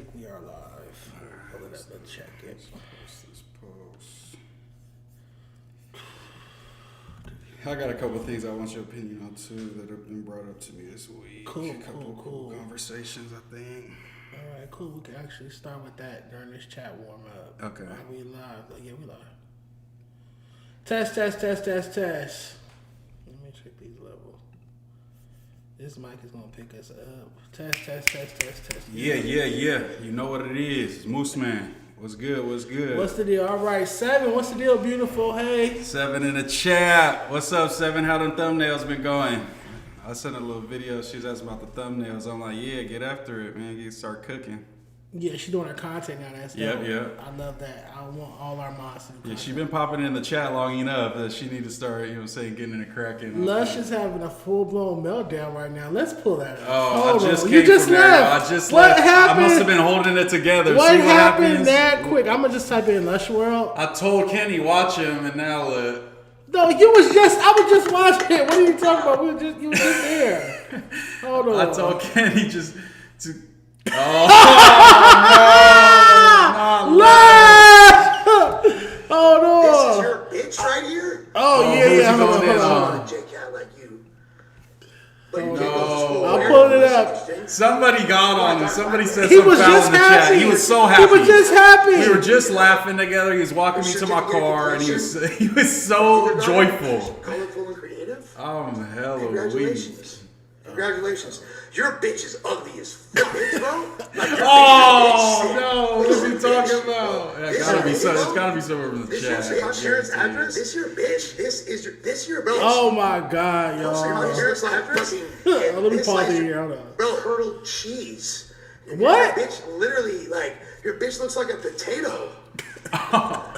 think we are live. Let's check it. Post this post. I got a couple of things I want your opinion on too that have been brought up to me this week. Cool conversations, I think. All right, cool. We can actually start with that during this chat warm up. Okay. Are we live? Yeah, we live. Test. Let me check these levels. This mic is gonna pick us up. Test. Yeah. You know what it is. It's Mooseman. What's good? What's the deal? All right, 7. What's the deal, beautiful? Hey. 7 in the chat. What's up, 7? How them thumbnails been going? I sent a little video. She was asking about the thumbnails. I'm like, yeah, get after it, man. Start cooking. Yeah, she's doing her content now. That's dope. Yeah. I love that. I want all our moms to do content. Yeah, she been popping in the chat long enough that she need to start, getting in the cracking. Lush is having a full-blown meltdown right now. Let's pull that up. Oh, I just came you just from left. There. I just what left. happened? I must have been holding it together. What See what happened happens? that quick? I'm going to just type in Lush World. I told Kenny, watch him, and now look. No, I was just watching it. What are you talking about? You were just there. Hold on. I told Kenny just to. Oh, no. Hold on. This is your bitch right here? Oh, yeah. Hold on. A J-Cat like you. No. I'm pulling it up. Somebody got on him. Somebody said He something was foul just in the happy. chat. He was so happy. He was just happy. We were just laughing together. He was walking me to my car, and he was so joyful. Colorful and creative? Hell, Congratulations. Your bitch is ugly as fuck, bro. Like, no! What is he talking about? Yeah, it's gotta be somewhere in the this chat. your parents' address? This your bitch? This your bitch? Oh my God, Your y'all. parents' address? Let me pause it here. Hold on. Bro, hurdled cheese. What? Your bitch literally, your bitch looks like a potato.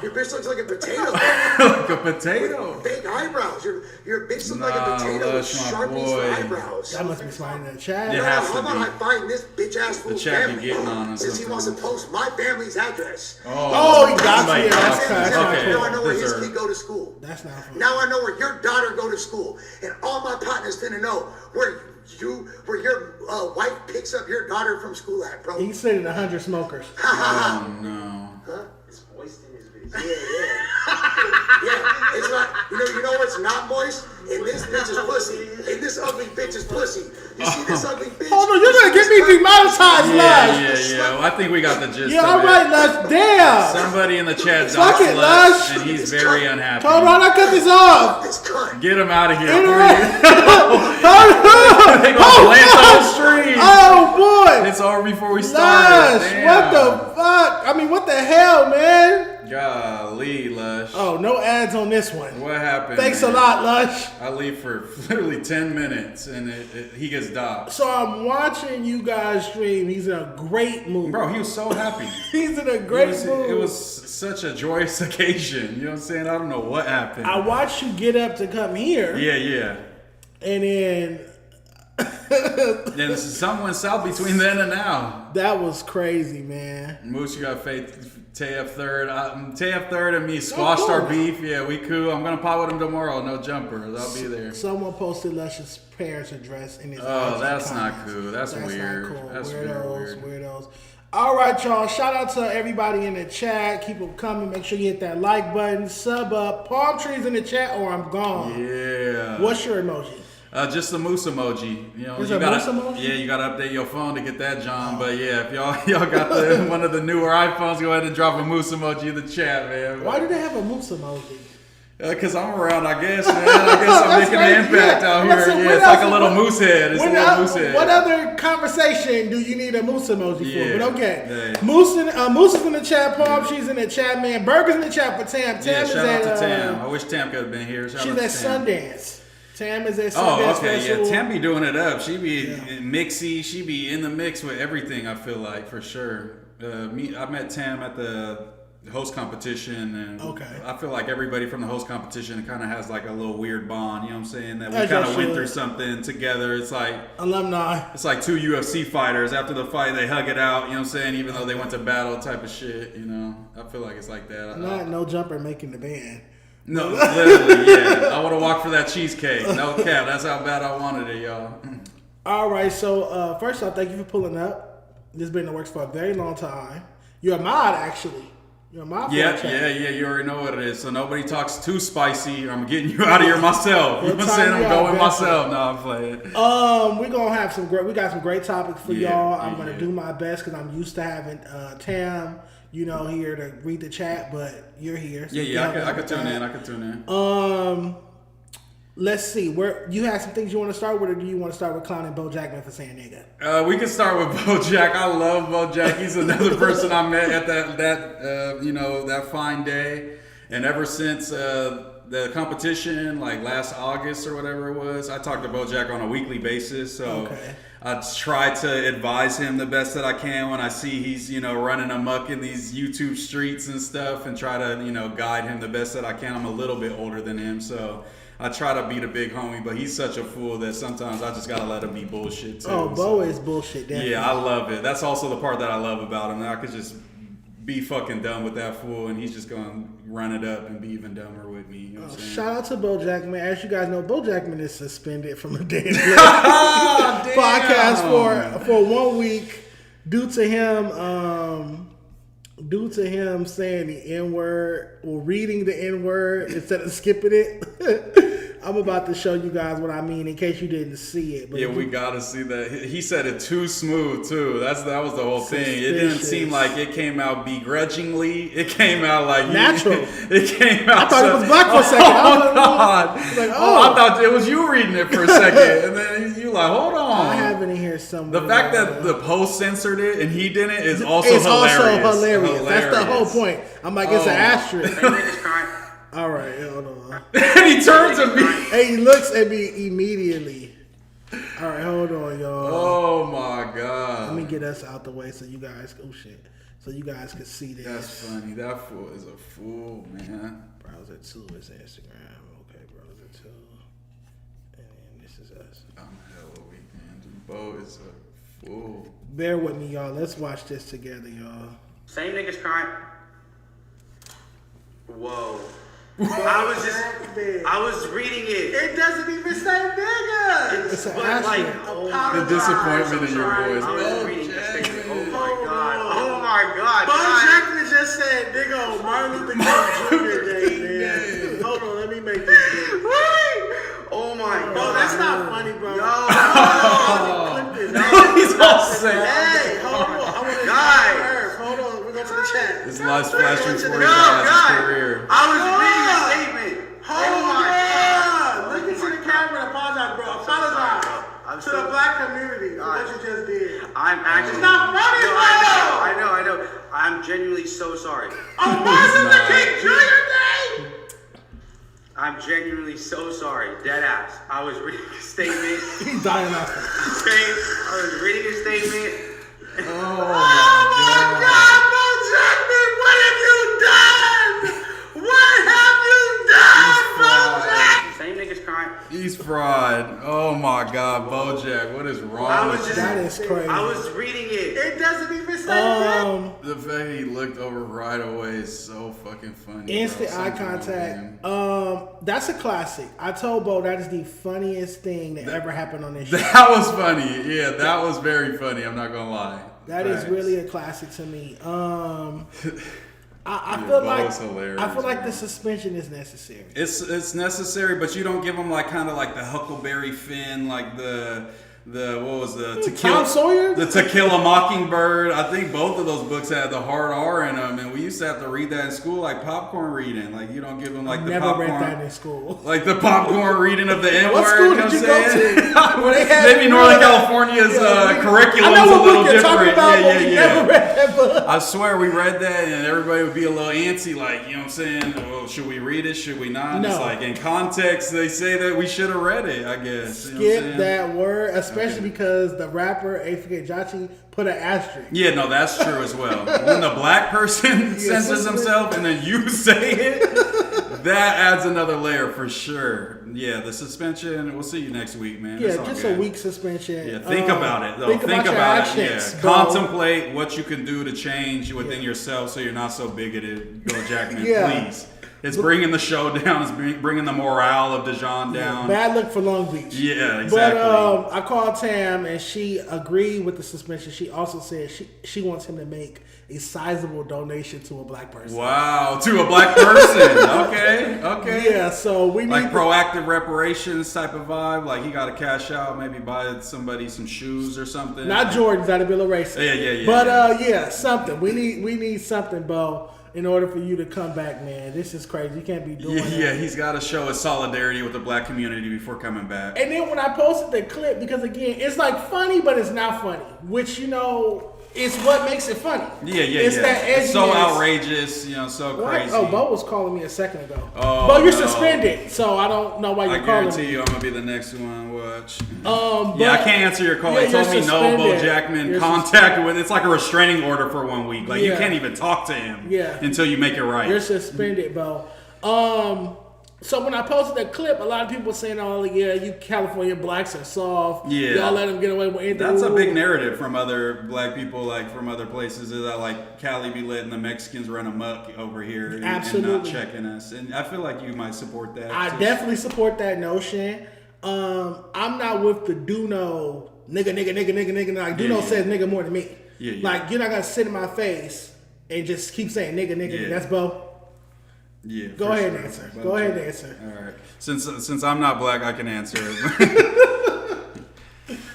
Your bitch looks like a potato. Like a potato. With fake eyebrows. Your bitch looks like a potato with Sharpies for eyebrows. That must be sliding in the chat. It has to How about be. I find this bitch ass fool's chat be family? getting on us Since he wants to post my family's address. Oh, he got Somebody you. That's got kind you. of Okay. Now I know where his Deserved. kid go to school. That's not funny. Now I know where your daughter go to school, and all my partners finna know where your wife picks up your daughter from school at, bro. He's sitting 100 smokers. Oh no. Huh? It's moist in his bitch. Yeah. It's not. You know what's not moist? In this bitch's pussy. In this ugly bitch's pussy. You see this ugly bitch? Hold on, you're gonna get me demonetized, Lush. Yeah. Well, I think we got the gist Yeah, of all it. right, Lush. Damn. Somebody in the chat Fuck doxed it, Lush, Lush. and he's very unhappy. Hold on, I cut this off. This cunt. Get him out of here. Hold They gonna blast on the stream. Oh boy. It's over before we started. Lush, Damn. what the fuck? I mean, what the hell, man? Golly, Lush. Oh, no ads on this one. What happened? Thanks man? a lot, Lush. I leave for literally 10 minutes, and he gets docked. So I'm watching you guys stream. He's in a great mood. Bro, he was so happy. He's in a great mood. It was such a joyous occasion. You know what I'm saying? I don't know what happened. I watched you get up to come here. Yeah. And then Yeah, something went south between then and now. that was crazy, man. Moose, you got Faith, TF third. TF third and me squashed our beef. Yeah, we cool. I'm going to pop with him tomorrow. No jumpers. I'll be there. Someone posted Lush's parents' address in his Oh, IG that's comments. not cool. That's weird. Not cool. That's Weirdos. All right, y'all. Shout out to everybody in the chat. Keep them coming. Make sure you hit that like button. Sub up. Palm trees in the chat or I'm gone. Yeah. What's your emoji? Just the moose emoji. You know, There's you a gotta, moose emoji? Yeah, you gotta update your phone to get that, John. But yeah, if y'all got one of the newer iPhones, go ahead and drop a moose emoji in the chat, man. Why do they have a moose emoji? Because I'm around, I guess, man. I guess I'm making an impact out here. Listen, Yeah, what it's like a else- little moose head. It's a little moose head. What other conversation do you need a moose emoji Yeah, for? But okay. yeah. Moose is in the chat. Palm trees in the chat, man. Burgers in the chat for Tam. Tam Yeah, is shout out at, to Tam. I wish Tam could have been here. Shout she's out to at Tam. Sundance. Tam is at Sundance Oh, okay, Festival. yeah. Tam be doing it up. She be mixy. She be in the mix with everything. I feel like for sure. I met Tam at the host competition, and I feel like everybody from the host competition kind of has like a little weird bond. You know what I'm saying? That we As kind of y'all went should. through something together. It's like Alumni. it's like two UFC fighters. After the fight, they hug it out. You know what I'm saying? Even though they went to battle, type of shit. You know, I feel like it's like that. Not no jumper making the band. No, literally, yeah. I want to walk for that cheesecake. No cap. That's how bad I wanted it, y'all. All right, so first off, thank you for pulling up. This has been in the works for a very long time. You're a mod, actually. You're a mod. Yeah. You already know what it is. So nobody talks too spicy. I'm getting you out of here myself. You know what I'm saying? I'm going myself. No, I'm playing. We're gonna have some great. We got some great topics for y'all. I'm gonna do my best because I'm used to having Tam, here to read the chat, but you're here. So I could tune in. Let's see. Where you have some things you want to start with, or do you want to start with clowning Boe Jackman for saying nigga? We can start with Boe Jack. I love Boe Jack. He's another person I met at that fine day, and ever since the competition, like last August or whatever it was, I talk to Boe Jack on a weekly basis. So I try to advise him the best that I can when I see he's running amok in these YouTube streets and stuff, and try to guide him the best that I can. I'm a little bit older than him, so I try to be the big homie, but he's such a fool that sometimes I just gotta let him be bullshit too. Oh, Boe is bullshit. Definitely. Yeah, I love it. That's also the part that I love about him. That I could just be fucking done with that fool, and he's just gonna run it up and be even dumber with me. You know what I'm saying? Shout out to Boe Jackman. As you guys know, Boe Jackman is suspended from the Day and podcast for 1 week due to him saying the N-word or reading the N-word instead of skipping it. I'm about to show you guys what I mean in case you didn't see it. But yeah, we gotta see that. He said it too smooth too. That was the whole thing. It didn't seem like it came out begrudgingly. It came out like natural. It came out. I thought it was black for a second. Oh God! I thought it was you reading it for a second, and then you like, hold on. I have it in here somewhere. The fact that the post censored it and he didn't is also hilarious. Also hilarious. That's the whole point. I'm like, it's an asterisk. All right, hold on. And he turns to me. And he looks at me immediately. All right, hold on, y'all. Oh my God. Let me get us out the way so you guys, so you guys can see this. That's funny. That fool is a fool, man. Browser 2 is Instagram. Okay, browser 2. And then this is us. I'm hella weak, man. Dude, Boe is a fool. Bear with me, y'all. Let's watch this together, y'all. Same niggas crying. Whoa. I was reading it. It doesn't even say nigga. It's like, the disappointment in your voice. I was reading the statement. Oh my God. Oh my God. Boe Jackman just said nigga on Martin Luther King Jr. Day, man. Hold on, let me make this big. Oh my God. Bro, that's not funny, bro. No. He's all sick. Hey, hold on. I want to Guys. Hold on, we're going to the chat. This life's flashing for his career. I was reading a statement. Hold on. Look into the camera and apologize, bro. Apologize to the black community for what you just did. I'm actually. It's not funny, bro. I know. I'm genuinely so sorry. On Martin Luther King Jr. Day. I'm genuinely so sorry. Dead ass. I was reading a statement. He's dying off. I was reading a statement. Oh my God, Boe Jackman, what have you done? What have you done, Boe Jackman? Same niggas crying. He's fried. Oh my God, Boe Jack, what is wrong with you? That is crazy. I was reading it. It doesn't even say that. The fact he looked over right away is so fucking funny. Instant eye contact. That's a classic. I told Boe that is the funniest thing that ever happened on this show. That was funny. Yeah, that was very funny. I'm not gonna lie. That is really a classic to me. I feel like the suspension is necessary. It's necessary, but you don't give him like kind of like the Huckleberry Finn, like the what was the Tom Sawyer? The To Kill a Mockingbird. I think both of those books had the hard R in them, and we used to have to read that in school like popcorn reading. Like you don't give them like the popcorn. Never read that in school. Like the popcorn reading of the N-word. What school did you go to? Maybe Northern California's curriculum's a little different. Never read that book. I swear we read that and everybody would be a little antsy, like, you know what I'm saying? Oh, should we read it? Should we not? No. It's like in context, they say that we should have read it, I guess. Skip that word, especially because the rapper, A.F.K. Jachi, put an asterisk. Yeah, no, that's true as well. When the black person censors himself and then you say it, that adds another layer for sure. Yeah, the suspension, we'll see you next week, man. Yeah, just a week suspension. Yeah, think about it, though. Think about it. Yeah. Contemplate what you can do to change within yourself so you're not so bigoted. Boe Jackman, please. It's bringing the show down. It's bringing the morale of Dejon down. Bad look for Long Beach. Yeah, exactly. But I called Tam and she agreed with the suspension. She also said she wants him to make a sizable donation to a black person. Wow, to a black person. Okay. Yeah, so we need like proactive reparations type of vibe. Like he got to cash out, maybe buy somebody some shoes or something. Not Jordans, that'd be a little racist. Yeah. But something. We need something, Bo, in order for you to come back, man. This is crazy. You can't be doing that. Yeah, he's got to show his solidarity with the black community before coming back. And then when I posted the clip, because again, it's like funny, but it's not funny, which, it's what makes it funny. Yeah. It's that edginess. It's so outrageous, so What? crazy. Oh, Bo was calling me a second ago. Oh, Bo, you're no. suspended, so I don't know why you're calling me. I guarantee you I'm going to be the next one. Watch. But, I can't answer your call. They told me no Boe Jackman contact with. It's like a restraining order for 1 week. Like you can't even talk to him until you make it right. You're suspended, Bo. So when I posted that clip, a lot of people were saying, "Oh, yeah, you California blacks are soft. Yeah, y'all let them get away with anything." That's a big narrative from other black people, like from other places. Is that like Cali be letting the Mexicans run amok over here and not checking us? And I feel like you might support that. I definitely support that notion. I'm not with the Duno nigga. Like Duno says nigga more than me. Yeah. Like you're not gonna sit in my face and just keep saying nigga. Yeah. That's Bo. Yeah. Go ahead and answer. Go ahead and answer. All right. Since I'm not black, I can answer.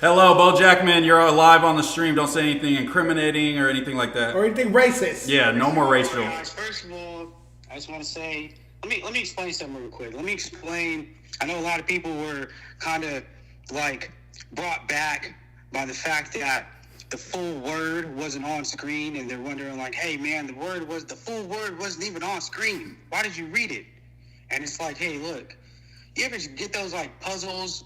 Hello, Boe Jackman. You're live on the stream. Don't say anything incriminating or anything like that. Or anything racist. Yeah, no more racial. First of all, I just want to say, let me explain something real quick. Let me explain. I know a lot of people were kind of like brought back by the fact that the full word wasn't on screen, and they're wondering like, hey man, the full word wasn't even on screen. Why did you read it? And it's like, hey, look, you ever get those like puzzles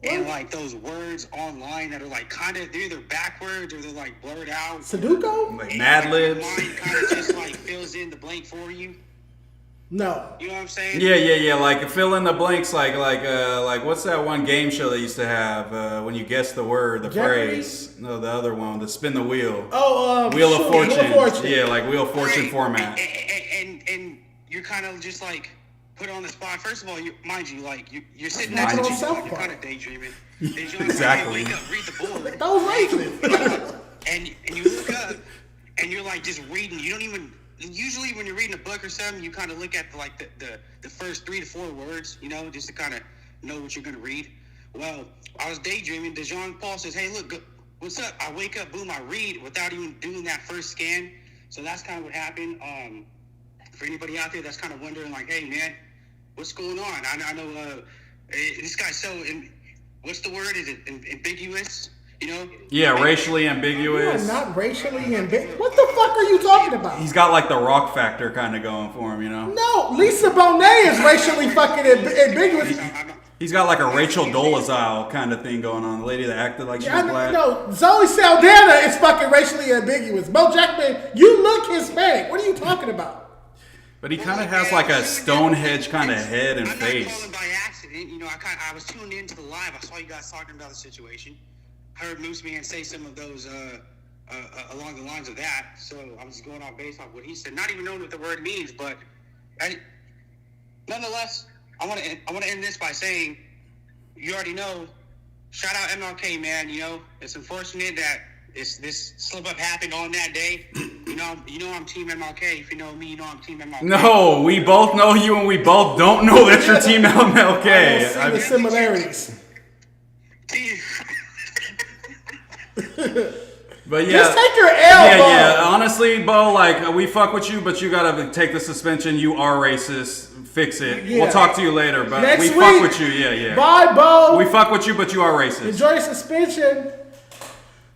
and like those words online that are like kind of, they're either backwards or they're like blurred out. Sudoku? Like Mad Libs. Your mind kind of just like fills in the blank for you. No. You know what I'm saying? Yeah. Like fill in the blanks. Like what's that one game show they used to have when you guess the word, the phrase? No, the other one, the spin the wheel. Oh, Wheel of Fortune. Wheel of Fortune. Yeah, like Wheel of Fortune format. And you're kind of just like put on the spot. First of all, mind you, like you're sitting Mind next to you. each other, you're kind of daydreaming. Exactly. Like, hey, wake up, read the board. That was racist. and you look up and you're like just reading. You don't even. Usually when you're reading a book or something, you kind of look at the first 3 to 4 words, just to kind of know what you're going to read. Well, I was daydreaming. Dejon Paul says, hey, look, what's up? I wake up, boom, I read without even doing that first scan. So that's kind of what happened. For anybody out there that's kind of wondering, like, hey, man, what's going on? I know this guy's so, what's the word? Is it ambiguous? Yeah, racially ambiguous. You are not racially ambiguous. What the fuck are you talking about? He's got like the rock factor kind of going for him, No, Lisa Bonet is racially fucking ambiguous. He's got like a Rachel Dolezal kind of thing going on. The lady that acted like she was black. No, Zoe Saldana is fucking racially ambiguous. Boe Jackman, you look Hispanic. What are you talking about? But he kind of has like a Stonehenge kind of head and face. I'm not calling by accident. I was tuned into the live. I saw you guys talking about the situation. Heard Mooseman say some of those along the lines of that, so I'm just going off based off what he said, not even knowing what the word means. But nonetheless, I want to end this by saying, you already know. Shout out MLK, man. It's unfortunate that this slip up happened on that day. You know I'm Team MLK. If you know me, you know I'm Team MLK. No, we both know you, and we both don't know that you're Team MLK. I see the similarities. But yeah, just take your L. Yeah. Honestly, Bo, like we fuck with you, but you gotta take the suspension. You are racist. Fix it. Yeah. We'll talk to you later. But Next we week. fuck with you. Yeah. Bye, Bo. We fuck with you, but you are racist. Enjoy your suspension.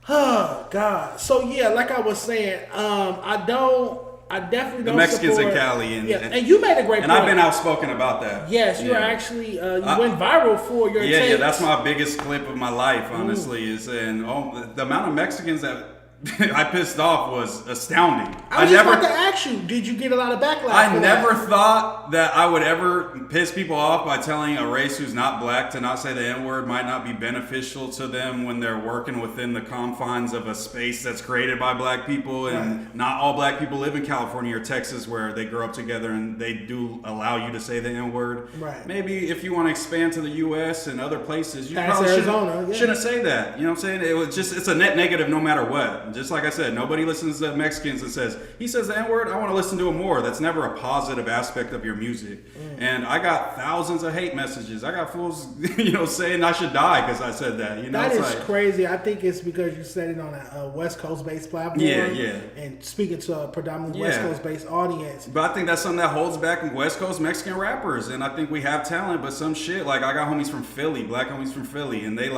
Oh God. So yeah, like I was saying, I definitely don't the Mexicans support, in Cali, and you made a great point. And I've been outspoken about that. Yes, you are actually you went viral for your takes. Yeah, that's my biggest clip of my life, honestly. The amount of Mexicans that I pissed off was astounding. I was just about to ask you, did you get a lot of backlash? I never thought that I would ever piss people off by telling a race who's not black to not say the N-word might not be beneficial to them when they're working within the confines of a space that's created by black people. And not all black people live in California or Texas where they grow up together and they do allow you to say the N-word. Right. Maybe if you want to expand to the U.S. and other places, you Past probably Arizona, shouldn't say that. You know what I'm saying? It's a net negative no matter what. Just like I said, nobody listens to Mexicans and says, he says the N-word, I want to listen to him more. That's never a positive aspect of your music. And I got thousands of hate messages. I got fools, saying I should die because I said that. That is crazy. I think it's because you said it on a West Coast-based platform. Yeah. And speaking to a predominantly West Coast-based audience. But I think that's something that holds back West Coast Mexican rappers. And I think we have talent, but some shit, like I got homies from Philly, black homies from Philly, and they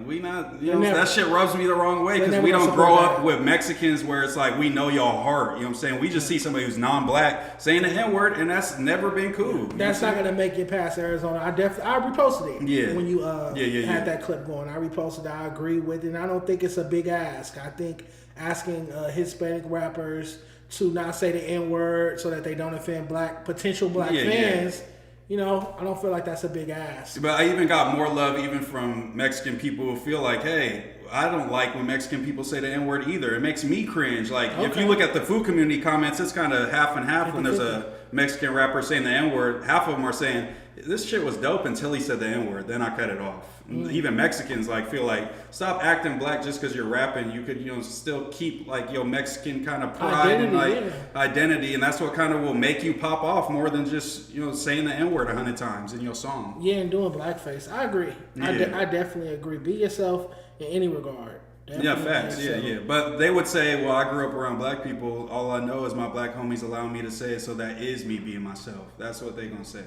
we not, that shit rubs me the wrong way because we don't grow up with Mexicans where it's like we know y'all heart. You know what I'm saying? We just see somebody who's non-black saying the N-word, and that's never been cool. That's not gonna make it past Arizona. I reposted it. Yeah. When you had that clip going, I reposted it. I agree with it. And I don't think it's a big ask. I think asking Hispanic rappers to not say the N-word so that they don't offend potential black fans. I don't feel like that's a big ask. But I even got more love even from Mexican people who feel like, hey, I don't like when Mexican people say the N-word either. It makes me cringe. Like, if you look at the food community comments, it's kind of half and half when there's a Mexican rapper saying the N-word. Half of them are saying, this shit was dope until he said the N-word. Then I cut it off. Even Mexicans feel like, stop acting black just because you're rapping. You could, still keep your Mexican kind of pride and identity. And that's what kind of will make you pop off more than just, saying the N-word 100 times in your song. Yeah, and doing blackface. I agree. Yeah. I definitely agree. Be yourself in any regard. Definitely facts. Yeah. But they would say, well, I grew up around black people. All I know is my black homies allow me to say it, so that is me being myself. That's what they're going to say.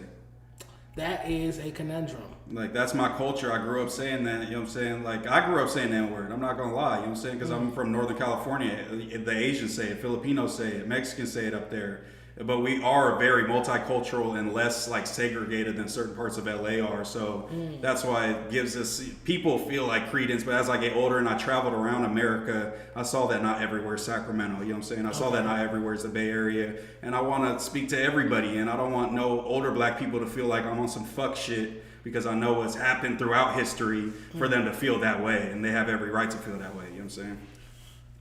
That is a conundrum. That's my culture. I grew up saying that, you know what I'm saying? I grew up saying that word. I'm not going to lie, you know what I'm saying? Because I'm from Northern California. The Asians say it, Filipinos say it, Mexicans say it up there. But we are very multicultural and less segregated than certain parts of LA are. So that's why it gives us, people feel like credence. But as I get older and I traveled around America, I saw that not everywhere is Sacramento. You know what I'm saying? I saw that not everywhere is the Bay Area. And I want to speak to everybody. And I don't want no older black people to feel like I'm on some fuck shit because I know what's happened throughout history for them to feel that way. And they have every right to feel that way. You know what I'm saying?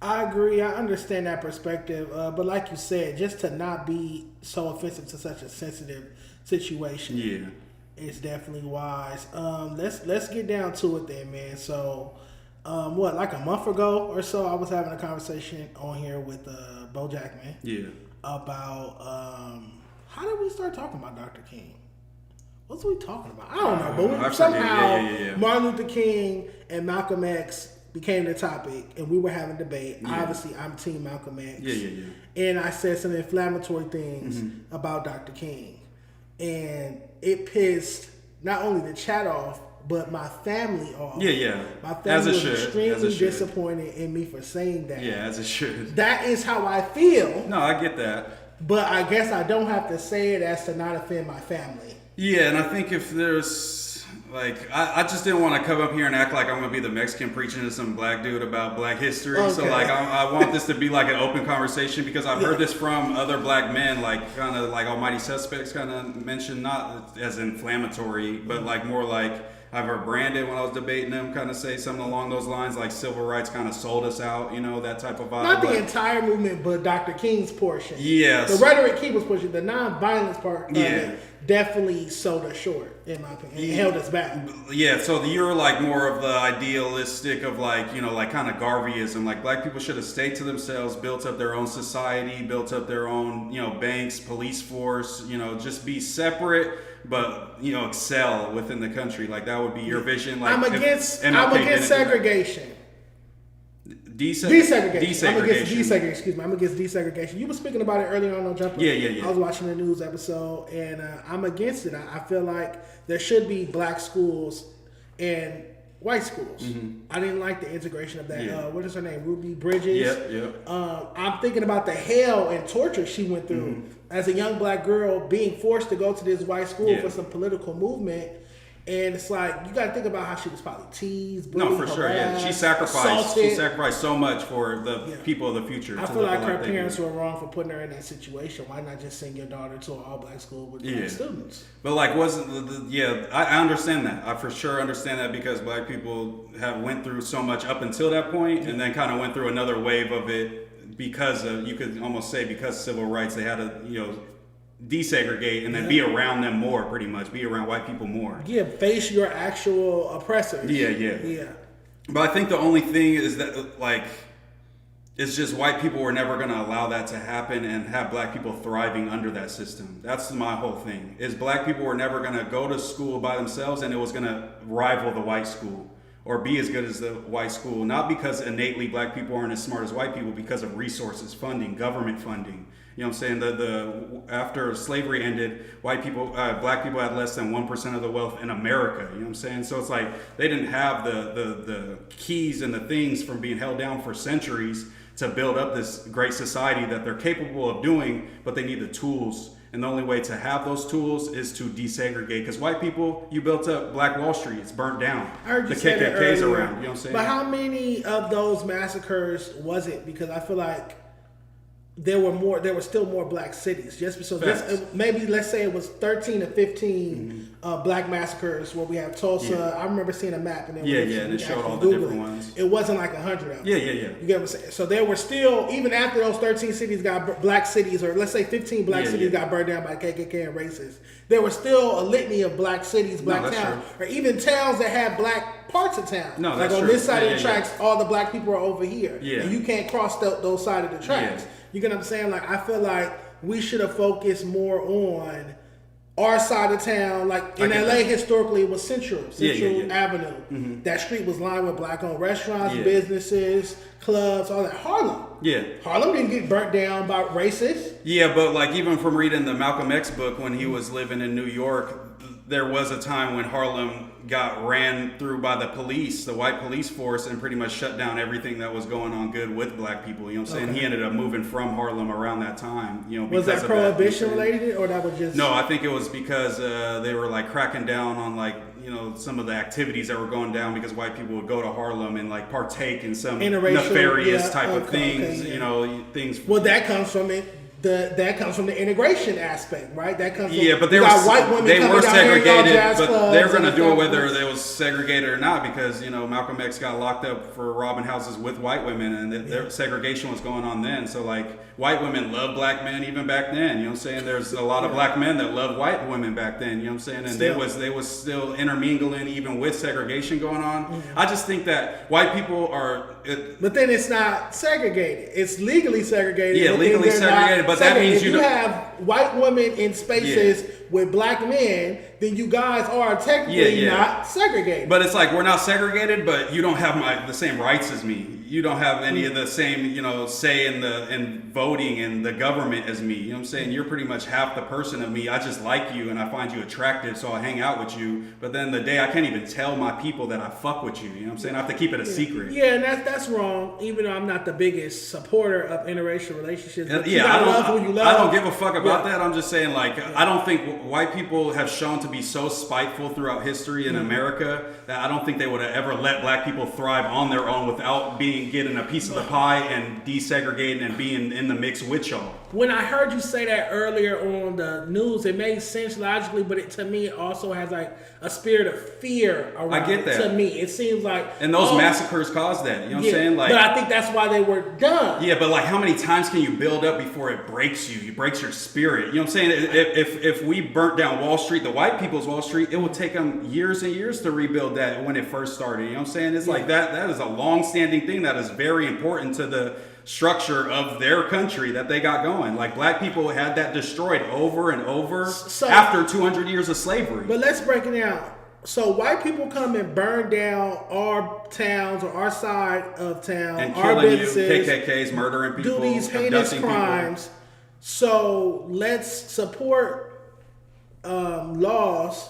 I agree. I understand that perspective. But like you said, just to not be so offensive to such a sensitive situation is definitely wise. Let's get down to it then, man. So, like a month ago or so, I was having a conversation on here with Boe Jackman about how did we start talking about Dr. King? What's we talking about? I don't know, but somehow Martin Luther King and Malcolm X became the topic, and we were having a debate. Obviously, I'm Team Malcolm X. And I said some inflammatory things about Dr. King. And it pissed not only the chat off, but my family off. My family was extremely disappointed in me for saying that. Yeah, as it should. That is how I feel. No, I get that. But I guess I don't have to say it as to not offend my family. Yeah, and I think if there's... I just didn't want to come up here and act like I'm going to be the Mexican preaching to some black dude about black history. Okay. So, I want this to be an open conversation because I've heard this from other black men, kind of Almighty Suspects kind of mentioned, not as inflammatory, but more I've heard Brandon, when I was debating him, kind of say something along those lines, civil rights kind of sold us out, that type of vibe. Not the entire movement, but Dr. King's portion. Yes. The rhetoric he was pushing, the non-violence part of it, definitely sold us short, in my opinion. It held us back. Yeah, so you're more of the idealistic of kind of Garveyism. Black people should have stayed to themselves, built up their own society, built up their own, banks, police force, just be separate, but, excel within the country. That would be your vision. I'm against segregation. Desegregation. I'm against desegregation. I'm against desegregation. You were speaking about it earlier on Jumper. Yeah. I was watching the news episode, and I'm against it. I feel like there should be black schools and white schools. I didn't like the integration of that. What is her name? Ruby Bridges. I'm thinking about the hell and torture she went through as a young black girl being forced to go to this white school for some political movement. And it's like, you got to think about how she was probably teased, bullied, no, for sure, yeah. She sacrificed so much for the people of the future. I feel like her parents were wrong for putting her in that situation. Why not just send your daughter to an all-black school with black students? But like, I understand that. I for sure understand that because black people have went through so much up until that point, and then kind of went through another wave of it because of, you could almost say because of civil rights, they had to, desegregate and then be around them more, pretty much be around white people more. Yeah, face your actual oppressors. Yeah. But I think the only thing is that like it's just white people were never going to allow that to happen and have black people thriving under that system. That's my whole thing. Is black people were never going to go to school by themselves and it was going to rival the white school or be as good as the white school, not because innately black people aren't as smart as white people, because of resources, funding, government funding. You know what I'm saying? The after slavery ended, black people had less than 1% of the wealth in America. You know what I'm saying? So it's like they didn't have the keys and the things from being held down for centuries to build up this great society that they're capable of doing, but they need the tools. And the only way to have those tools is to desegregate. Because white people, you built up Black Wall Street, it's burnt down. I heard you the say KKK's that around. You know what I'm saying? But how many of those massacres was it? Because I feel like there were still more black cities. Maybe let's say it was 13 to 15 black massacres where we have Tulsa. Yeah. I remember seeing a map and and it showed all the different ones. It wasn't like 100 of them. Yeah. You get what I'm saying? So there were still, even after those 13 cities got black cities, or let's say 15 black cities got burned down by KKK and racists, there was still a litany of black cities, black towns, or even towns that had black parts of town. No, like on this side of the tracks, all the black people are over here. Yeah. And you can't cross those side of the tracks. Yeah. You get what I'm saying? Like, I feel like we should have focused more on our side of town. Like in LA, historically, it was Central Avenue. Mm-hmm. That street was lined with black-owned restaurants, businesses, clubs, all that. Harlem. Yeah. Harlem didn't get burnt down by racists. Yeah, but like even from reading the Malcom X book when he was living in New York, there was a time when Harlem got ran through by the police, the white police force, and pretty much shut down everything that was going on good with black people. You know what I'm saying? He ended up moving from Harlem around that time. Was that prohibition related, or that was just? No, I think it was because they were like cracking down on some of the activities that were going down because white people would go to Harlem and like partake in some nefarious type of things. Things. Well, that comes from it. That comes from the integration aspect, right? That comes from, but they were segregated, but they're going to do it whether they was segregated or not because Malcolm X got locked up for robbing houses with white women, and their segregation was going on then. So like white women love black men even back then. You know what I'm saying? There's a lot of black men that love white women back then. You know what I'm saying? And they was still intermingling even with segregation going on. Mm-hmm. I just think that white people are. But then it's not segregated. It's legally segregated. Yeah, legally segregated. But that means if you have white women in spaces with black men, then you guys are technically not segregated. But it's like we're not segregated, but you don't have the same rights as me. You don't have any of the same, say in voting and the government as me. You know what I'm saying? You're pretty much half the person of me. I just like you and I find you attractive, so I'll hang out with you. But then the day I can't even tell my people that I fuck with you. You know what I'm saying? I have to keep it a secret. Yeah, and that's wrong. Even though I'm not the biggest supporter of interracial relationships. But I don't give a fuck about that. I'm just saying, like, I don't think white people have shown to be so spiteful throughout history in America that I don't think they would have ever let black people thrive on their own without getting a piece of the pie and desegregating and being in the mix with y'all. When I heard you say that earlier on the news, it made sense logically, but to me, it also has like a spirit of fear around it. I get that. To me, it seems like... And those massacres caused that, you know what I'm saying? Like, but I think that's why they were done. Yeah, but like how many times can you build up before it breaks you? It breaks your spirit. You know what I'm saying? If we burnt down Wall Street, the white people's Wall Street, it would take them years and years to rebuild that when it first started. You know what I'm saying? It's like that is a long-standing thing that is very important to the structure of their country that they got going. Like black people had that destroyed over and over after 200 years of slavery. But let's break it down. So white people come and burn down our towns or our side of town, and our killing businesses, KKKs, murdering people, do these heinous crimes. People. So let's support laws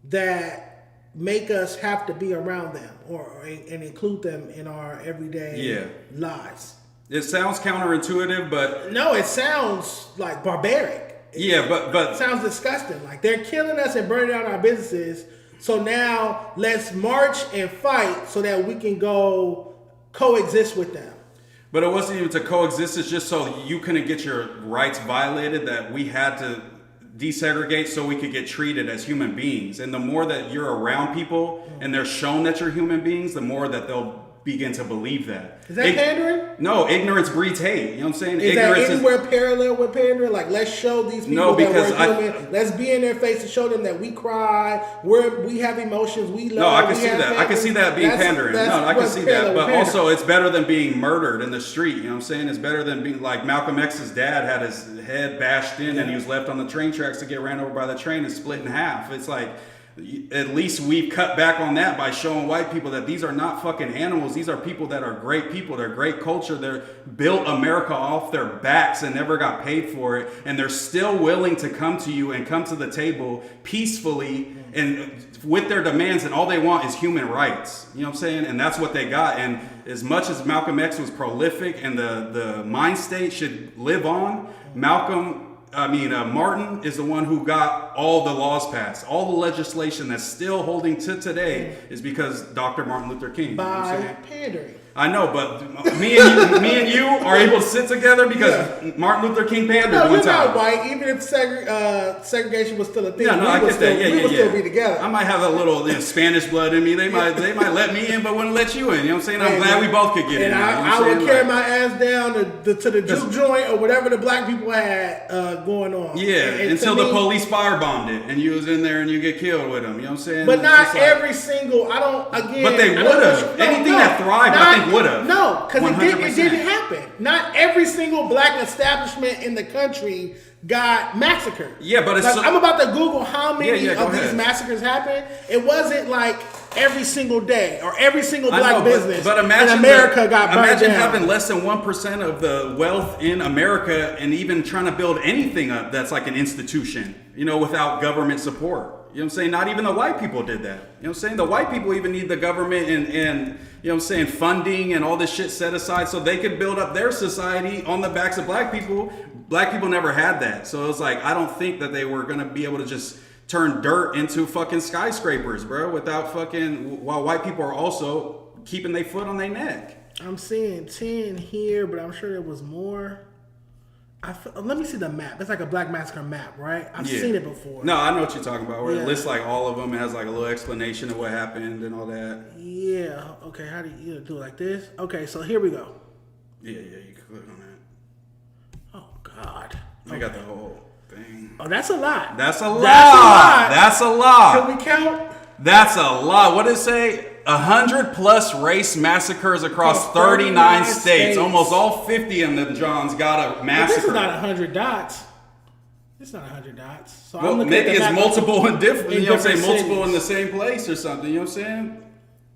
that make us have to be around them and include them in our everyday lives. It sounds counterintuitive, but... No, it sounds like barbaric. But... It sounds disgusting. Like they're killing us and burning down our businesses So now let's march and fight so that we can go coexist with them. But it wasn't even to coexist. It's just so you couldn't get your rights violated that we had to desegregate so we could get treated as human beings. And the more that you're around people and they're shown that you're human beings, the more that they'll begin to believe that. Is that pandering? No, ignorance breeds hate. You know what I'm saying? Is ignorance that anywhere parallel with pandering? Like, let's show these people that we're human. Let's be in their face and show them that we cry, we have emotions, we love. No, I can see that. I can see that being pandering. No, I can see that. But also, it's better than being murdered in the street. You know what I'm saying? It's better than being like Malcom X's dad had his head bashed in and he was left on the train tracks to get ran over by the train and split in half. It's like, at least we've cut back on that by showing white people that these are not fucking animals. These are people that are great people. They're great culture. They're built America off their backs and never got paid for it. And they're still willing to come to you and come to the table peacefully and with their demands. And all they want is human rights. You know what I'm saying? And that's what they got. And as much as Malcolm X was prolific and the mind state should live on, Martin is the one who got all the laws passed. All the legislation that's still holding to today is because Dr. Martin Luther King. By pandering. I know, but me and you are able to sit together because Martin Luther King pandered one time. You're not white. Even if segregation was still a thing, I get that. We would still be together. I might have a little Spanish blood in me. They might let me in, but wouldn't let you in. You know what I'm saying? I'm glad we both could get in. And I would carry my ass down to the juke joint or whatever the black people had going on. Yeah, until the police firebombed it and you was in there and you get killed with them. You know what I'm saying? But not every single. But they would have. Anything that thrived, I think would have. No, because it didn't happen. Not every single black establishment in the country got massacred. Yeah, but I'm about to Google how many of these massacres happened. It wasn't like every single day or every single black business but imagine in America got burned down. Imagine having less than 1% of the wealth in America and even trying to build anything up that's like an institution, without government support. You know what I'm saying? Not even the white people did that. You know what I'm saying? The white people even need the government and you know what I'm saying, funding and all this shit set aside so they could build up their society on the backs of black people. Black people never had that. So it was like, I don't think that they were going to be able to just turn dirt into fucking skyscrapers, bro, while white people are also keeping their foot on their neck. I'm seeing 10 here, but I'm sure there was more. Let me see the map. It's like a Black Massacre map, right? I've seen it before. No, I know what you're talking about. Where it lists like all of them. It has like a little explanation of what happened and all that. Yeah. Okay. How do you do it like this? Okay. So here we go. Yeah. You can click on that. Oh God. I got the whole thing. Oh, that's a lot. That's a lot. Can we count? That's a lot. What did it say? 100+ race massacres across 39 states. Almost all 50 of them Johns got a massacre. This is not 100 dots. It's not 100 dots. So well, maybe it's multiple and different. You know what I'm saying? Multiple in the same place or something. You know what I'm saying?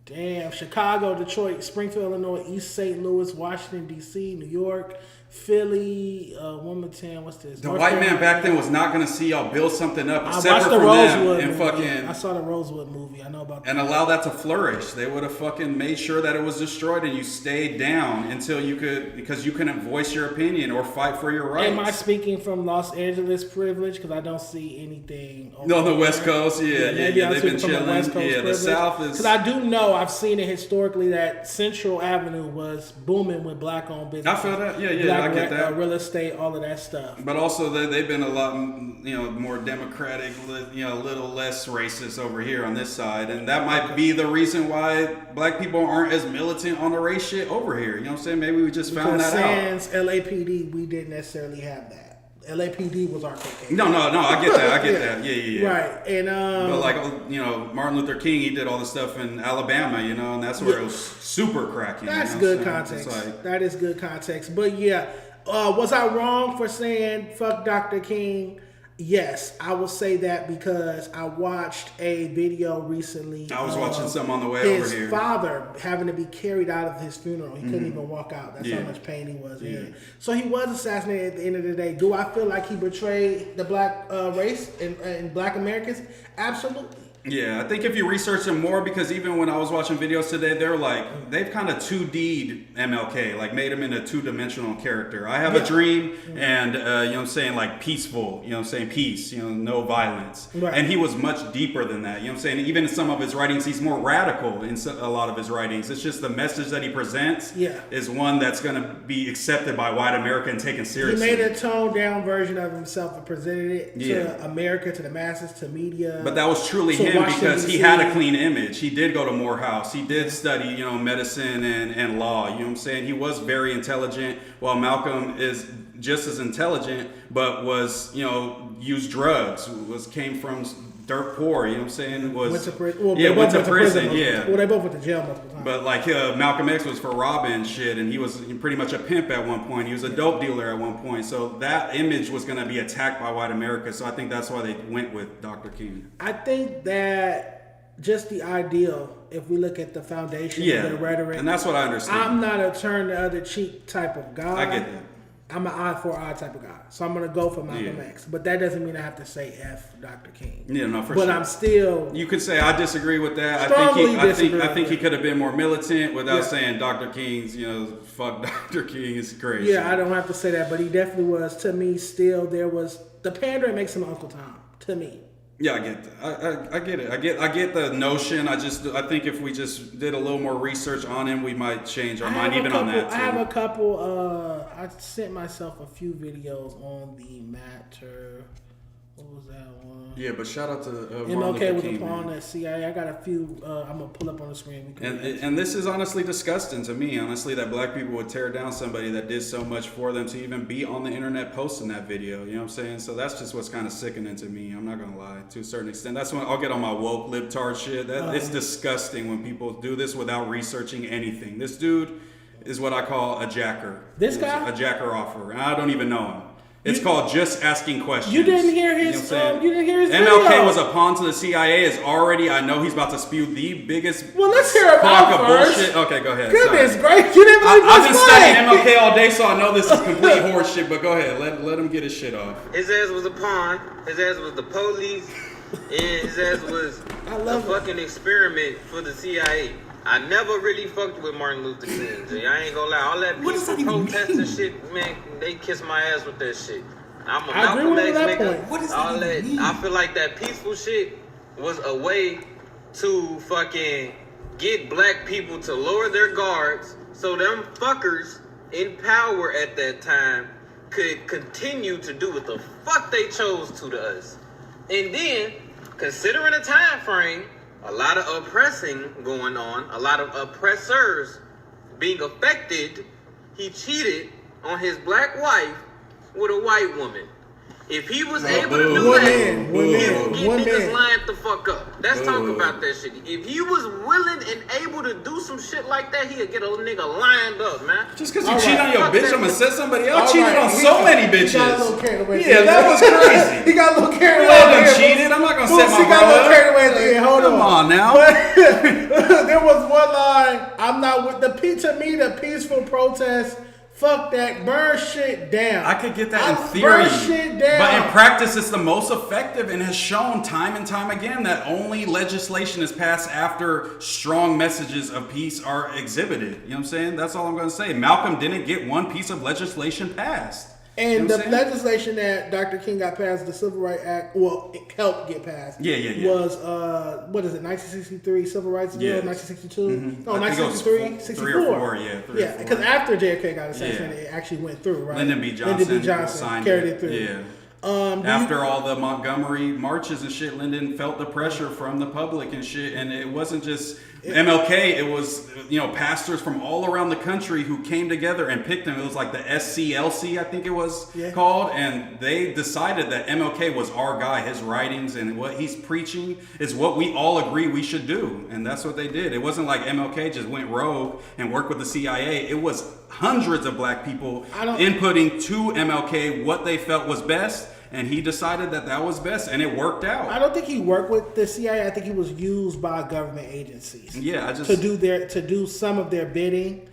Damn. Chicago, Detroit, Springfield, Illinois, East St. Louis, Washington, D.C., New York, Philly, Wilmington. What's this? The white man back then was not going to see y'all build something up separate from Rosewood them and movie. fucking. I saw the Rosewood movie. I know about that. And allow that to flourish. They would have fucking made sure that it was destroyed and you stayed down until you could, because you couldn't voice your opinion or fight for your rights. Am I speaking from Los Angeles privilege? Because I don't see anything. No, the West Coast, they've been chilling. The South is. Because I do know, I've seen it historically that Central Avenue was booming with black-owned businesses. I feel that. Yeah, I get that. Real estate, all of that stuff. But also, they've been a lot, more democratic, a little less racist over here on this side, and that might be the reason why black people aren't as militant on the race shit over here. You know what I'm saying? Maybe we just found that out. Since LAPD, we didn't necessarily have that. LAPD was our cocaine. No, I get that. Yeah. Right, and but like Martin Luther King, he did all the stuff in Alabama, and that's where it was super cracking. That's good context. That is good context. But yeah, was I wrong for saying fuck Dr. King? Yes, I will say that because I watched a video recently. I was watching something on the way over here. His father having to be carried out of his funeral. He couldn't even walk out. That's how much pain he was in. So he was assassinated at the end of the day. Do I feel like he betrayed the black race and black Americans? Absolutely. Yeah, I think if you research him more, because even when I was watching videos today, they're like, they've kind of 2D'd MLK, like made him into a two-dimensional character. I have a dream, and, you know what I'm saying, like peaceful, you know what I'm saying, peace, you know, no violence. Right. And he was much deeper than that, you know what I'm saying? Even in some of his writings, he's more radical in a lot of his writings. It's just the message that he presents is one that's going to be accepted by white America and taken seriously. He made a toned-down version of himself and presented it to America, to the masses, to media. But that was truly him. Because he had a clean image. He did go to Morehouse. He did study, you know, medicine and law. You know what I'm saying? He was very intelligent. While Malcolm is just as intelligent, but was, you know, used drugs. Came from dirt poor. You know what I'm saying? Went to prison. Went to prison. Yeah. Well, they both went to jail multiple times. But like Malcolm X was for robbing shit, and he was pretty much a pimp at one point. He was a dope dealer at one point. So that image was going to be attacked by white America. So I think that's why they went with Dr. King. I think that just the ideal, if we look at the foundation of the rhetoric, and that's what I understand. I'm not a turn the other cheek type of guy. I get that. I'm an eye for eye type of guy. So I'm going to go for Malcolm X. But that doesn't mean I have to say F Dr. King. Yeah, no, for sure. But I'm still... You could say I disagree with that. I think he could have been more militant without saying Dr. King's, you know, fuck Dr. King is crazy. Yeah, I don't have to say that. But he definitely was, to me, still, there was... The pandering makes him Uncle Tom, to me. Yeah, I get that. I get it. I get the notion. I think if we just did a little more research on him, we might change our mind even on that too. I have a couple. I sent myself a few videos on the matter. What was that one? Yeah, but shout out to MLK with the pawn at CIA. I got a few. I'm gonna pull up on the screen. And this is honestly disgusting to me. Honestly, that black people would tear down somebody that did so much for them to even be on the internet posting that video. You know what I'm saying? So that's just what's kind of sickening to me. I'm not gonna lie, to a certain extent. That's when I'll get on my woke libtard shit. It's disgusting when people do this without researching anything. This dude is what I call a jacker. This guy, a jacker offer. And I don't even know him. It's called just asking questions. You didn't hear his. You didn't hear his. MLK video. Was a pawn to the CIA. Is already. I know he's about to spew the biggest. Well, let's hear about first. Bullshit. Okay, go ahead. Goodness gracious, you didn't really. I've been studying MLK all day, so I know this is complete horse shit. But go ahead, let him get his shit off. His ass was a pawn. His ass was the police, and his ass was a fucking experiment for the CIA. I never really fucked with Martin Luther King. I ain't gonna lie. All that peaceful protest and shit, man, they kiss my ass with that shit. I'm a Malcolm X nigga. What does all that mean? I feel like that peaceful shit was a way to fucking get black people to lower their guards so them fuckers in power at that time could continue to do what the fuck they chose to us. And then, considering the time frame, a lot of oppressing going on, a lot of oppressors being affected, he cheated on his black wife with a white woman. If he was able to do that, he would get niggas lined the fuck up. Let's talk about that shit. If he was willing and able to do some shit like that, he'd get a nigga lined up, man. Just because you cheat on your bitch, I'm gonna say somebody else cheated on so many bitches. Yeah, that was crazy. He got a little carried away. We all done cheated. I'm not gonna set my He got a little carried away at the end. Hold on now. There was one line. I'm not with to me, the peaceful protest. Fuck that. Burn shit down. I could get that in theory. Burn shit down. But in practice, it's the most effective and has shown time and time again that only legislation is passed after strong messages of peace are exhibited. You know what I'm saying? That's all I'm going to say. Malcolm didn't get one piece of legislation passed. And you know the legislation that Dr. King got passed, the Civil Rights Act, well, it helped get passed. Was, what is it, 1963 Civil Rights Bill, 1962? Mm-hmm. No, 1963, 64. 3 or 4, yeah, because after JFK got assassinated, it actually went through, right? Lyndon B. Johnson carried it through. Yeah. After all the Montgomery marches and shit, Lyndon felt the pressure from the public and shit, and it wasn't just MLK, it was, you know, pastors from all around the country who came together and picked him. It was like the SCLC, I think it was called, and they decided that MLK was our guy. His writings and what he's preaching is what we all agree we should do, and that's what they did. It wasn't like MLK just went rogue and worked with the CIA. It was hundreds of black people inputting to MLK what they felt was best. And he decided that was best, and it worked out. I don't think he worked with the CIA. I think he was used by government agencies. Yeah, to do some of their bidding.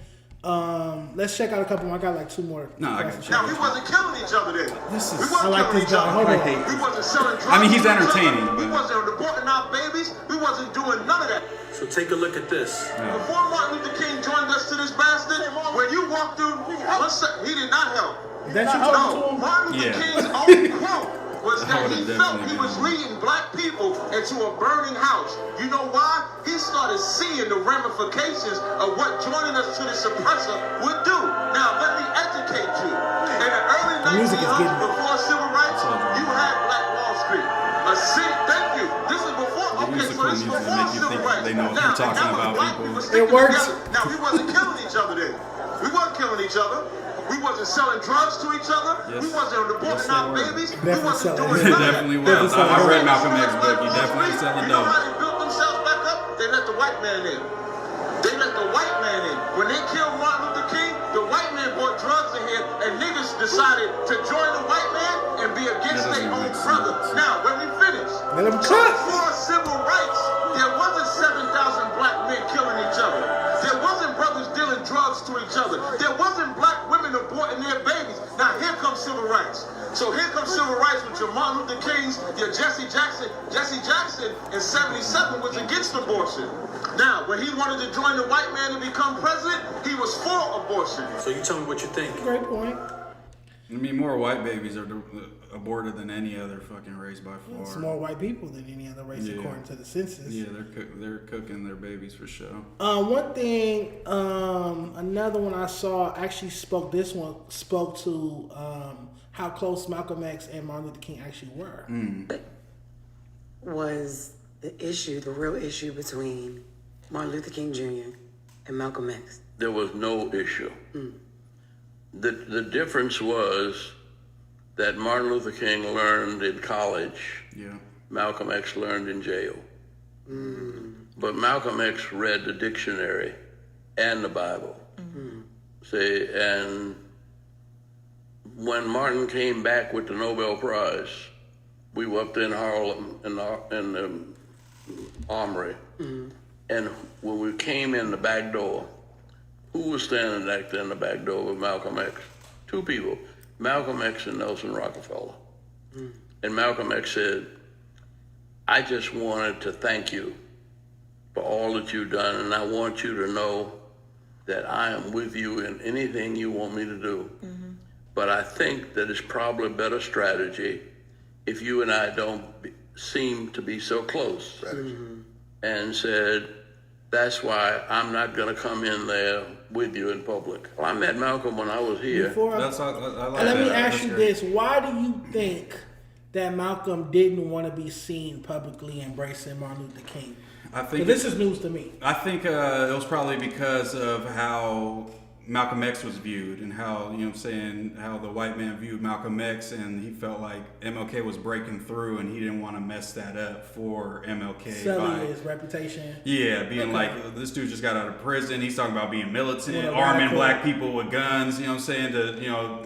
Let's check out a couple more. I got like 2 more. No, I got you. Now, we wasn't killing each other then. This is. I like this guy. Hold on. We wasn't selling drugs. I mean, he's entertaining. We wasn't aborting our babies. We wasn't doing none of that. So take a look at this. Yeah. Before Martin Luther King joined us to this bastard, when you walked through, he did not help. That's your No, Martin Luther King's own quote was that he felt he was leading black people into a burning house. You know why? He started seeing the ramifications of what joining us to the suppressor would do. Now, let me educate you. In the early 1900s, before civil rights, you had Black Wall Street. A city, thank you. This is before, okay, so this is before civil rights. They know what you're talking about, people. It works. Now, we wasn't killing each other then. We wasn't killing each other. We wasn't selling drugs to each other. Yes. We wasn't aborting our babies. We Definitely wasn't selling. doing none of that. Definitely was. I read Malcolm X book. He definitely selling You know dope. how they built themselves back up? They let the white man in. They let the white man in. When they killed Martin Luther King, the white man brought drugs in here, and niggas decided to join the white man and be against their own brother. Now, when we finish, Let him cook. before civil rights, there wasn't 7,000 black men killing each other. There wasn't brothers dealing drugs to each other. There wasn't black women aborting their babies. Now here comes civil rights. So here comes civil rights with your Martin Luther Kings, your Jesse Jackson. Jesse Jackson in 77 was against abortion. Now, when he wanted to join the white man to become president, he was for abortion. So you tell me what you think. Great point. I mean, more white babies are aborted than any other fucking race by far. It's more white people than any other race according to the census. Yeah, they're cooking their babies for sure. One thing, another one I saw actually spoke to how close Malcolm X and Martin Luther King actually were. Was the real issue between Martin Luther King Jr. and Malcolm X? There was no issue. The difference was that Martin Luther King learned in college. Yeah. Malcolm X learned in jail. But Malcolm X read the dictionary and the Bible. See, and when Martin came back with the Nobel Prize, we were up there in Harlem in the armory. And when we came in the back door, who was standing back there in the back door with Malcolm X? 2 people, Malcolm X and Nelson Rockefeller. And Malcolm X said, I just wanted to thank you for all that you've done, and I want you to know that I am with you in anything you want me to do. But I think that it's probably a better strategy if you and I don't seem to be so close. And said, that's why I'm not going to come in there with you in public. Well, I met Malcolm when I was here. Let me ask you this. Why do you think that Malcolm didn't want to be seen publicly embracing Martin Luther King? I think this is news to me. I think it was probably because of how Malcolm X was viewed and how, you know what I'm saying, how the white man viewed Malcolm X, and he felt like MLK was breaking through and he didn't want to mess that up for MLK. Selling his reputation. Yeah, being like, this dude just got out of prison. He's talking about being militant, arming black people with guns, you know what I'm saying?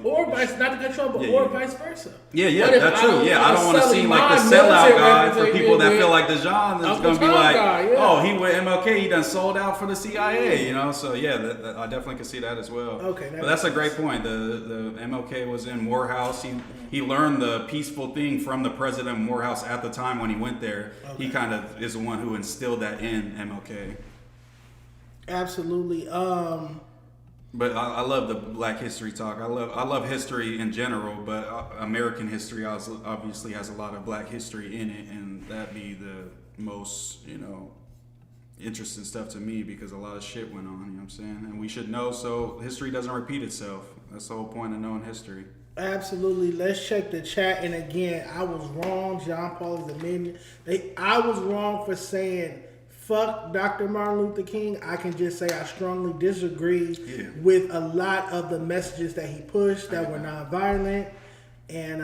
Or vice, not to control, but or vice versa. Yeah, that's true. I don't want to seem like the sellout guy for people that feel like Dejon is going to be like, oh, he with MLK, he done sold out for the CIA, you know? So yeah, that, I definitely could see that as well. Okay, but that's a great point. The MLK was in Morehouse. He learned the peaceful thing from the president of Morehouse at the time when he went there. Okay. He kind of is the one who instilled that in MLK. Absolutely. But I love the Black History talk. I love history in general, but American history obviously has a lot of Black history in it, and that be the most, interesting stuff to me because a lot of shit went on, you know what I'm saying? And we should know so history doesn't repeat itself. That's the whole point of knowing history. Absolutely. Let's check the chat. And again, I was wrong. Dejon Paul is admitting I was wrong for saying fuck Dr. Martin Luther King. I can just say I strongly disagree with a lot of the messages that he pushed that were nonviolent. And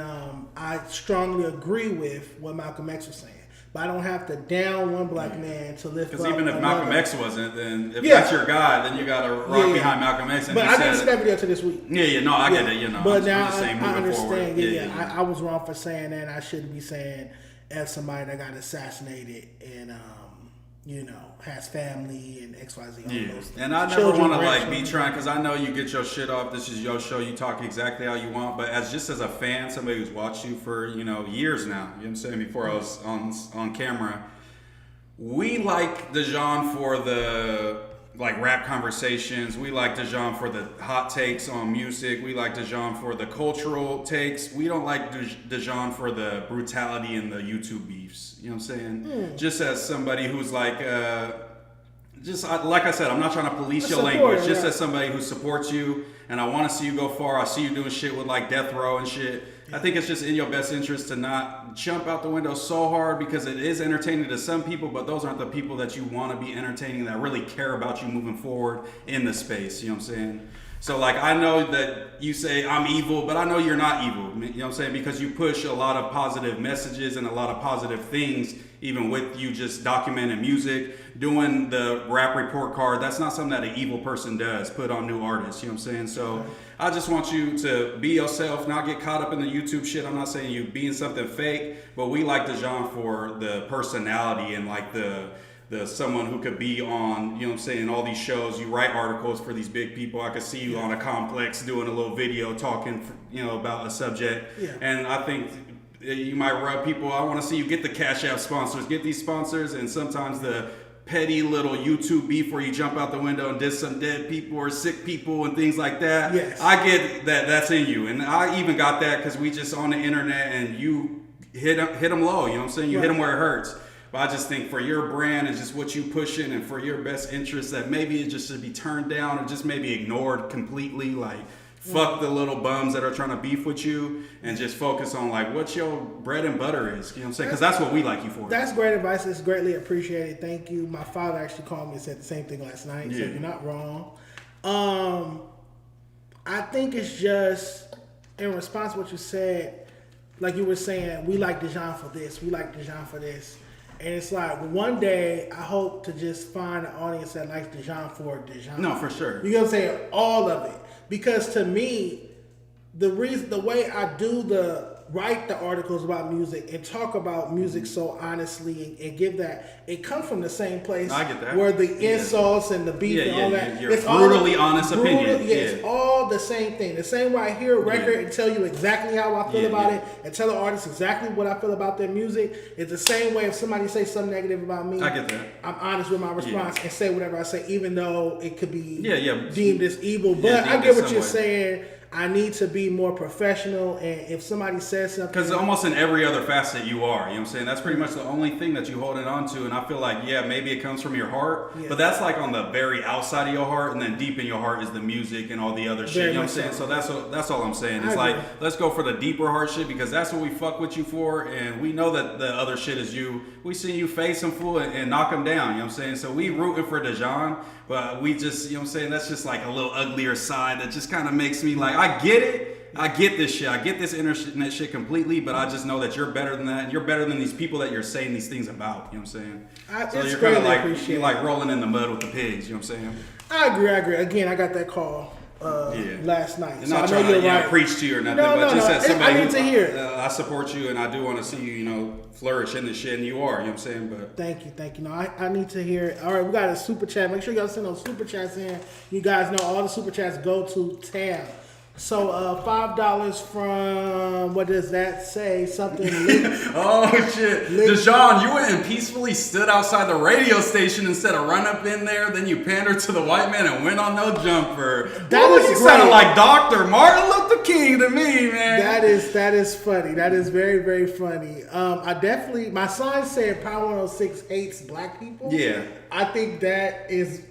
I strongly agree with what Malcolm X was saying. But I don't have to down one black man to lift up because even if another. Malcolm X wasn't, then if that's your guy, then you got to rock behind Malcolm X. And but I didn't see that video till this week. I get it, But I'm now just saying, I understand. Forward. I was wrong for saying that. I shouldn't be saying F somebody that got assassinated and has family and XYZ. Yeah, and I never want to like be trying, because I know you get your shit off. This is your show. You talk exactly how you want. But as a fan, somebody who's watched you for years now. You know what I'm saying? Before I was on camera, we like Dejon for the rap conversations. We like Dejon for the hot takes on music. We like Dejon for the cultural takes. We don't like Dejon for the brutality and the YouTube beefs. You know what I'm saying? Just as somebody who's like I said, I'm not trying to police your language. Just as somebody who supports you, and I want to see you go far. I see you doing shit with like Death Row and shit. I think it's just in your best interest to not jump out the window so hard, because it is entertaining to some people, but those aren't the people that you want to be entertaining, that really care about you moving forward in the space. You know what I'm saying? So like, I know that you say I'm evil, but I know you're not evil. You know what I'm saying? Because you push a lot of positive messages and a lot of positive things, even with you just documenting music, doing the rap report card. That's not something that an evil person does, put on new artists. You know what I'm saying? So I just want you to be yourself, not get caught up in the YouTube shit. I'm not saying you being something fake, but we like Dejon for the personality and like the someone who could be on, you know what I'm saying, all these shows. You write articles for these big people. I could see you on a Complex doing a little video talking, about a subject. Yeah. And I think you might rub people. I want to see you get the Cash App sponsors, get these sponsors, and sometimes the petty little YouTube beef where you jump out the window and diss some dead people or sick people and things like that. Yes. I get that that's in you. And I even got that because we just on the internet and you hit them low. You know what I'm saying? You hit them where it hurts. But I just think for your brand and just what you pushing and for your best interest, that maybe it just should be turned down or just maybe ignored completely. Like, fuck the little bums that are trying to beef with you and just focus on like what your bread and butter is. You know what I'm saying? Because that's what we like you for. That's great advice. It's greatly appreciated. Thank you. My father actually called me and said the same thing last night. So you're not wrong. I think it's just in response to what you said, like you were saying, we like Dejon for this. We like Dejon for this. And it's like, one day, I hope to just find an audience that likes Dejon for Dejon. No, for sure. You know what I'm saying? All of it. Because to me, the way I write the articles about music and talk about music so honestly and give that, it comes from the same place. I get that. Where the insults and the beef and all that. Your brutally honest opinion. It's all the same thing. The same way I hear a record and tell you exactly how I feel about it and tell the artist exactly what I feel about their music. It's the same way if somebody says something negative about me. I get that. I'm honest with my response and say whatever I say, even though it could be deemed as evil. But I get what you're saying. I need to be more professional, and if somebody says something... Because almost in every other facet you are, you know what I'm saying? That's pretty much the only thing that you holding on to, and I feel like, maybe it comes from your heart, but that's like on the very outside of your heart, and then deep in your heart is the music and all the other shit, you know what I'm saying? So that's all I'm saying. It's like, let's go for the deeper heart shit, because that's what we fuck with you for, and we know that the other shit is you. We see you face him fool and knock him down, you know what I'm saying? So we rooting for Dejon, but we just, you know what I'm saying, that's just like a little uglier side that just kind of makes me like, I get it. I get this shit. I get this internet shit completely, but I just know that you're better than that. And you're better than these people that you're saying these things about. You know what I'm saying? So you're kind of like rolling in the mud with the pigs. You know what I'm saying? I agree. Again, I got that call last night. And so not trying to preach to you or nothing, but just as somebody I need to hear it. I support you, and I do want to see you, flourish in this shit, and you are. You know what I'm saying? But thank you. No, I need to hear it. All right, we got a super chat. Make sure y'all send those super chats in. You guys know all the super chats go to Tam. So $5 from, what does that say? Something oh shit. Dejon, you went and peacefully stood outside the radio station instead of run up in there, then you pandered to the white man and went on no jumper. You sounded like Dr. Martin Luther King to me, man. That is funny. That is very, very funny. My sign said Power 106 hates black people. Yeah. I think that is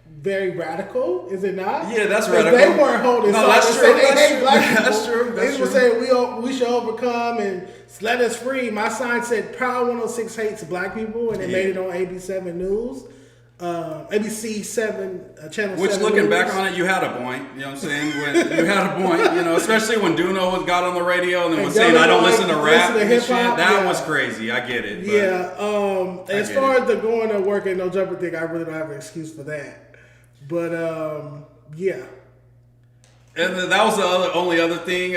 very radical, is it not? Yeah, that's radical. They weren't holding that's true. They hate black people. That's true. They were saying we should overcome and let us free. My sign said Power 106 hates black people, and they made it on AB7 News. ABC 7 channel. Which 7 looking News. back on it, you had a point. You know what I'm saying? You had a point. Especially when Duno got on the radio and then was saying I don't listen to rap and shit. That was crazy. I get it. As far as the going to work and no jumper thing, I really don't have an excuse for that. But And that was the only other thing.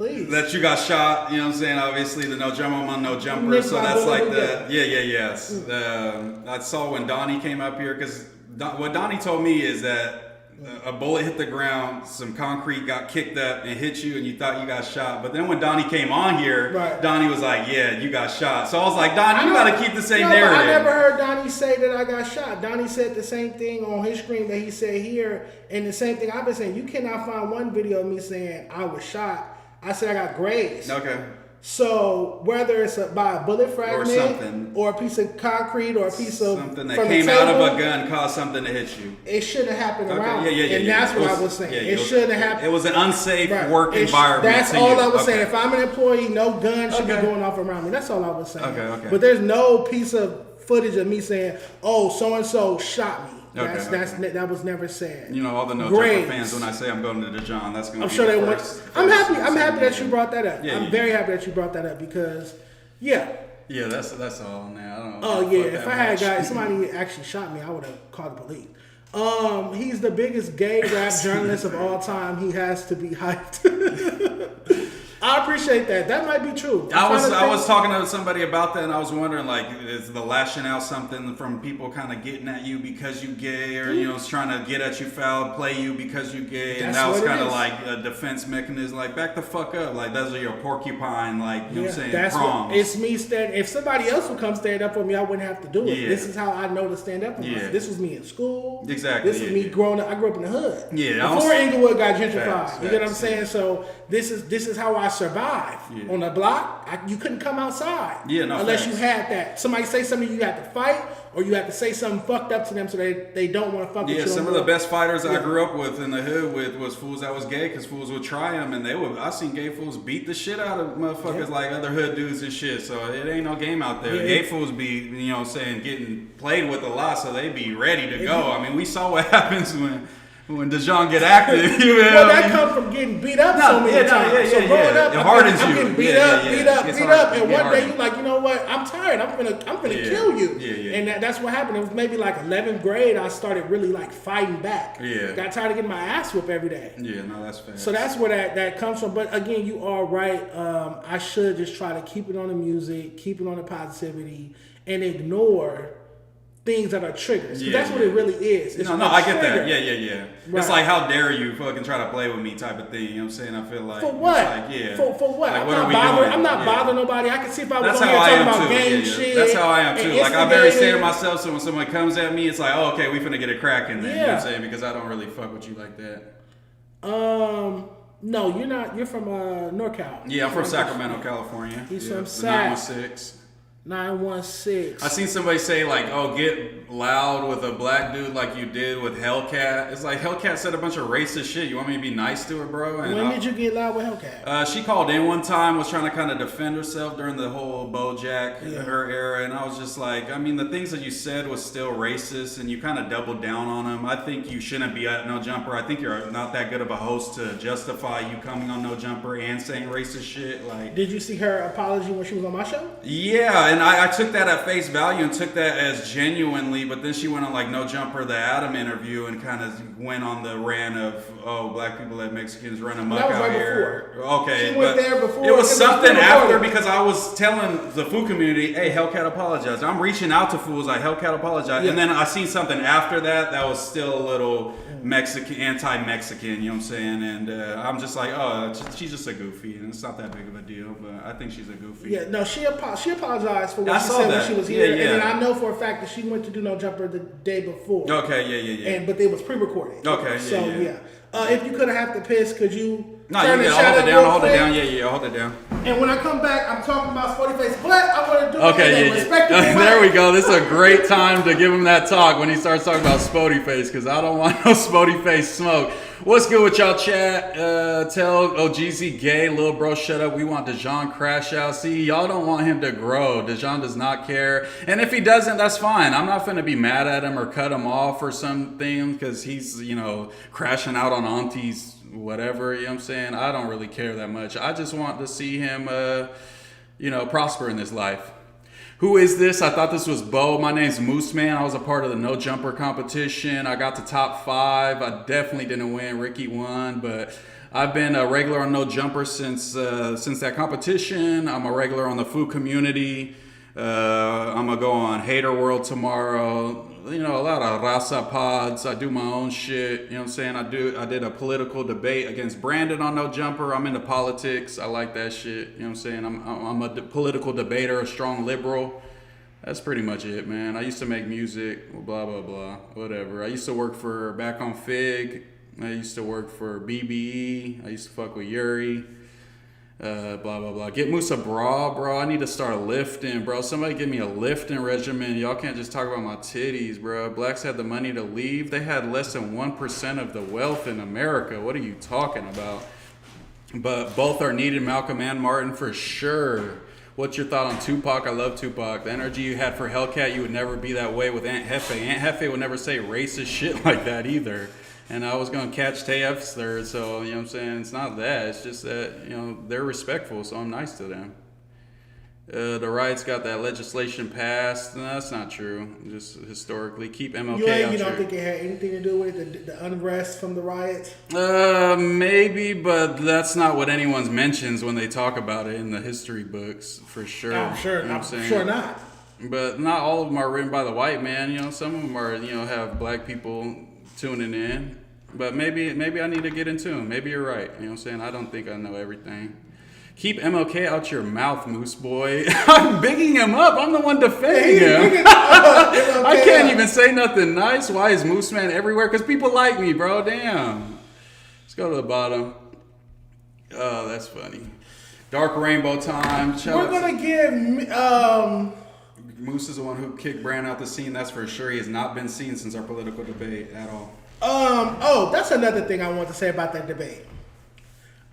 Please. That you got shot, you know what I'm saying? Obviously, the no jumper on no jumper. So that's like the, yes. I saw when Donnie came up here, because what Donnie told me is that a bullet hit the ground, some concrete got kicked up and hit you, and you thought you got shot. But then when Donnie came on here, Donnie was like, yeah, you got shot. So I was like, Donnie, you got to keep the same narrative. I never heard Donnie say that I got shot. Donnie said the same thing on his screen that he said here, and the same thing I've been saying. You cannot find one video of me saying I was shot. I said I got grazed. Okay. So whether it's by a bullet fragment or a piece of concrete or a piece of something that came out of a gun caused something to hit you, it shouldn't have happened around. And that's what I was saying. It shouldn't have happened. It was an unsafe work environment. That's all I was saying. If I'm an employee, no gun should be going off around me. That's all I was saying. Okay. But there's no piece of footage of me saying, "Oh, so and so shot me." That was never said. You know, all the No Jumper fans, when I say I'm going to Dejon, that's going to be sure the they first. I'm happy that you brought that up. I'm very happy that you brought that up because, Yeah, that's all now. I don't know. Oh, yeah. If I had somebody actually shot me, I would have called the police. He's the biggest gay rap journalist of all time. He has to be hyped. I appreciate that. That might be true. I was talking to somebody about that, and I was wondering, like, is the lashing out something from people kind of getting at you because you gay, or you know, it's trying to get at you foul, play you because you gay, and that was kind of like a defense mechanism, like back the fuck up, like those are your porcupine, like you know what I'm saying, prongs. It's me standing. If somebody else would come stand up for me, I wouldn't have to do it. This is how I know to stand up for myself. This was me in school. Exactly. This is me growing up. I grew up in the hood. Yeah. Before Inglewood got gentrified. You get what I'm saying? So this is how I survive. On the block, you couldn't come outside unless you had that. Somebody say something, you had to fight, or you had to say something fucked up to them so they don't want to fuck with you. Yeah, some of the best fighters I grew up with in the hood with was fools that was gay, because fools would try them, and I seen gay fools beat the shit out of motherfuckers like other hood dudes and shit. So it ain't no game out there. Gay fools be, you know what I'm saying, getting played with a lot, so they be ready to go. I mean, we saw what happens when Dejon get active. Well, that comes from getting beat up so many times. So growing up, I'm getting beat up, and one day you like, you know what? I'm tired. I'm gonna kill you. And that's what happened. It was maybe like 11th grade. I started really like fighting back. Got tired of getting my ass whooped every day. That's fair. So that's where that comes from. But again, you are right. I should just try to keep it on the music, keep it on the positivity, and ignore things that are triggers. Because that's what it really is. It's I get that. Yeah. Right. It's like, how dare you fucking try to play with me type of thing. You know what I'm saying? I feel like. For what? Like, For what? Like, I'm not bothering nobody. I can see if I was on here talking about gang shit. That's how I am too. Like, I very say to myself, so when someone comes at me, it's like, oh, okay, we finna get a crack in there. You know what I'm saying? Because I don't really fuck with you like that. No, you're not. You're from NorCal. Yeah, I'm from Sacramento, California. He's from Sac. 916. 916. I seen somebody say like, "Oh, get loud with a black dude like you did with Hellcat." It's like Hellcat said a bunch of racist shit. You want me to be nice to her, bro? And when did you get loud with Hellcat? She called in one time, was trying to kind of defend herself during the whole Boe Jackman her era, and I was just like, I mean, the things that you said was still racist, and you kind of doubled down on them. I think you shouldn't be at No Jumper. I think you're not that good of a host to justify you coming on No Jumper and saying racist shit. Like, did you see her apology when she was on my show? Yeah. And I took that at face value and took that as genuinely, but then she went on like No Jumper, the Adam interview, and kind of went on the rant of, oh, black people let Mexicans run amok out here. Before. Okay, she went there before. It was something after, because I was telling the food community, hey, Hellcat apologized. I'm reaching out to fools like Hellcat apologized, and then I seen something after that was still a little Mexican, anti-Mexican, you know what I'm saying? And I'm just like, oh, she's just a goofy, and it's not that big of a deal, but I think she's a goofy. Yeah, no, she apologized for what she said when she was here, and then I know for a fact that she went to do No Jumper the day before. Okay, yeah. But it was pre-recorded. Okay, yeah. If you could have to piss, could you? No, I'll hold it down. Yeah, I'll hold it down. And when I come back, I'm talking about SpoetyFace, but I want to do There we go. This is a great time to give him that talk when he starts talking about SpoetyFace, because I don't want no SpoetyFace smoke. What's good with y'all, chat? Tell OGZ gay, little bro, shut up. We want Dejon crash out. See, y'all don't want him to grow. Dejon does not care. And if he doesn't, that's fine. I'm not going to be mad at him or cut him off or something because he's, crashing out on aunties, whatever. You know what I'm saying? I don't really care that much. I just want to see him, prosper in his life. Who is this? I thought this was Boe. My name's Mooseman. I was a part of the No Jumper competition. I got to top 5. I definitely didn't win. Ricky won, but I've been a regular on No Jumper since that competition. I'm a regular on the food community. I'm gonna go on Hater World tomorrow. You know, a lot of Raza pods. I do my own shit. You know what I'm saying? I did a political debate against Brandon on No Jumper. I'm into politics. I like that shit. You know what I'm saying? I'm a political debater, a strong liberal. That's pretty much it, man. I used to make music, blah, blah, blah, whatever. I used to work for Back on Fig. I used to work for BBE. I used to fuck with Yuri. Blah, blah, blah. Get Moose a bra, bro. I need to start lifting, bro. Somebody give me a lifting regimen. Y'all can't just talk about my titties, bro. Blacks had the money to leave. They had less than 1% of the wealth in America. What are you talking about? But both are needed, Malcolm and Martin, for sure. What's your thought on Tupac? I love Tupac. The energy you had for Hellcat, you would never be that way with Aunt Hefe. Aunt Hefe would never say racist shit like that either. And I was going to catch Tayef's third, so, you know what I'm saying? It's not that. It's just that, you know, they're respectful, so I'm nice to them. The riots got that legislation passed. No, that's not true. Just historically. Keep MLK out. You don't think it had anything to do with the unrest from the riots? Maybe, but that's not what anyone mentions when they talk about it in the history books, for sure. I'm sure. You know I'm sure not. But not all of them are written by the white man. You know, some of them are, you know, have black people tuning in. But maybe I need to get into them. Maybe you're right. You know what I'm saying? I don't think I know everything. Keep MLK out your mouth, Moose Boy. I'm bigging him up. I'm the one defending him. I can't even say nothing nice. Why is Mooseman everywhere? Because people like me, bro. Damn. Let's go to the bottom. Oh, that's funny. Dark Rainbow time. We're going to give... Moose is the one who kicked Brand out the scene. That's for sure. He has not been seen since our political debate at all. That's another thing I want to say about that debate.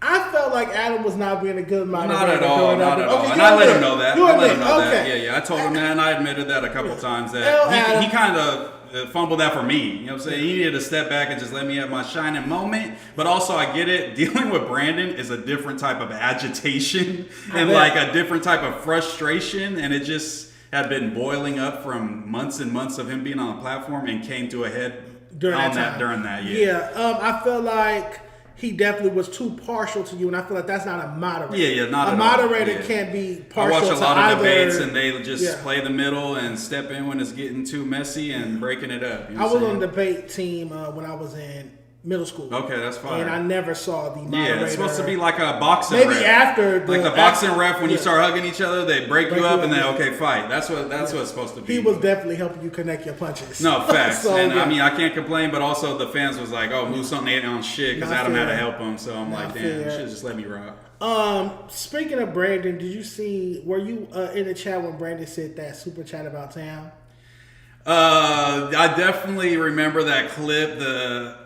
I felt like Adam was not being a good moderator. Not at all. Not at all. And I let him know that. Yeah. I told him that, and I admitted that a couple times. That he kind of fumbled that for me. You know what I'm saying? He needed to step back and just let me have my shining moment. But also, I get it. Dealing with Brandon is a different type of agitation and like a different type of frustration, and it just had been boiling up from months and months of him being on the platform and came to a head during that. I feel like he definitely was too partial to you, and I feel like that's not a moderator. Not a moderator can't be partial. I watch a lot of debates, and they just play the middle and step in when it's getting too messy and breaking it up. You know I was on the debate team when I was in middle school. Okay, that's fine. And I never saw the moderator. Yeah, it's supposed to be like a boxing maybe ref. After like the boxing ref when you start hugging each other, they break you up and then okay, fight. That's what it's supposed to be. He was definitely helping you connect your punches. No, facts. I mean, I can't complain, but also the fans was like, "Oh, Moose ain't on shit" because Adam had to help him. So I'm like, "Damn, you should just let me rock." Speaking of Brandon, did you see? Were you in the chat when Brandon said that super chat about Tam? I definitely remember that clip.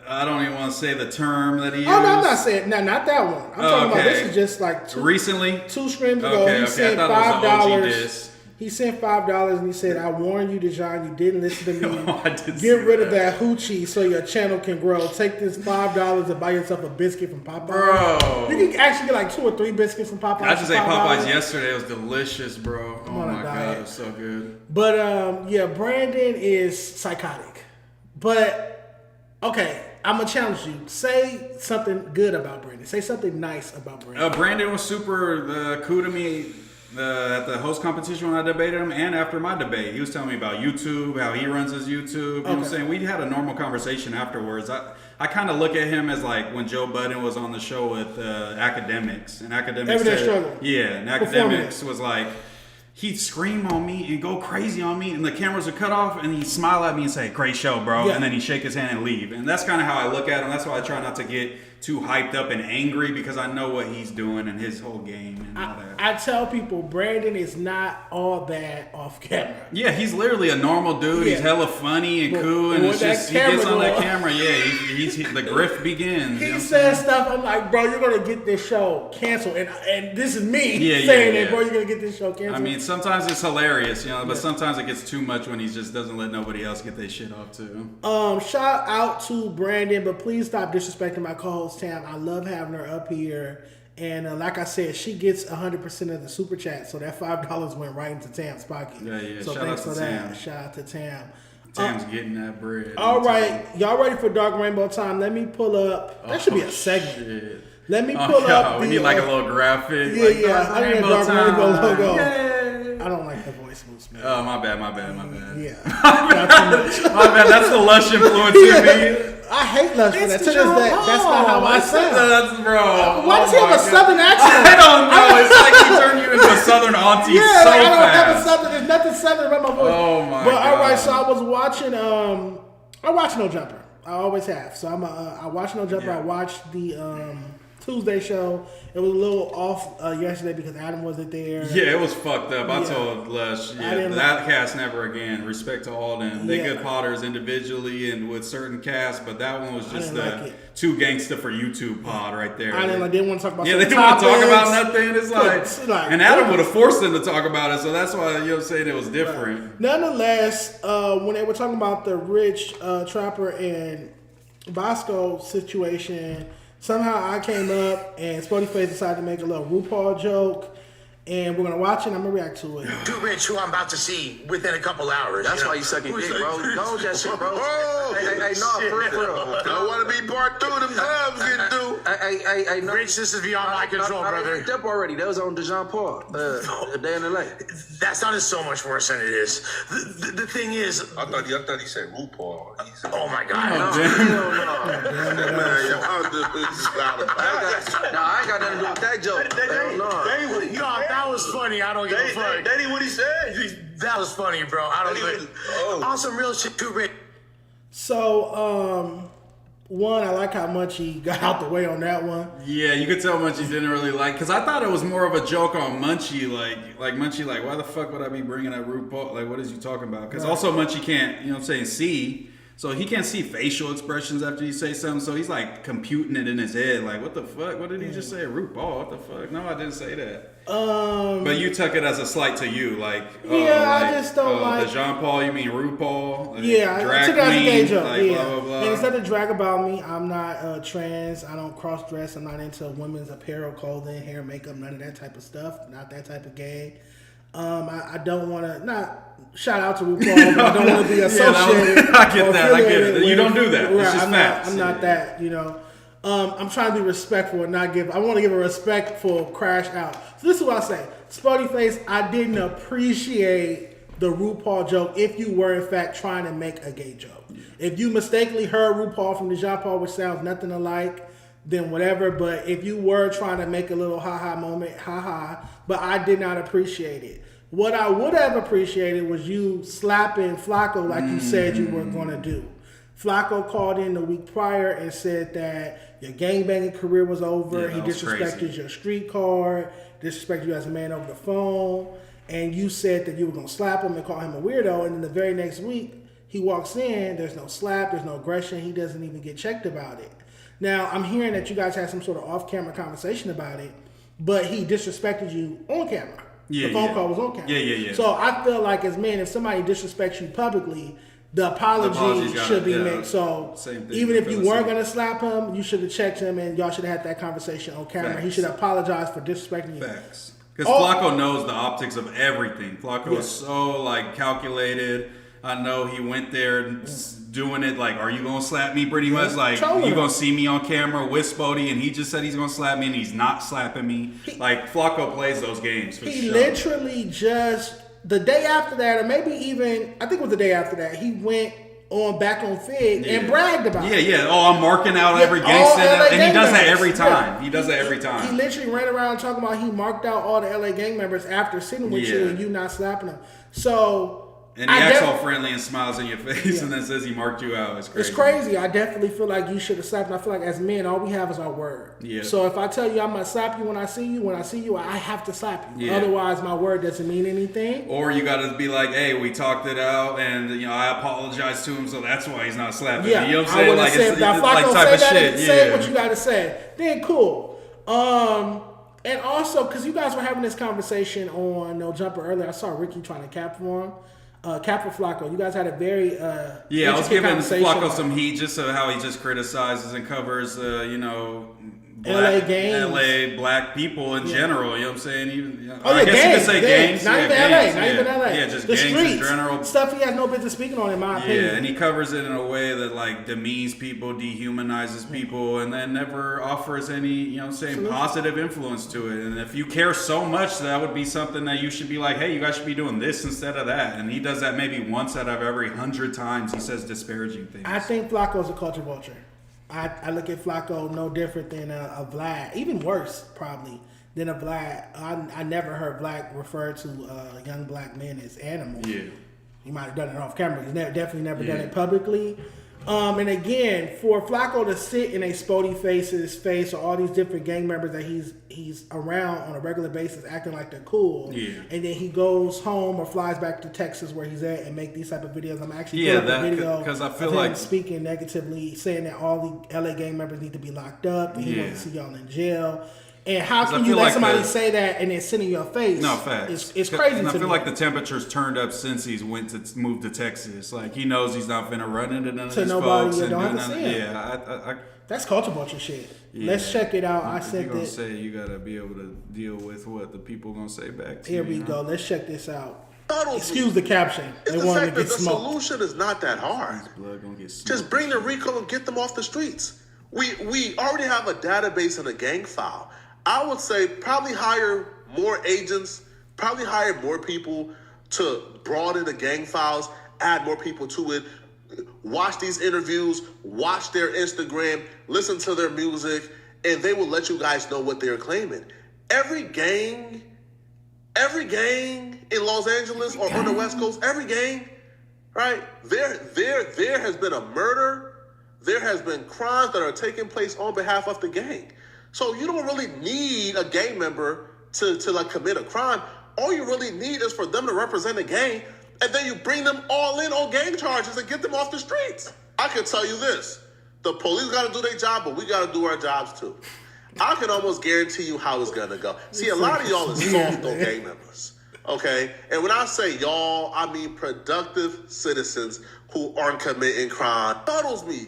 I don't even want to say the term that he used. Oh, no, I'm not saying not that one. I'm talking about this is just like recently 2 streams ago. He sent $5. He sent $5 and he said, "I warned you, Dejon, you didn't listen to me. Get rid of that hoochie so your channel can grow. Take this $5 and buy yourself a biscuit from Popeyes." Bro, you can actually get like 2 or 3 biscuits from Popeyes. I just ate Popeyes yesterday. It was delicious, bro. Oh my god, it was so good. But Brandon is psychotic. But okay, I'm gonna challenge you. Say something good about Brandon. Say something nice about Brandon. Brandon was super cool to me. At the host competition when I debated him and after my debate. He was telling me about YouTube, how he runs his YouTube. You know what I'm saying? We had a normal conversation afterwards. I kind of look at him as like when Joe Budden was on the show with Academics. And Academics said, struggle. Yeah, and Academics was like, he'd scream on me and go crazy on me and the cameras would cut off and he'd smile at me and say, "Great show, bro." Yeah. And then he'd shake his hand and leave. And that's kind of how I look at him. That's why I try not to get too hyped up and angry because I know what he's doing and his whole game and all that. I tell people Brandon is not all bad off camera. Yeah, he's literally a normal dude. Yeah. He's hella funny and cool, and it's just he gets on that camera. Yeah, the grift begins. He says stuff. I'm like, bro, you're gonna get this show canceled, and this is me saying it, bro. You're gonna get this show canceled. I mean, sometimes it's hilarious, but sometimes it gets too much when he just doesn't let nobody else get their shit off too. Shout out to Brandon, but please stop disrespecting my co-host Tam. I love having her up here. And like I said, she gets 100% of the super chat, so that $5 went right into Tam's pocket. Yeah. So shout thanks out for to that. Tam. Shout out to Tam. Tam's getting that bread. All right, y'all ready for Dark Rainbow time? Let me pull up. That should be a segment. Shit. Let me pull up. We need like a little graphic. Yeah, like, yeah. I need a Dark Rainbow logo. Yay. I don't like the voice moves, man. Oh, my bad. Yeah. My bad. That's the Lush influence in me. I hate Lush for that. To this day, that's not how I sound. That's bro. Why does he have a southern accent? I don't know. It's like he turned you into a southern auntie so I don't fast. have a southern. There's nothing southern about my voice. Oh my god. But all right, so I was watching. I watch No Jumper. I always have. So I watch No Jumper. Yeah. I watched the Tuesday show. It was a little off yesterday because Adam wasn't there. Yeah, it was fucked up. I told Lush, that cast never again. Respect to all them. They good potters individually and with certain casts, but that one was just too gangsta for YouTube pod right there. I didn't want to talk about. Yeah, they didn't want to talk about nothing. It's like and Adam would have forced them to talk about it, so that's why I'm saying it was different. Right. Nonetheless, when they were talking about the Rich Trapper and Bosco situation. Somehow I came up and SpoetyFace decided to make a little RuPaul joke, and we're gonna watch it. I'm gonna react to it. Too Rich, who I'm about to see within a couple hours. That's why you sucking dick, bro. Go that shit, bro. Hey, no, for real. I want to be part 2 of them gloves get through. Hey, no. Rich, this is beyond my control, brother. I up already. That was on Dejon Paul. A Day in the Life. That sounded so much worse than it is. The thing is, I thought he said RuPaul. Oh my god. I ain't got nothing to do with that joke. That was funny. I don't give a fuck. That ain't what he said. That was funny, bro. I don't even. On some real shit, too, Rich. So, one, I like how much he got out the way on that one. Yeah, you could tell Munchie didn't really like, because I thought it was more of a joke on Munchie, like Munchie, like, why the fuck would I be bringing up RuPaul? Like, what is you talking about? Because also Munchie can't, you know what I'm saying, see. So he can't see facial expressions after you say something. So he's like computing it in his head. Like, what the fuck? What did he just say? RuPaul? What the fuck? No, I didn't say that. But you took it as a slight to you. Like, I just don't like. Dejon Paul, you mean RuPaul? Like, I took it as a gay joke. Like, blah, blah, blah. And instead of drag about me, I'm not trans. I don't cross dress. I'm not into women's apparel, clothing, hair, makeup, none of that type of stuff. Not that type of gay. I don't want to, not shout out to RuPaul, but I don't want to be associated. I get that. I get it. You don't do that. It's just facts. I'm not that, you know. I'm trying to be respectful and not give, I want to give a respectful crash out. So this is what I say. SpoetyFace, I didn't appreciate the RuPaul joke if you were in fact trying to make a gay joke. If you mistakenly heard RuPaul from Dejon Paul, which sounds nothing alike, then whatever. But if you were trying to make a little ha-ha moment, ha-ha. But I did not appreciate it. What I would have appreciated was you slapping Flakko like you said you were going to do. Flakko called in the week prior and said that your gangbanging career was over. He disrespected your street card, disrespected you as a man over the phone. And you said that you were going to slap him and call him a weirdo. And then the very next week, he walks in, there's no slap, there's no aggression. He doesn't even get checked about it. Now, I'm hearing that you guys had some sort of off-camera conversation about it, but he disrespected you on camera. The phone call was on camera. Yeah. So I feel like as men, if somebody disrespects you publicly, the apology should be made. So even if you weren't going to slap him, you should have checked him and y'all should have had that conversation on camera. Facts. He should apologize for disrespecting you. Facts. Because Flakko knows the optics of everything. Flakko is so like calculated. I know he went there doing it like, are you going to slap me pretty much? Like, you going to see me on camera with Spoety and he just said he's going to slap me and he's not slapping me. Like, Flakko plays those games for sure. He literally just, the day after that, or maybe even, I think it was the day after that, he went back on Fig and bragged about it. Yeah. Oh, I'm marking out every gangster. And he does that every time. He does that every time. He literally ran around talking about he marked out all the LA gang members after sitting with you and you not slapping them. So... And he acts all friendly and smiles in your face and then says he marked you out. It's crazy. It's crazy. I definitely feel like you should have slapped him. I feel like as men, all we have is our word. Yeah. So if I tell you I'm going to slap you when I see you, I have to slap you. Yeah. Otherwise, my word doesn't mean anything. Or you got to be like, hey, we talked it out and, you know, I apologize to him, so that's why he's not slapping me. You know what I'm saying? Like, it's like type of shit. Say what you got to say. Then cool. And also, because you guys were having this conversation on No Jumper earlier, I saw Ricky trying to cap for him. Cap for Flakko. You guys had a very I was giving Flakko some heat just how he just criticizes and covers LA gangs. LA black people in general, you know what I'm saying? Even, I guess you could say gangs. Not even gangs, LA. Not even LA. Yeah, just the gangs streets, in general. Stuff he has no business speaking on, in my opinion. Yeah, and he covers it in a way that like demeans people, dehumanizes people, and then never offers any, you know what I'm saying, positive influence to it. And if you care so much, that would be something that you should be like, hey, you guys should be doing this instead of that. And he does that maybe once out of every 100 times he says disparaging things. I think Flakko's a culture vulture. I look at Flakko no different than a Vlad, even worse probably than a Vlad. I never heard Vlad refer to young black men as animals. Yeah, he might have done it off camera. He's definitely never done it publicly. And again, for Flakko to sit in a SpoetyFace's face or all these different gang members that he's around on a regular basis acting like they're cool, and then he goes home or flies back to Texas where he's at and make these type of videos. I'm actually putting up a video because I feel of like him speaking negatively, saying that all the LA gang members need to be locked up and he wants to see y'all in jail. And how can you let somebody say that and then sit in your face? No, facts. It's crazy and to me. I feel like the temperature's turned up since he's moved to Texas. Like, he knows he's not finna run into none of these folks. You don't have to see him. Yeah, that's culture vulture shit. Yeah. Let's check it out. If you're gonna say, you gotta be able to deal with what the people gonna say back to you. Here we go. Let's check this out. Totally. Excuse the caption. It's the fact that the solution is not that hard. Just bring the RICO and get them off the streets. We already have a database and a gang file. I would say probably hire more agents, probably hire more people to broaden the gang files, add more people to it, watch these interviews, watch their Instagram, listen to their music, and they will let you guys know what they're claiming. Every gang in Los Angeles or on the West Coast, every gang, right? There has been a murder, there has been crimes that are taking place on behalf of the gang. So you don't really need a gang member to like commit a crime. All you really need is for them to represent a gang, and then you bring them all in on gang charges and get them off the streets. I can tell you this. The police got to do their job, but we got to do our jobs too. I can almost guarantee you how it's going to go. See, a lot of y'all is soft on gang members, okay? And when I say y'all, I mean productive citizens who aren't committing crime. Fuddles me.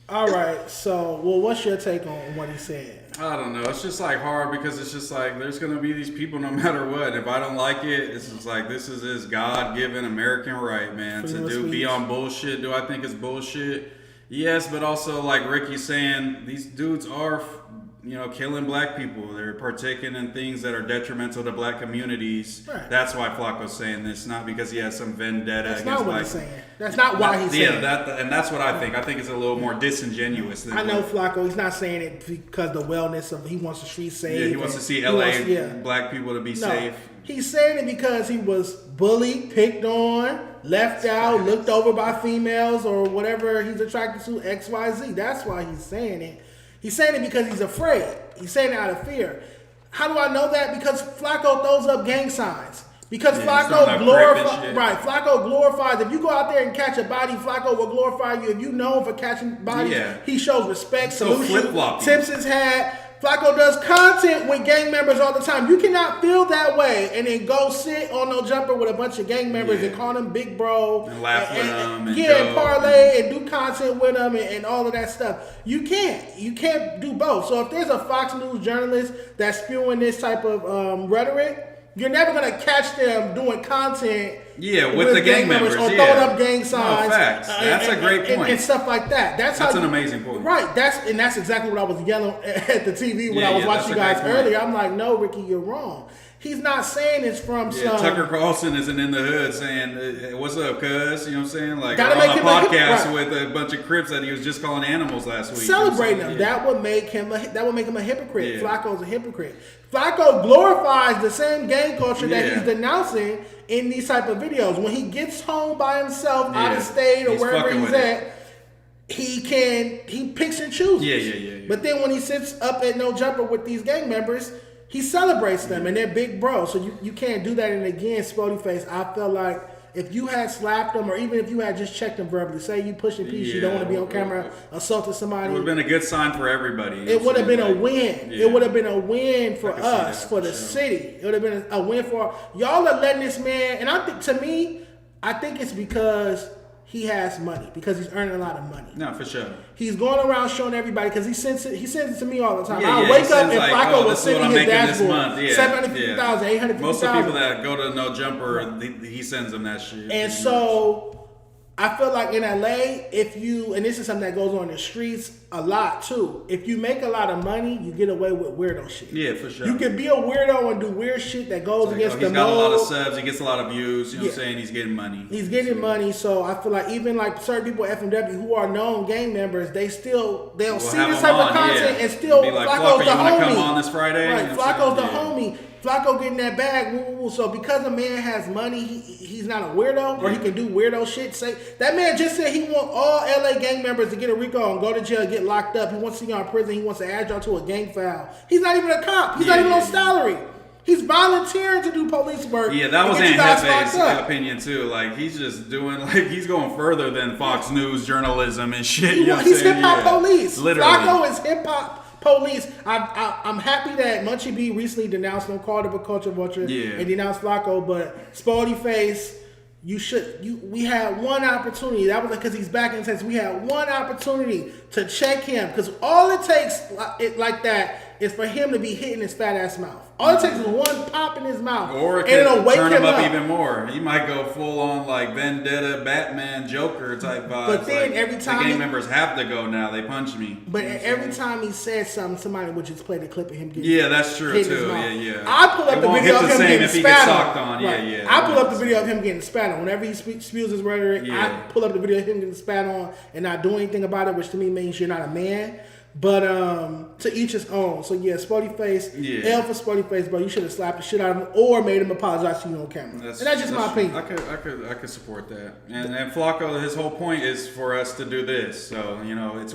All right, so, what's your take on what he said? I don't know. It's just like hard because it's just like there's going to be these people no matter what. If I don't like it, it's just like this is his God-given American right, man, to be on bullshit. Do I think it's bullshit? Yes, but also like Ricky's saying, these dudes are, killing black people. They're partaking in things that are detrimental to black communities. Right. That's why Flakko's saying this, not because he has some vendetta. That's not what he's saying. That's not why he's saying it. And that's what I think. I think it's a little more disingenuous than I know Flakko, he's not saying it because the wellness of he wants the streets saved. Yeah, he wants to see LA black people to be safe. He's saying it because he was bullied, picked on, left out, looked over by females or whatever he's attracted to, XYZ. That's why he's saying it. He's saying it because he's afraid. He's saying it out of fear. How do I know that? Because Flakko throws up gang signs. Because Flakko glorifies. If you go out there and catch a body, Flakko will glorify you. If you know him for catching bodies, he shows respect, solution, tips his hat. Flakko does content with gang members all the time. You cannot feel that way and then go sit on no jumper with a bunch of gang members and call them big bro. And laugh with them. And parlay and do content with them and all of that stuff. You can't. You can't do both. So if there's a Fox News journalist that's spewing this type of rhetoric, you're never going to catch them doing content with the gang members or throwing up gang signs. No, facts. That's a great point. And stuff like that. That's an amazing point. Right. That's exactly what I was yelling at the TV when I was watching you guys earlier. I'm like, no, Ricky, you're wrong. He's not saying it's from some... Tucker Carlson isn't in the hood saying, hey, what's up, cuz? You know what I'm saying? Like, on a podcast with a bunch of Crips that he was just calling animals last week. Celebrating them. That would make him a hypocrite. Yeah. Flakko's a hypocrite. Flakko glorifies the same gang culture that he's denouncing in these type of videos. When he gets home by himself, out of state or wherever he's at, he picks and chooses. Yeah. But then when he sits up at no jumper with these gang members, he celebrates them and they're big bros. So you can't do that. And again, SpoetyFace, I felt like if you had slapped them or even if you had just checked them verbally, say you pushing peace, you don't want to be on camera assaulting somebody. It would have been a good sign for everybody. It would have been a win. Yeah. It would have been a win for us, for the city. It would have been a win for y'all are letting this man. And I think I think it's because he has money because he's earning a lot of money. No, for sure. He's going around showing everybody because he sends it to me all the time. Yeah, I wake up and Flakko was sending his dashboard. Yeah, 750,000, 850,000. Most of the people that go to No Jumper, he sends them that shit. And so I feel like in LA, and this is something that goes on in the streets a lot too, if you make a lot of money, you get away with weirdo shit. Yeah, for sure. You can be a weirdo and do weird shit that goes against the mold. He's got a lot of subs, he gets a lot of views, you know what I'm saying? He's getting money. He's getting money, so I feel like even like certain people at FMW who are known gang members, they'll see this type of content and still be like, Flakko's the homie. Come on this Friday? Right, Flakko's the homie. Flakko getting that bag. So because a man has money, he's not a weirdo, or he can do weirdo shit. That man just said he wants all LA gang members to get a RICO and go to jail, get locked up. He wants to see y'all in prison. He wants to add y'all to a gang foul. He's not even a cop. He's not even on salary. He's volunteering to do police work. Yeah, that was Aunt Hefe's opinion too. Like he's just doing he's going further than Fox News journalism and shit. He's hip hop police. Literally. Flakko is hip hop police. I'm happy that Munchie B recently denounced him, called him a culture vulture, and denounced Flakko. But SpoetyFace, we had one opportunity. That was because he's back in Texas. We had one opportunity to check him because all it takes like that is for him to be hitting his fat ass mouth. All it takes is one pop in his mouth, or it could turn him up even more. He might go full on like Vendetta, Batman, Joker type vibes. But then every time the gang members have to go now, they punch me. But every time he said something, somebody would just play the clip of him getting. Yeah, that's true too. Yeah. I pull up the video of him getting spat on. Yeah. I pull up the video of him getting spat on. Whenever he spews his rhetoric, I pull up the video of him getting spat on and not doing anything about it, which to me means you're not a man. But to each his own. So yeah, SpoetyFace, L for SpoetyFace, bro. You should have slapped the shit out of him or made him apologize to you on camera. And that's just my opinion. I could support that. And Flakko, his whole point is for us to do this. So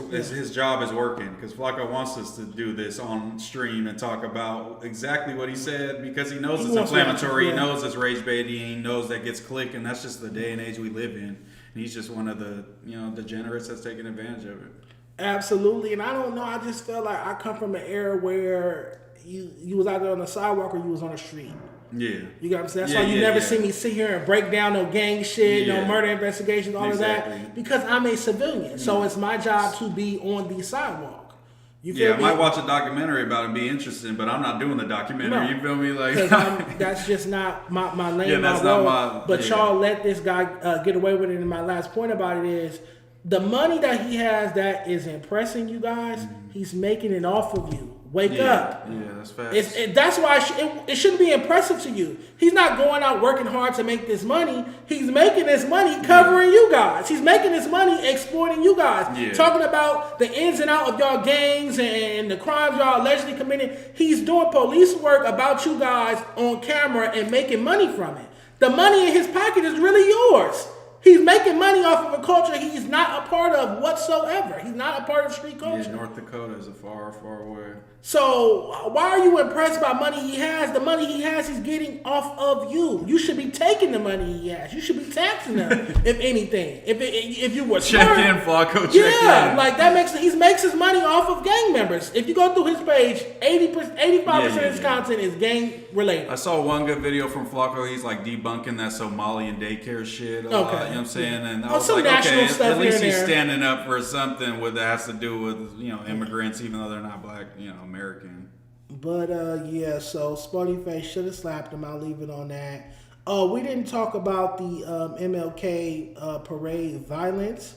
it's his job is working because Flakko wants us to do this on stream and talk about exactly what he said because he knows it's inflammatory. He knows it's rage baiting. He knows that gets clicked, and that's just the day and age we live in. And he's just one of the degenerates that's taking advantage of it. Absolutely, and I don't know. I just felt like I come from an era where you was either on the sidewalk or you was on the street. Yeah, you got what I'm saying. That's why you never see me sit here and break down no gang shit, no murder investigations, all of that, because I'm a civilian. So it's my job to be on the sidewalk. You feel me? I might watch a documentary about it and be interested, but I'm not doing the documentary. No. You feel me? Like that's just not my lane, my role. But y'all let this guy get away with it. And my last point about it is, the money that he has that is impressing you guys, he's making it off of you. Wake up. Yeah, that's fast. That's why it shouldn't be impressive to you. He's not going out working hard to make this money. He's making this money covering you guys. He's making this money exploiting you guys. Talking about the ins and out of y'all gangs and the crimes y'all allegedly committing. He's doing police work about you guys on camera and making money from it. The money in his pocket is really yours. He's making money off of a culture he's not a part of whatsoever. He's not a part of street culture. Yeah, North Dakota is a far, far away. So why are you impressed by money he has? The money he has, he's getting off of you. You should be taking the money he has. You should be taxing him, if anything. If you were check in, Flakko. Check in. Like that he makes his money off of gang members. If you go through his page, 85% of his content is gang related. I saw one good video from Flakko. He's like debunking that Somalian daycare shit. You know what I'm saying? And I was like, okay, at least he's standing up for something that has to do with immigrants, even though they're not black, American. But so SpoetyFace should have slapped him. I'll leave it on that. We didn't talk about the MLK parade violence.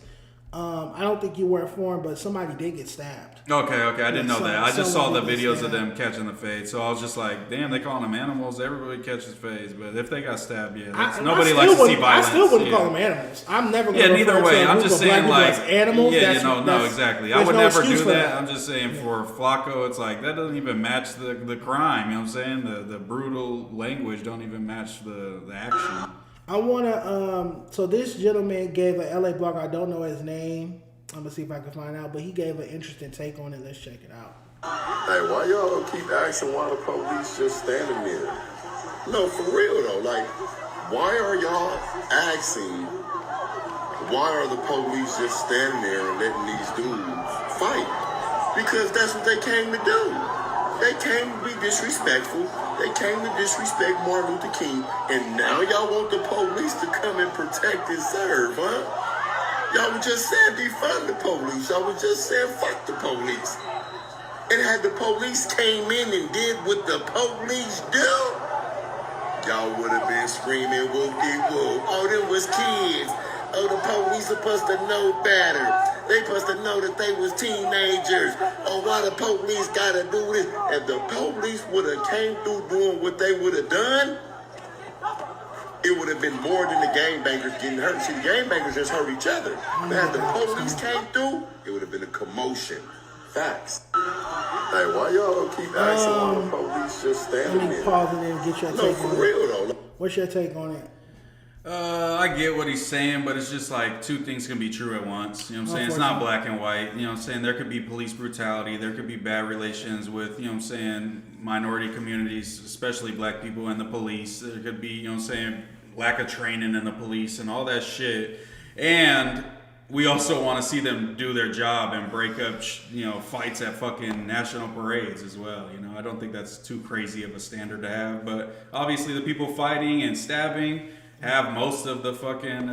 I don't think you were informed, but somebody did get stabbed. Okay, I didn't know that. I just saw the videos of them catching the fades, so I was just like, damn, they calling them animals. Everybody catches fades, but if they got stabbed, nobody likes to see violence. I still wouldn't call them animals. I'm never going to neither way. I'm just saying like animals. No, exactly. I would never do that. I'm just saying for Flakko, it's like that doesn't even match the crime. You know what I'm saying? The brutal language don't even match the action. I want to, so this gentleman gave a LA blogger, I don't know his name. I'm going to see if I can find out, but he gave an interesting take on it. Let's check it out. Hey, why y'all keep asking why the police just standing there? No, for real though, like, why are y'all asking, why are the police just standing there and letting these dudes fight? Because that's what they came to do. They came to be disrespectful. They came to disrespect Martin Luther King, and now y'all want the police to come and protect and serve, huh? Y'all were just saying defund the police. Y'all were just saying fuck the police. And had the police came in and did what the police do, y'all would have been screaming whoop-de-whoop. Oh, them was kids. Oh, the police supposed to know better. They supposed to know that they was teenagers. Oh, why the police gotta do this? If the police would have came through doing what they would have done, it would have been more than the gangbangers getting hurt. See, the gangbangers just hurt each other. But as the police came through, it would have been a commotion. Facts. Hey, why y'all don't keep asking why the police just standing there? Let me pause and then get your take on it. No, for real though. What's your take on it? I get what he's saying, but it's just like two things can be true at once. You know what I'm saying? It's not black and white. You know what I'm saying? There could be police brutality. There could be bad relations with, you know what I'm saying, minority communities, especially black people and the police. There could be, you know what I'm saying, lack of training in the police and all that shit. And we also want to see them do their job and break up, you know, fights at fucking national parades as well. You know, I don't think that's too crazy of a standard to have. But obviously the people fighting and stabbing have most of the fucking,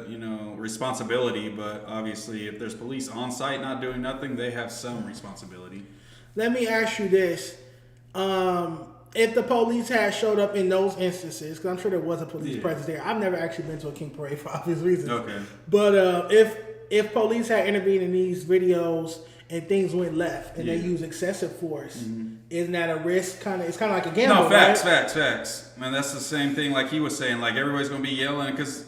you know, responsibility. But obviously if there's police on site not doing nothing, they have some responsibility. Let me ask you this. If the police had showed up in those instances, because I'm sure there was a police presence there. I've never actually been to a King Parade for obvious reasons. Okay. But if police had intervened in these videos and things went left and they used excessive force, isn't that a risk? It's kind of like a gamble, No, facts. Man, that's the same thing like he was saying. Like everybody's going to be yelling because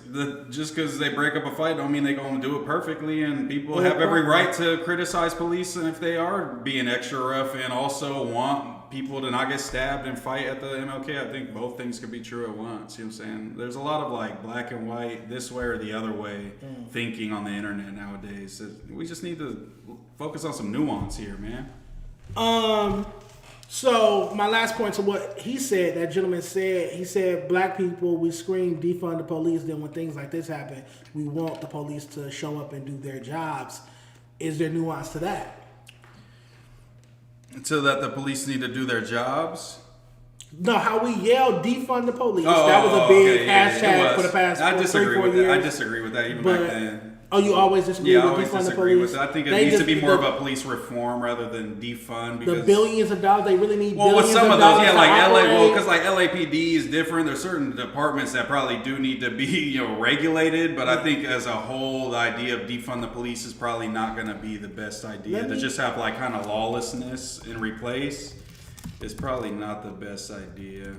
just because they break up a fight don't mean they're going to do it perfectly. And people have every right to criticize police and if they are being extra rough and also want people to not get stabbed and fight at the MLK. I think both things could be true at once. You know what I'm saying? There's a lot of like black and white, this way or the other way thinking on the internet nowadays. We just need to focus on some nuance here, man. So my last point to what he said, that gentleman said, he said, black people, we scream defund the police. Then when things like this happen, we want the police to show up and do their jobs. Is there nuance to that? So that the police need to do their jobs? No, how we yelled defund the police. That was a big hashtag for the past 3-4 years. I disagree with that even back then. Oh, you always disagree with defund the police? Yeah, I always disagree with it. I think it needs to be more about police reform rather than defund. Because the billions of dollars, they really need billions with some of those, dollars like LA, operate. because like LAPD is different. There's certain departments that probably do need to be, you know, regulated. But I think as a whole, the idea of defund the police is probably not going to be the best idea. To just have like kind of lawlessness and replace is probably not the best idea.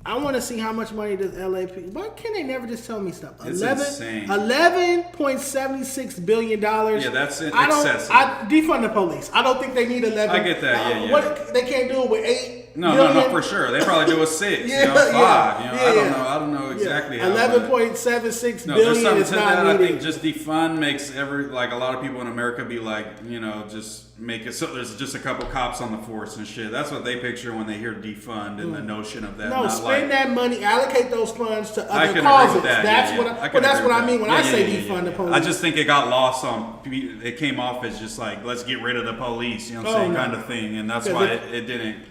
I want to see how much money does LAP. Why can't they never just tell me stuff? It's insane. $11.76 billion. Yeah, that's excessive. I defund the police. I don't think they need 11. I get that. Yeah. What, they can't do it with 8. No, for sure. They probably do a 6, 5. I don't know exactly. 11.76 billion. There's something is to not that. needed. I think just defund makes a lot of people in America be like, you know, just make it so there's just a couple cops on the force and shit. That's what they picture when they hear defund and the notion of that. No, spend that money, allocate those funds to other causes. causes. That. That's what I mean when I say defund the police. I just think it got lost on. It came off as just like, let's get rid of the police, you know what I'm saying, kind of thing, and that's why it didn't.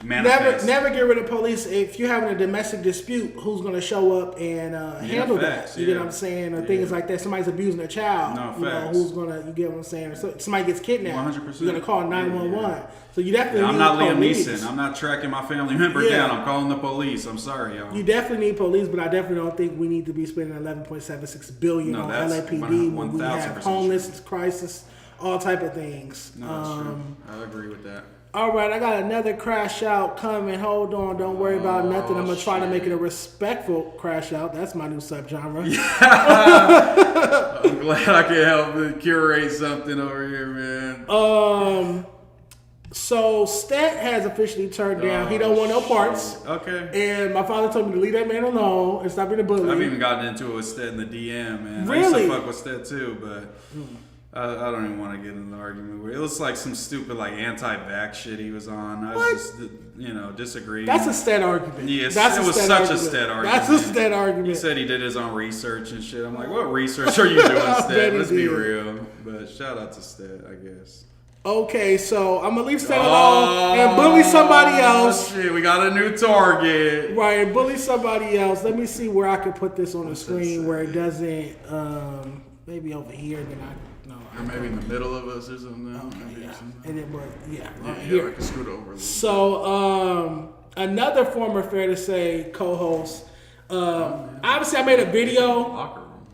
Never get rid of police. If you're having a domestic dispute, who's going to show up and handle that? You get what I'm saying? Or things like that. Somebody's abusing a child. Who's going to, you get what I'm saying? Or somebody gets kidnapped. 100%. You're going to call 911. So you definitely need I'm not Liam police. Neeson. I'm not tracking my family member down. I'm calling the police. I'm sorry, y'all. You definitely need police, but I definitely don't think we need to be spending $11.76 billion on LAPD when we have homeless crisis, all type of things. No, that's true. I agree with that. All right, I got another crash out coming. Hold on, don't worry about nothing. I'm going to try to make it a respectful crash out. That's my new subgenre. I'm glad I can help curate something over here, man. So Stat has officially turned down. He don't want no parts. Okay. And my father told me to leave that man alone and stop being a bully. I've even gotten into it with Stat in the DM, man. Really? I used to fuck with Stat too, but I don't even want to get in the argument with it. It was like some stupid like anti-vax shit he was on. I was just, disagreeing. That's a Stat argument. Yes, it was such a Stat argument. That's a Stat argument. He said he did his own research and shit. I'm like, what research are you doing, Stat? Let's be real. But shout out to Stat, I guess. Okay, so I'm gonna leave Stat alone and bully somebody else. Shit, we got a new target. Right, bully somebody else. Let me see where I can put this on the screen where it doesn't maybe over here. Then or maybe in the middle of us or something. Okay, yeah. And then, right yeah, here. I can scoot over a little. So, another former Fair to Say co-host. Obviously, I made a video. Locker room.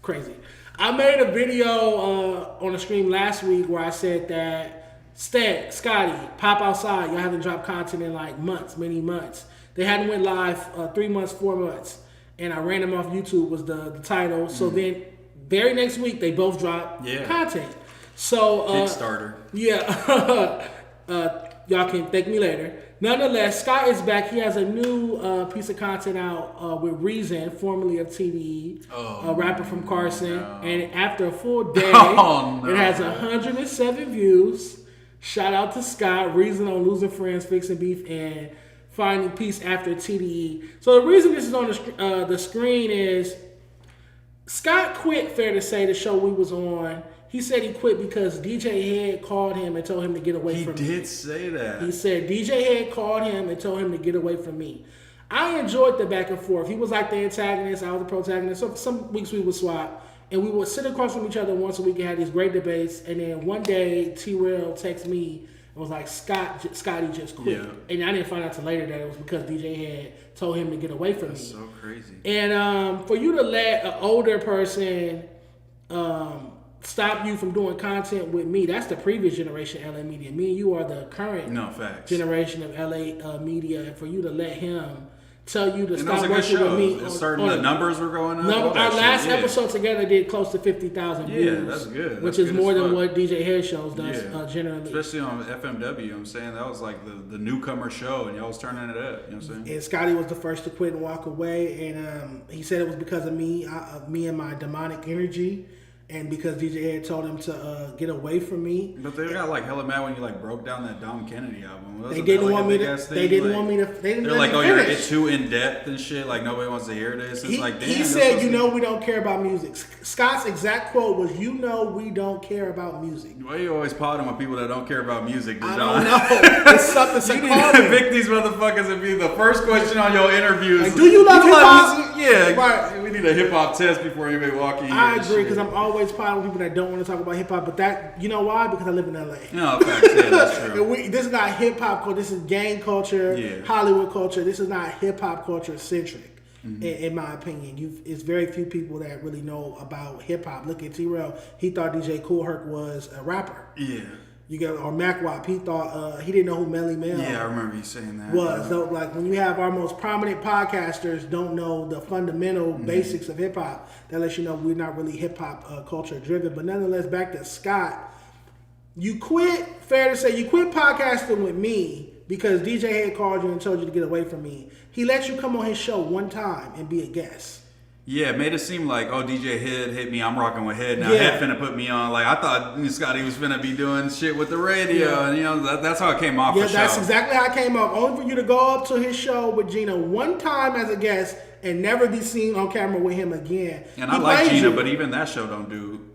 Crazy. I made a video on the stream last week where I said that Scottie, pop outside. Y'all haven't dropped content in like months, many months. They hadn't went live 3 months, 4 months, and I ran them off YouTube was the title. So then, very next week they both dropped content. So Kickstarter. Yeah, y'all can thank me later. Nonetheless, Scott is back. He has a new piece of content out with Reason, formerly of TDE, a rapper from Carson. No. And after a full day, it has 107 views. Shout out to Scott. Reason on Losing Friends, Fixing Beef, and Finding Peace after TDE. So the reason this is on the screen is Scott quit, Fair to Say, the show we was on. He said he quit because DJ Hed called him and told him to get away from me. He did say that. He said DJ Hed called him and told him to get away from me. I enjoyed the back and forth. He was like the antagonist, I was the protagonist. So some weeks we would swap. And we would sit across from each other once a week and have these great debates. And then one day, T-Rail texted me and was like, Scottie just quit. Yeah. And I didn't find out till later that it was because DJ Hed told him to get away from me. That's so crazy. And for you to let an older person stop you from doing content with me, that's the previous generation of LA media. Me and you are the current generation of LA media. And for you to let him tell you to stop working with me. The numbers were going up. Our last episode together did close to 50,000 views. Yeah, that's good. Which is more than what DJ Hed shows does generally. Especially on FMW, I'm saying that was like the newcomer show, and y'all was turning it up. You know what I'm saying? And Scottie was the first to quit and walk away, and he said it was because of me and my demonic energy. And because DJ Hed told him to get away from me. But they got like hella mad when you like broke down that Dom Kennedy album. They didn't want me to. They didn't want me to. They're like, oh, you're too in depth and shit. Like nobody wants to hear this. It's like, damn. He said, we don't care about music. Scott's exact quote was, we don't care about music. Why you always potting with people that don't care about music, Dejon? I don't know. It's something you need to pick these motherfuckers and be the first question on your interviews. Like, do you love hip hop? Yeah. Right. We need a hip hop test before anybody walk in. I agree because I'm always potting with people that don't want to talk about hip hop, but that, you know why? Because I live in LA. No, facts, yeah, that's true. This is not hip hop culture. This is gang culture, Hollywood culture. This is not hip hop culture centric, in my opinion. It's very few people that really know about hip hop. Look at T-Rail. He thought DJ Kool Herc was a rapper. Yeah. Or Mac Wop. He thought he didn't know who Melly Mel. Yeah, I remember you saying that. Was so like when you have our most prominent podcasters don't know the fundamental basics of hip hop, that lets you know we're not really hip hop culture driven. But nonetheless, back to Scott, you quit. Fair to say, you quit podcasting with me because DJ Hed called you and told you to get away from me. He let you come on his show one time and be a guest. Yeah, it made it seem like, DJ Hed hit me, I'm rocking with Hed now. Hed finna put me on. Like, I thought Scottie was finna be doing shit with the radio. And, that's how it came off. Yeah, that's exactly how it came off. Only for you to go up to his show with Gina one time as a guest and never be seen on camera with him again. And I like Gina, but even that show don't do,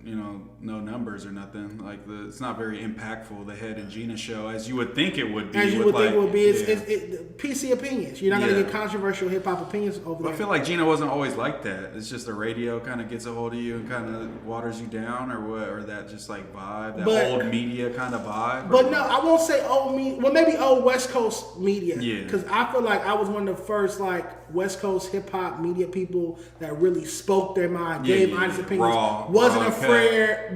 no numbers or nothing. Like, it's not very impactful, the Hed and Gina show, as you would think it would be. As you would think it would be. It's PC opinions. You're not going to get controversial hip-hop opinions over there. I feel like Gina wasn't always like that. It's just the radio kind of gets a hold of you and kind of waters you down, or what, or that just like vibe, that old media kind of vibe. But no, I won't say old media. Well, maybe old West Coast media. Yeah. Because I feel like I was one of the first West Coast hip-hop media people that really spoke their mind, gave honest opinions,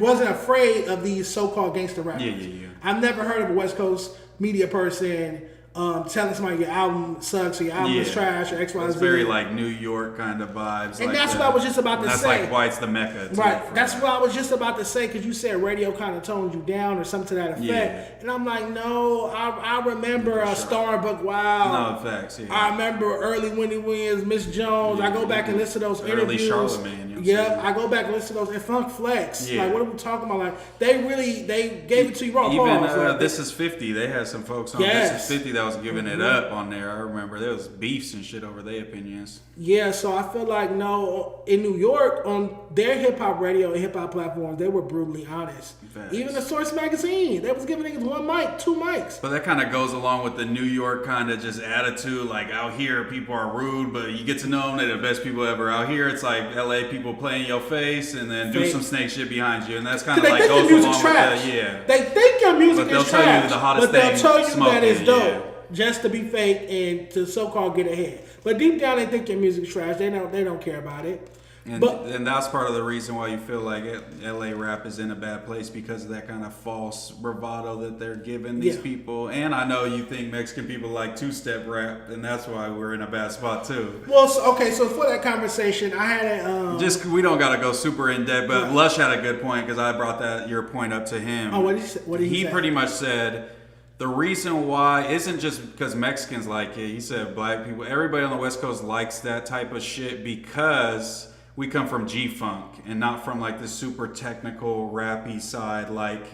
wasn't afraid of these so-called gangster rappers. Yeah. I've never heard of a West Coast media person telling somebody your album sucks or your album is trash or X, Y, Z. It's very like New York kind of vibes. And that's what I was just about to say. That's like why it's the Mecca. Right. That's what I was just about to say because you said radio kind of toned you down or something to that effect. Yeah. And I'm like, no, I remember Starbuck Wild. No, facts, yeah. I remember early Wendy Williams, Miss Jones. I go back and listen to those interviews. Early Charlemagne. I go back and listen to those. And Funk Flex. Yeah. Like, what are we talking about? Like, they gave it to you raw. Even This Is 50, they had some folks on This Is 50 that that was giving it up on there. I remember there was beefs and shit over their opinions. Yeah, so I feel like in New York on their hip hop radio and hip hop platforms, they were brutally honest. Facts. Even the Source magazine, they was giving niggas 1 mic, 2 mics. But that kind of goes along with the New York kind of just attitude. Like out here, people are rude, but you get to know them. They're the best people ever. Out here, it's like LA people play in your face and then do some snake shit behind you, and that's kind of like goes along with the They think your music is trash, tell you the hottest but they'll tell you smoking, that it's dope just to be fake and to so-called get ahead. But deep down, they think your music's trash. They don't care about it. And that's part of the reason why you feel like LA rap is in a bad place, because of that kind of false bravado that they're giving these people. And I know you think Mexican people like two-step rap, and that's why we're in a bad spot too. Well, so for that conversation, I had we don't gotta go super in depth, but Lush had a good point because I brought your point up to him. Oh, what did he say? He pretty much said the reason why isn't just because Mexicans like it. He said black people, everybody on the West Coast likes that type of shit because we come from G-Funk and not from like the super technical rappy side like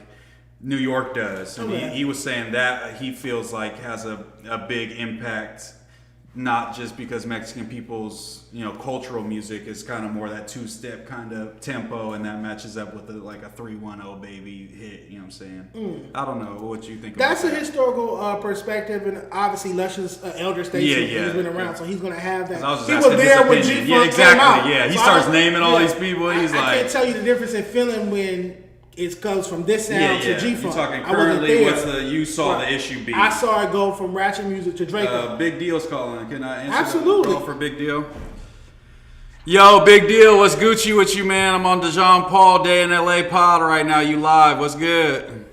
New York does. And he was saying that he feels like has a big impact, not just because Mexican people's cultural music is kind of more that two-step kind of tempo, and that matches up with like a 310 baby hit. You know what I'm saying? I don't know what you think. That's a historical perspective, and obviously Lush's elder statesman. He's been around, so he's gonna have that. He was there when G-Funk came out. Yeah, he starts naming all these people. He's like, I can't tell you the difference in feeling when it goes from this sound to G-Funk. You're talking currently, you saw the issue be. I saw it go from ratchet music to Draco. Big Deal's calling. Can I answer Absolutely. the call for Big Deal? Yo, Big Deal, what's Gucci with you, man? I'm on Dejon Paul Day in LA pod right now. You live. What's good?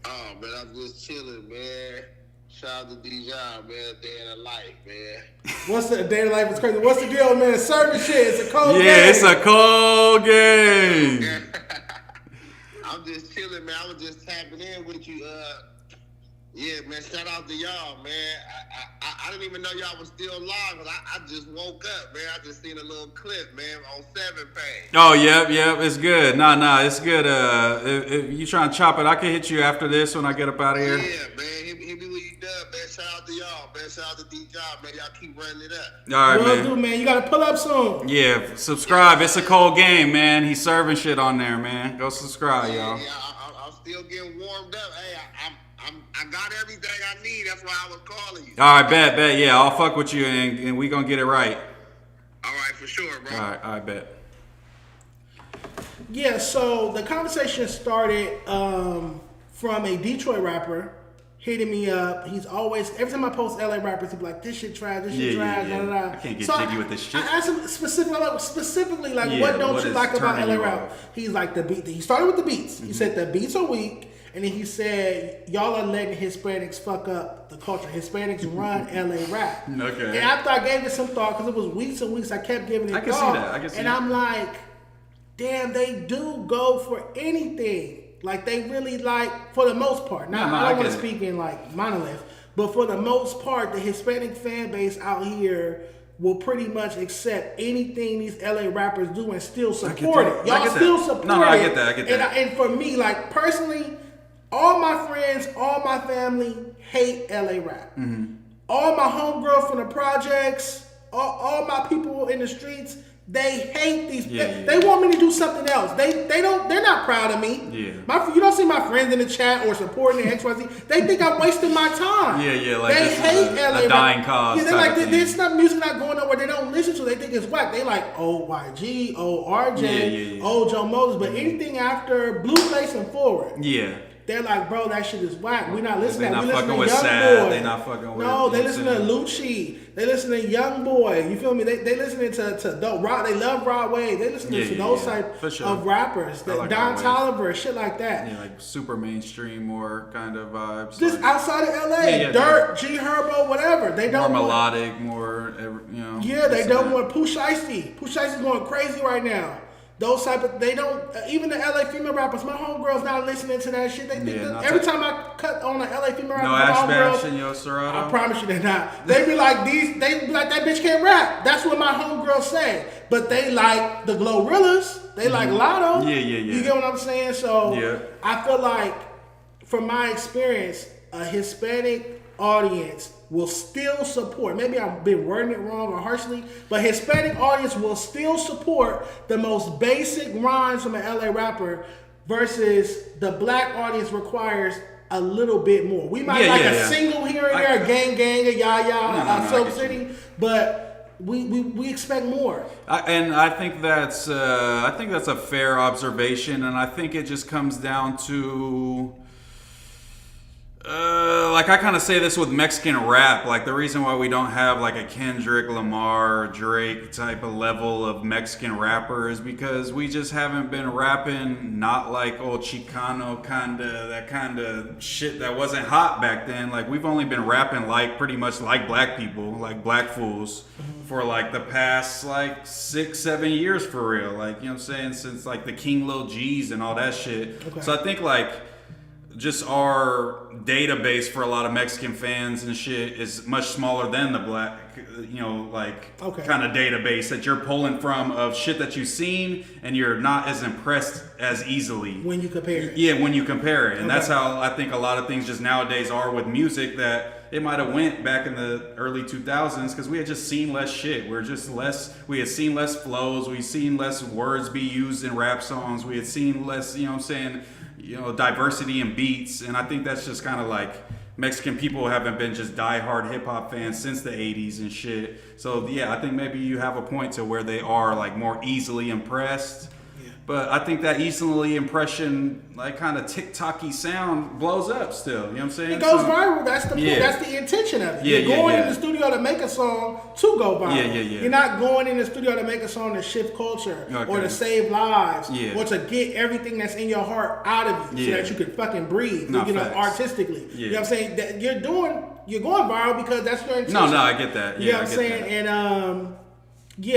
Oh, man, I'm just chilling, man. Shout out to Dejon, man. Day in the life, man. What's the day of life? It's crazy. What's the deal, man? Serving shit. It's a cold game. Yeah, it's a cold game. I'm just chilling, man. I was just tapping in with you. Yeah, man. Shout out to y'all, man. I didn't even know y'all was still live, but I just woke up, man. I just seen a little clip, man, on 7 page. Oh, yep. It's good. Nah, it's good. If you trying to chop it, I can hit you after this when I get up out of here. Yeah, man. Hit me when you done, man. Shout out to y'all, man. Shout out to Dejon, man. Y'all keep running it up. All right, man. Will do, man. You got to pull up soon. Yeah, subscribe. It's a cold game, man. He's serving shit on there, man. Go subscribe, y'all. Yeah, I'm still getting warmed up. Hey, I got everything I need. That's why I was calling you. All right, bet. Yeah, I'll fuck with you, and we gonna get it right. All right, for sure, bro. All right, bet. Yeah, so the conversation started from a Detroit rapper hitting me up. He's always, every time I post LA rappers, he'll be like, this shit trash, blah, blah, blah. I can't get jiggy with this shit. I asked him specifically what don't you like about LA rap? He's like, the beat. He started with the beats. He said the beats are weak. And then he said, y'all are letting Hispanics fuck up the culture. Hispanics run LA rap. Okay. And after I gave it some thought, because it was weeks and weeks, I kept giving it thought. I can see that. I'm like, damn, they do go for anything. Like, they really like, for the most part. Now, I don't want to speak in like monolith, but for the most part, the Hispanic fan base out here will pretty much accept anything these LA rappers do and still support it. Y'all still support it. No, I get that. And for me, like, personally, all my friends, all my family hate LA rap. Mm-hmm. All my homegirls from the projects, all my people in the streets, they hate these. They want me to do something else. They're not proud of me. Yeah. You don't see my friends in the chat or supporting the XYZ. They think I'm wasting my time. Yeah. Like they hate LA a dying rap. cause. Yeah, they're like, there's not music not going nowhere. They don't listen to. They think it's whack. They like OYG, ORJ, Joe Moses, but anything after Blueface and forward. Yeah. They're like, bro, that shit is whack. We not listening to that. We listen to Young Sad. Boy. They not fucking with. No, they listen to Lucci. They listen to Young Boy. You feel me? They listening to Rock. They love Rod Wave. They listen to those type of rappers. Like Don Toliver, shit like that. Yeah, like super mainstream, more kind of vibes. Just like, outside of LA, Dirt, G Herbo, whatever. They don't more melodic, more Yeah, they don't want Pooh Shiesty. Pooh Shiesty's going crazy right now. Those type of, they don't, even the LA female rappers, my homegirls not listening to that shit. Every time I cut on an LA female rapper, no Ash Bash in your Serato? I promise you they're not. They be like, that bitch can't rap. That's what my homegirls say. But they like the Glorrillas. They like Lotto. Yeah. You get what I'm saying? So I feel like, from my experience, a Hispanic audience will still support, maybe I've been wording it wrong or harshly, but Hispanic audience will still support the most basic rhymes from an LA rapper versus the black audience requires a little bit more. We might a single here and there, gang, a ya, Soap City, but we expect more. And I think that's a fair observation, and I think it just comes down to like I kind of say this with Mexican rap, like the reason why we don't have like a Kendrick Lamar, Drake type of level of Mexican rapper is because we just haven't been rapping not like old Chicano that kind of shit that wasn't hot back then. Like we've only been rapping like pretty much like black people, like black fools for like the past like 6-7 years for real. Like, you know what I'm saying? Since like the King Lil G's and all that shit. Okay. So I think like just our database for a lot of Mexican fans and shit is much smaller than the black, you know, like kind of database that you're pulling from of shit that you've seen and you're not as impressed as easily. When you compare it. Yeah, when you compare it. And that's how I think a lot of things just nowadays are with music, that it might have went back in the early 2000s because we had just seen less shit. We had seen less flows. We had seen less words be used in rap songs. We had seen less, you know what I'm saying, diversity in beats. And I think that's just kind of like Mexican people haven't been just diehard hip hop fans since the 80s and shit. So yeah, I think maybe you have a point to where they are like more easily impressed. But I think that easily impression, like kind of TikTok-y sound blows up still. You know what I'm saying? It goes viral. That's the point. That's the intention of it. You're going in the studio to make a song to go viral. You're not going in the studio to make a song to shift culture or to save lives or to get everything that's in your heart out of you so that you can fucking breathe, artistically. You know what I'm saying? That you're going viral because that's your intention. No, I get that. You know what I'm saying? And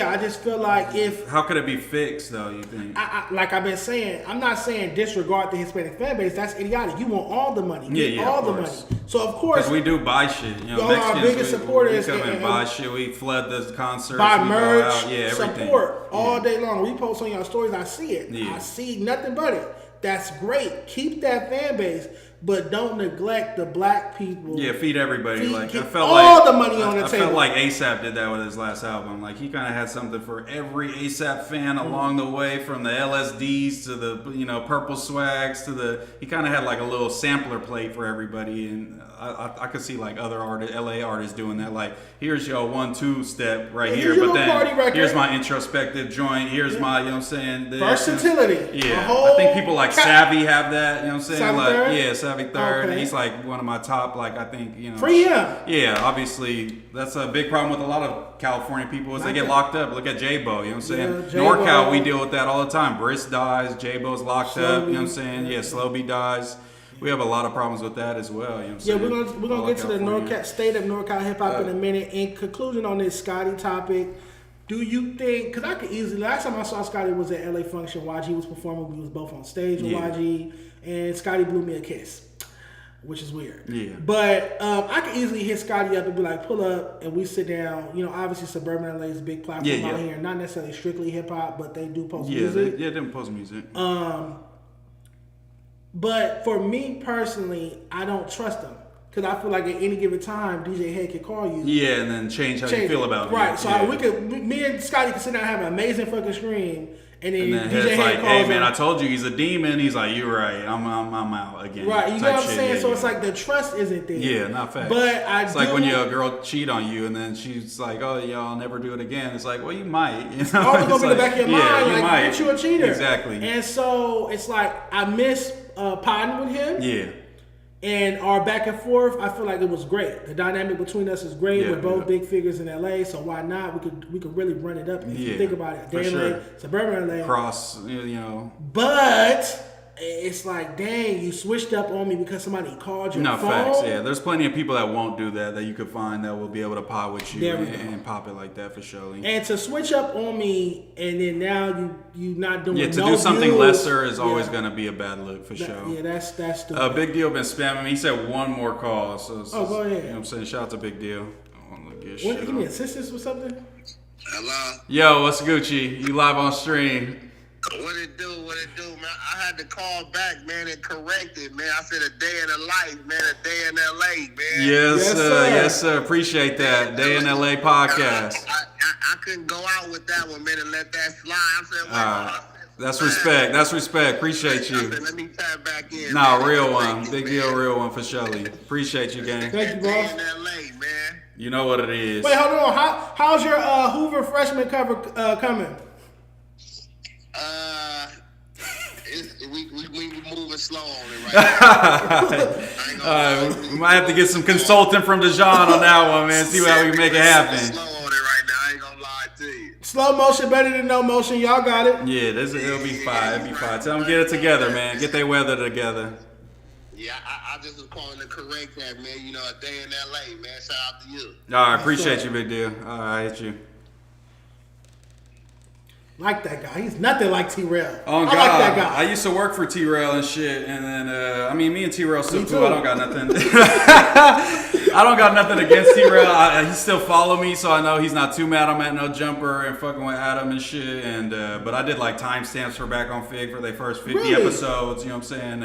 I just feel like how could it be fixed though, you think? Like I've been saying, I'm not saying disregard the Hispanic fan base. That's idiotic. You want all the money. Get all the money. So of course, because we do buy shit. You know, Mexicans, our biggest supporters we come and buy shit. We flood the concerts. Buy merch. Everything. Support all day long. We post on your stories. I see it. I see nothing but it. That's great. Keep that fan base. But don't neglect the black people. Yeah, feed everybody. I felt all the money on the table. I felt like ASAP did that with his last album. Like he kind of had something for every ASAP fan along the way, from the LSDs to the purple swags to the. He kind of had like a little sampler plate for everybody, and I could see like other LA artists doing that. Like here's your 1-2 step right here, but then here's my introspective joint. Here's my, you know what I'm saying, versatility. Yeah, I think people like Savvy have that. You know what I'm saying? Savvy like Third? Savvy Third, and he's like one of my top, like I think, free him. Yeah, obviously that's a big problem with a lot of California people is they get locked up. Look at J-Bo, you know what I'm saying? NorCal, we deal with that all the time. Briss dies, J-Bo's locked up, you know what I'm saying? Yeah, Slowby dies. We have a lot of problems with that as well. You know what I'm saying? We're gonna get to the state of NorCal hip hop in a minute. In conclusion on this Scottie topic, do you think? Because I could easily. Last time I saw Scottie was at LA Function. YG was performing. We was both on stage with YG, and Scottie blew me a kiss, which is weird. Yeah. But I could easily hit Scottie up and be like, pull up, and we sit down. Obviously SBRNLA is a big platform out here. Not necessarily strictly hip hop, but they do post music. They post music. But for me personally, I don't trust them. Because I feel like at any given time, DJ Hed could call you. Yeah, and then change how you feel about it. Right. So me and Scottie could sit down and have an amazing fucking stream. And then DJ Hed like, calls hey man, I told you he's a demon. He's like, you're right. I'm out again. Right. You know what I'm saying? So it's like the trust isn't there. Yeah, not facts. But it's like when your girl cheat on you and then she's like, oh yeah, I'll never do it again. It's like, well, you might. Always gonna be in the back of your mind, like, aren't you a cheater? Exactly. And so it's like I miss potting with him. Yeah. And our back and forth, I feel like it was great. The dynamic between us is great. We're both big figures in LA, so why not? We could really run it up if you think about it. Damn, sure. SBRNLA, cross, But it's like, dang, you switched up on me because somebody called your phone. No, facts, yeah. There's plenty of people that won't do that you could find that will be able to pop with you and pop it like that for sure. And to switch up on me and then now you not doing to do something lesser is always going to be a bad look for sure. Yeah, that's stupid. Big Deal been spamming me. He said one more call. So go ahead. You know what I'm saying? Shout out to Big Deal. Give me assistance or something? Hello? Yo, what's Gucci? You live on stream. What it do, man? I had to call back, man, and correct it, man. I said a day in the life, man, a day in LA, man. Yes, sir. Appreciate that. Day in LA podcast. I couldn't go out with that one, man, and let that slide. I said, that's respect. That's respect. Appreciate you. Let me tap back in. Nah, real one. Big deal, real one for Shelly. Appreciate you, gang. Thank you, boss. In LA, man. You know what it is. Wait, hold on. How's your Hoover freshman cover coming? We moving slow on it right now. We might have to get some consulting from Dejon on that one, man. See how we can make it happen. Slow on it right now. I ain't gonna lie to you. Slow motion better than no motion. Y'all got it. Yeah, it'll be fine. It'll be fine. Tell them get it together, man. Get their weather together. Yeah, I just was calling to correct that, man. You know, a day in LA, man. Shout out to you. All right, appreciate you, big deal. All right, I hit you. Like that guy. He's nothing like T-Rail. Oh, God. I like that guy. I used to work for T-Rail and shit, and then, me and T-Rail still cool. I don't got nothing. I don't got nothing against T-Rail. He still follow me, so I know he's not too mad. I'm at No Jumper and fucking with Adam and shit. And but I did like timestamps for Back on Fig for their first 50 episodes. You know what I'm saying?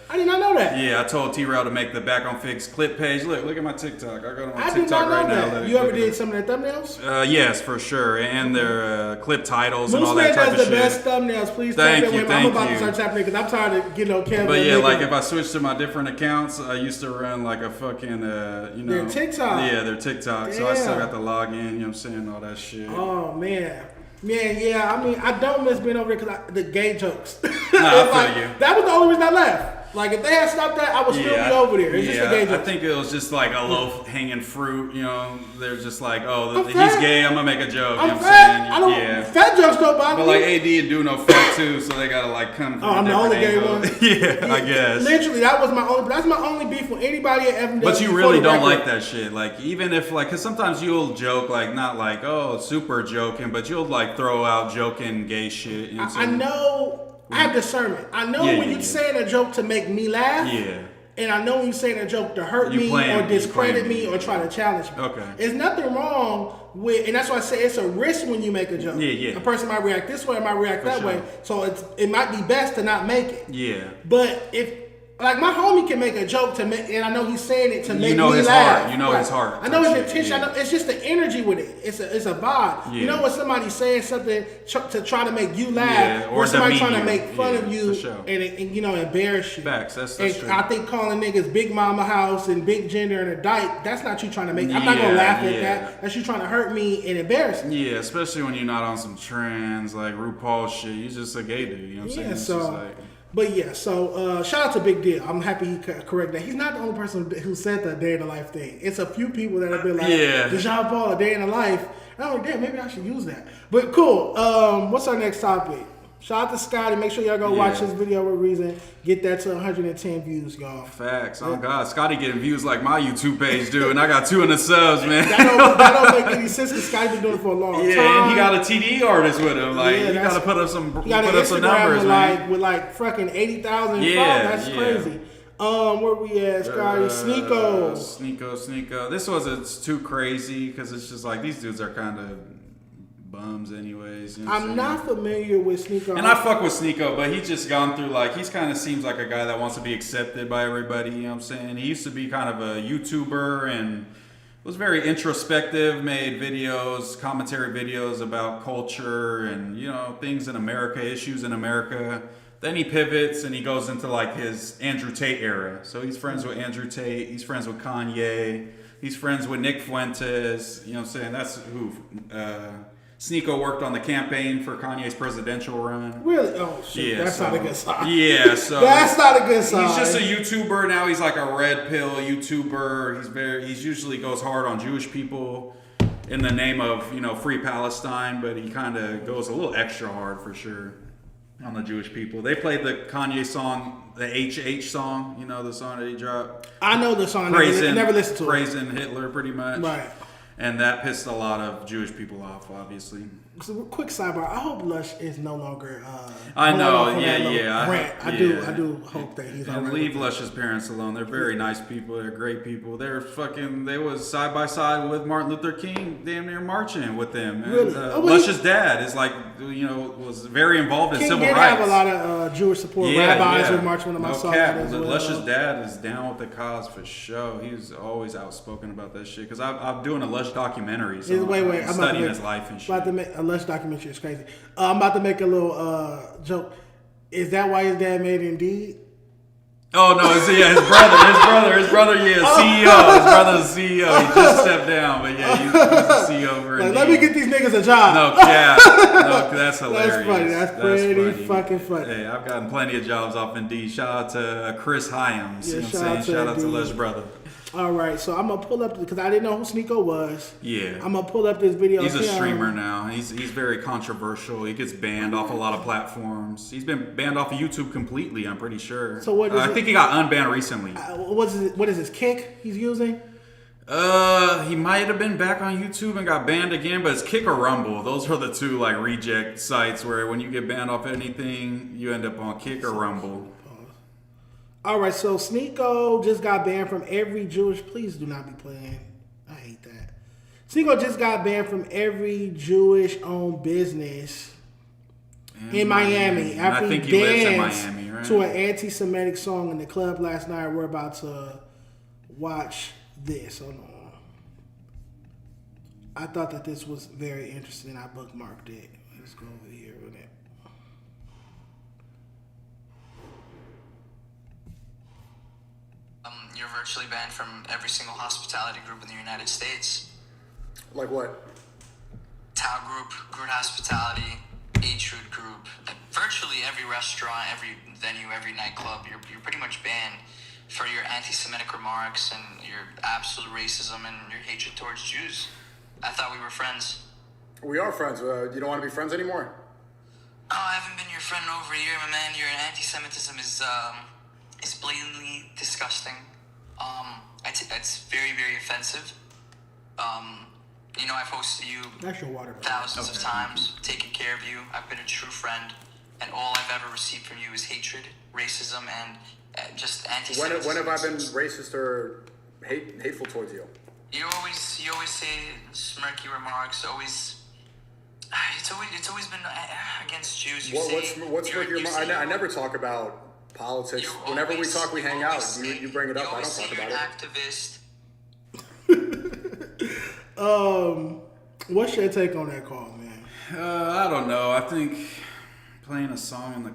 I did not know that. Yeah, I told T-Rail to make the Back on Fig's clip page. Look at my TikTok. I got on my TikTok did not know right that. now. You ever did some of their thumbnails? Yes, for sure. And their clip titles and all Mooseman that type of shit. does the best thumbnails. Please thank tap you, in. thank I'm about you. to start tapping because I'm tired of getting on camera. But yeah, like if I switch to my different accounts, I used to run like a fucking, their TikTok. Yeah, their TikTok. Damn. So I still got the login, you know what I'm saying, all that shit. Oh, man. Yeah. I mean, I don't miss being over there because the gay jokes. Nah, I feel you. That was the only reason I left. Like, if they had stopped that, I would still be over there. It's just the gay jokes. I think it was just like a low hanging fruit, you know. They're just like, oh, he's gay, I'm going to make a joke. I'm you know fat. what I'm saying? Fat jokes don't bother me. But like AD and do no fat too, so they got to like come from I'm the only gay one. Yeah, I guess. Literally, that's my only beef with anybody at FMW. But you really don't like that shit. Like, even if, like, because sometimes you'll joke, like, not like, oh, super joking, but you'll, like, throw out joking gay shit. You know what I'm saying? I know. I have discernment. I know when you're saying a joke to make me laugh. Yeah. And I know when you're saying a joke to hurt me or discredit me or try to challenge me. Okay. There's nothing wrong with, and that's why I say it's a risk when you make a joke. Yeah. A person might react this way, might react that way. So it might be best to not make it. Yeah. But if, like, my homie can make a joke to make, and I know he's saying it to make me his laugh. Heart. You know his heart. I know his intention. I know, it's just the energy with it. It's a vibe. Yeah. You know when somebody's saying something to try to make you laugh, or somebody trying to make fun of you and you know, embarrass you. Facts. That's and true. I think calling niggas Big Mama House and Big Gender and a dyke, that's not you trying to make. I'm not gonna laugh at that. That's you trying to hurt me and embarrass me. Yeah, especially when you're not on some trends like RuPaul shit. You're just a gay dude. You know what I'm saying? So. But yeah, so shout out to Big Deal. I'm happy he corrected that. He's not the only person who said the day in the life thing. It's a few people that have been like, Dejon Paul, a day in the life. And I'm like, damn, maybe I should use that. But cool. What's our next topic? Shout out to Scottie. Make sure y'all go watch this video with reason. Get that to 110 views, y'all. Facts. Oh, God. Scottie getting views like my YouTube page, dude. And I got 200 subs, man. that don't make any sense because Scottie been doing it for a long time. Yeah, and he got a TD artist with him. Like, you got to put up some numbers, man. With like fucking 80,000 followers. That's crazy. Where we at, Scottie? Sneeko. This wasn't too crazy because it's just like these dudes are kind of bums anyways. You know I'm not familiar with Sneeko. And I fuck with Sneeko, but he's just gone through like, he's kind of seems like a guy that wants to be accepted by everybody, you know what I'm saying? He used to be kind of a YouTuber and was very introspective, made videos, commentary videos about culture and, you know, things in America, issues in America. Then he pivots and he goes into like his Andrew Tate era. So he's friends with Andrew Tate, he's friends with Kanye, he's friends with Nick Fuentes, you know what I'm saying? That's who Sneeko worked on the campaign for Kanye's presidential run. Really? Oh, shit. Yeah, that's not a good sign. Yeah, so that's not a good sign. He's just a YouTuber now. He's like a red pill YouTuber. He's usually goes hard on Jewish people in the name of, you know, free Palestine, but he kind of goes a little extra hard for sure on the Jewish people. They played the Kanye song, the HH song, you know, the song that he dropped. I know the song. I never listened to it. Praising Hitler pretty much. Right. And that pissed a lot of Jewish people off, obviously. quick sidebar. I hope Lush is no longer. I know, yeah. I do hope that he's. And leave Lush's parents alone. They're very nice people. They're great people. They was side by side with Martin Luther King, damn near marching with them. And, really? Lush's dad is was very involved in King civil did rights. have a lot of Jewish support. Rabbis would march with him. I saw that as well. Lush's dad is down with the cause for sure. He's always outspoken about that shit. Because I'm doing a Lush documentary, so I'm studying his life and shit. A Lush documentary is crazy. I'm about to make a little joke. Is that why his dad made Indeed? Oh no! His brother, CEO. His brother's the CEO. He just stepped down, but yeah, he's the CEO over Indeed. Let me get these niggas a job. No, that's hilarious. That's funny. That's pretty fucking funny. Hey, I've gotten plenty of jobs off Indeed. Shout out to Chris Hyams. Yeah, you know what I'm saying? Shout out to Lush brother. All right, so I'm gonna pull up because I didn't know who Sneeko was. Yeah, I'm gonna pull up this video. He's a streamer now. He's very controversial. He gets banned off a lot of platforms. He's been banned off of YouTube completely. I'm pretty sure. So what? I think he got unbanned recently. What is his Kick he's using? He might have been back on YouTube and got banned again, but it's Kick or Rumble. Those are the two reject sites where when you get banned off anything, you end up on Kick or Rumble. All right, so Sneeko just got banned from every Jewish. Please do not be playing. I hate that. Sneeko just got banned from every Jewish-owned business in Miami after he danced to an anti-Semitic song in the club last night. We're about to watch this. Hold on. I thought that this was very interesting. I bookmarked it. Let's go over here with it. You're virtually banned from every single hospitality group in the United States. Like what? Tao Group, Groot Hospitality, H-Root Group, virtually every restaurant, every venue, every nightclub. You're pretty much banned for your anti-Semitic remarks and your absolute racism and your hatred towards Jews. I thought we were friends. We are friends. You don't want to be friends anymore? Oh, I haven't been your friend in over a year, my man. Your anti-Semitism is blatantly disgusting. It's very, very offensive. I've hosted you thousands of times, taken care of you. I've been a true friend, and all I've ever received from you is hatred, racism, and just anti-Semitism. When have I been racist or hateful towards you? You always say smirky remarks. It's always been against Jews. What's smirky remarks? I never talk about politics. Whenever we talk, we hang out. You bring it up. I don't talk about it. Activist. What's your take on that call, man? I don't know. I think playing a song in the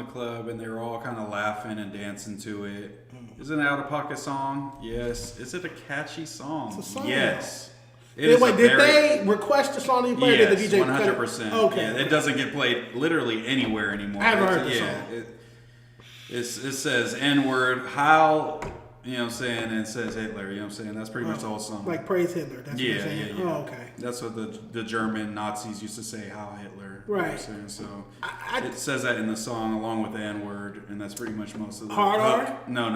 club, and they were all kind of laughing and dancing to it. Is it an out-of-pocket song? Yes. Is it a catchy song? It's a song. Yes. Did they request the song to be played? Yes, or did the DJ 100%. Okay. Yeah, it doesn't get played literally anywhere anymore. I haven't heard the song. It says N-word, Heil, you know what I'm saying, and it says Hitler, you know what I'm saying? That's pretty much the whole song. Like praise Hitler. That's what you're saying. Yeah. Oh, okay. That's what the German Nazis used to say, Heil Hitler. Right. You know what I'm saying? So it says that in the song along with the N-word, and that's pretty much most of the Hard R? No.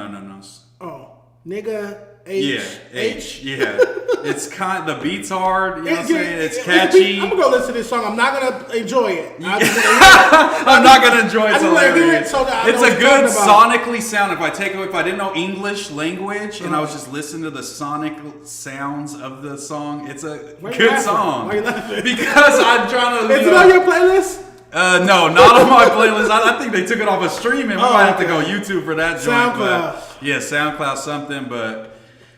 Oh. Nigga, H. Yeah. It's the beat's hard, you know what I'm saying? It's catchy. I'm gonna go listen to this song. I'm not gonna enjoy it. I'm not gonna enjoy it. It's hilarious. It's a good sonically sound. If I didn't know English language and I was just listening to the sonic sounds of the song, it's a good song. Why are you laughing? Because I'm trying to. Is it on your playlist? No, not on my playlist. I think they took it off of streaming. We might have to go YouTube for that joint. SoundCloud. Yeah, SoundCloud something, but.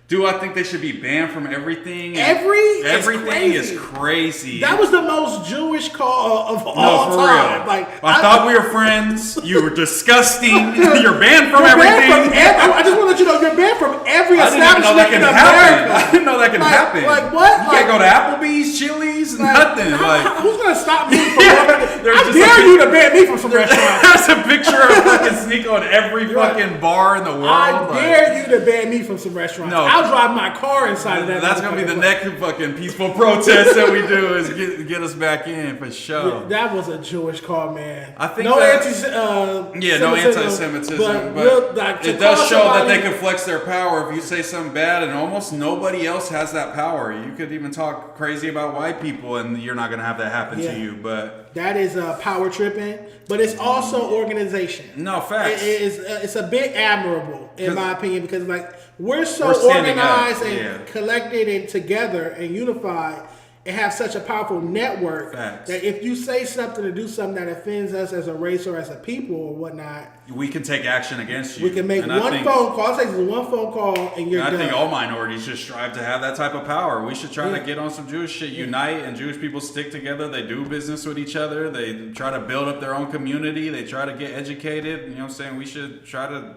Do I think they should be banned from everything? Everything is crazy. That was the most Jewish call of all No, time. for real. I thought we were friends. You were disgusting. You're banned from everything. I just want to let you know you're banned from every establishment in America. I didn't know that can happen. Like what? You can't go to Applebee's, Chili's, nothing. Who's gonna stop me from? I dare you to ban me from some restaurant. There's a picture of fucking Sneeko in every fucking bar in the world. I dare you to ban me from some restaurants. No. I'll drive my car inside of that. That's gonna be the next fucking peaceful protest that we do is get us back in for sure. Yeah, that was a Jewish call, man. I think no no anti-Semitism, but it does show that they can flex their power. If you say something bad, and almost nobody else has that power. You could even talk crazy about white people, and you're not gonna have that happen to you. But that is power tripping. But it's also organization. No, facts. It's a bit admirable, in my opinion, because like we're so organized and collected and together and unified and have such a powerful network that if you say something or do something that offends us as a race or as a people or whatnot, we can take action against you. We can make one phone call. It takes one phone call and you're done. I think all minorities should strive to have that type of power. We should try to get on some Jewish shit, unite, and Jewish people stick together. They do business with each other. They try to build up their own community. They try to get educated. You know what I'm saying? We should try to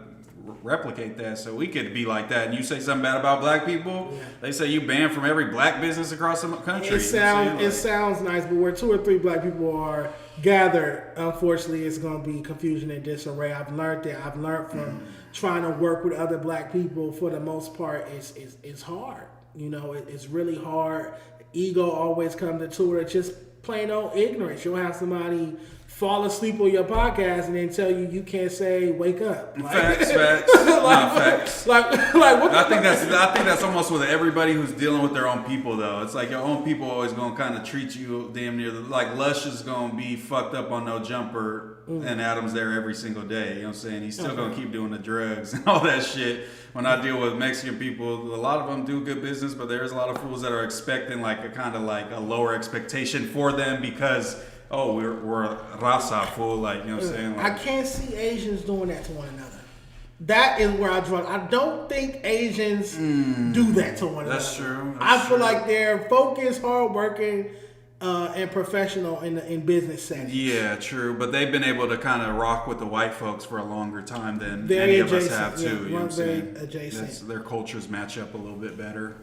replicate that so we could be like that. And you say something bad about black people, they say you banned from every black business across the country. It sounds nice, but where 2 or 3 black people are gathered, unfortunately, it's going to be confusion and disarray. I've learned that. I've learned from trying to work with other black people. For the most part, it's hard. You know, it's really hard. Ego always comes into it. It's just plain old ignorance. You'll have somebody fall asleep on your podcast and then tell you can't say wake up. Like, facts. Facts. Like what? I think that's almost with everybody who's dealing with their own people though. It's like your own people always gonna kind of treat you damn near like Lush is gonna be fucked up on No Jumper and Adam's there every single day. You know what I'm saying? He's still gonna keep doing the drugs and all that shit. When I deal with Mexican people, a lot of them do good business, but there's a lot of fools that are expecting like a kind of like a lower expectation for them because we're raza fool, like, you know what I'm saying? Like, I can't see Asians doing that to one another. That is where I draw. I don't think Asians do that to one another. That's true. I feel like they're focused, hardworking, and professional in business settings. Yeah, true. But they've been able to kind of rock with the white folks for a longer time than any of us have too. Yeah, you know what I'm saying? Adjacent. Their cultures match up a little bit better.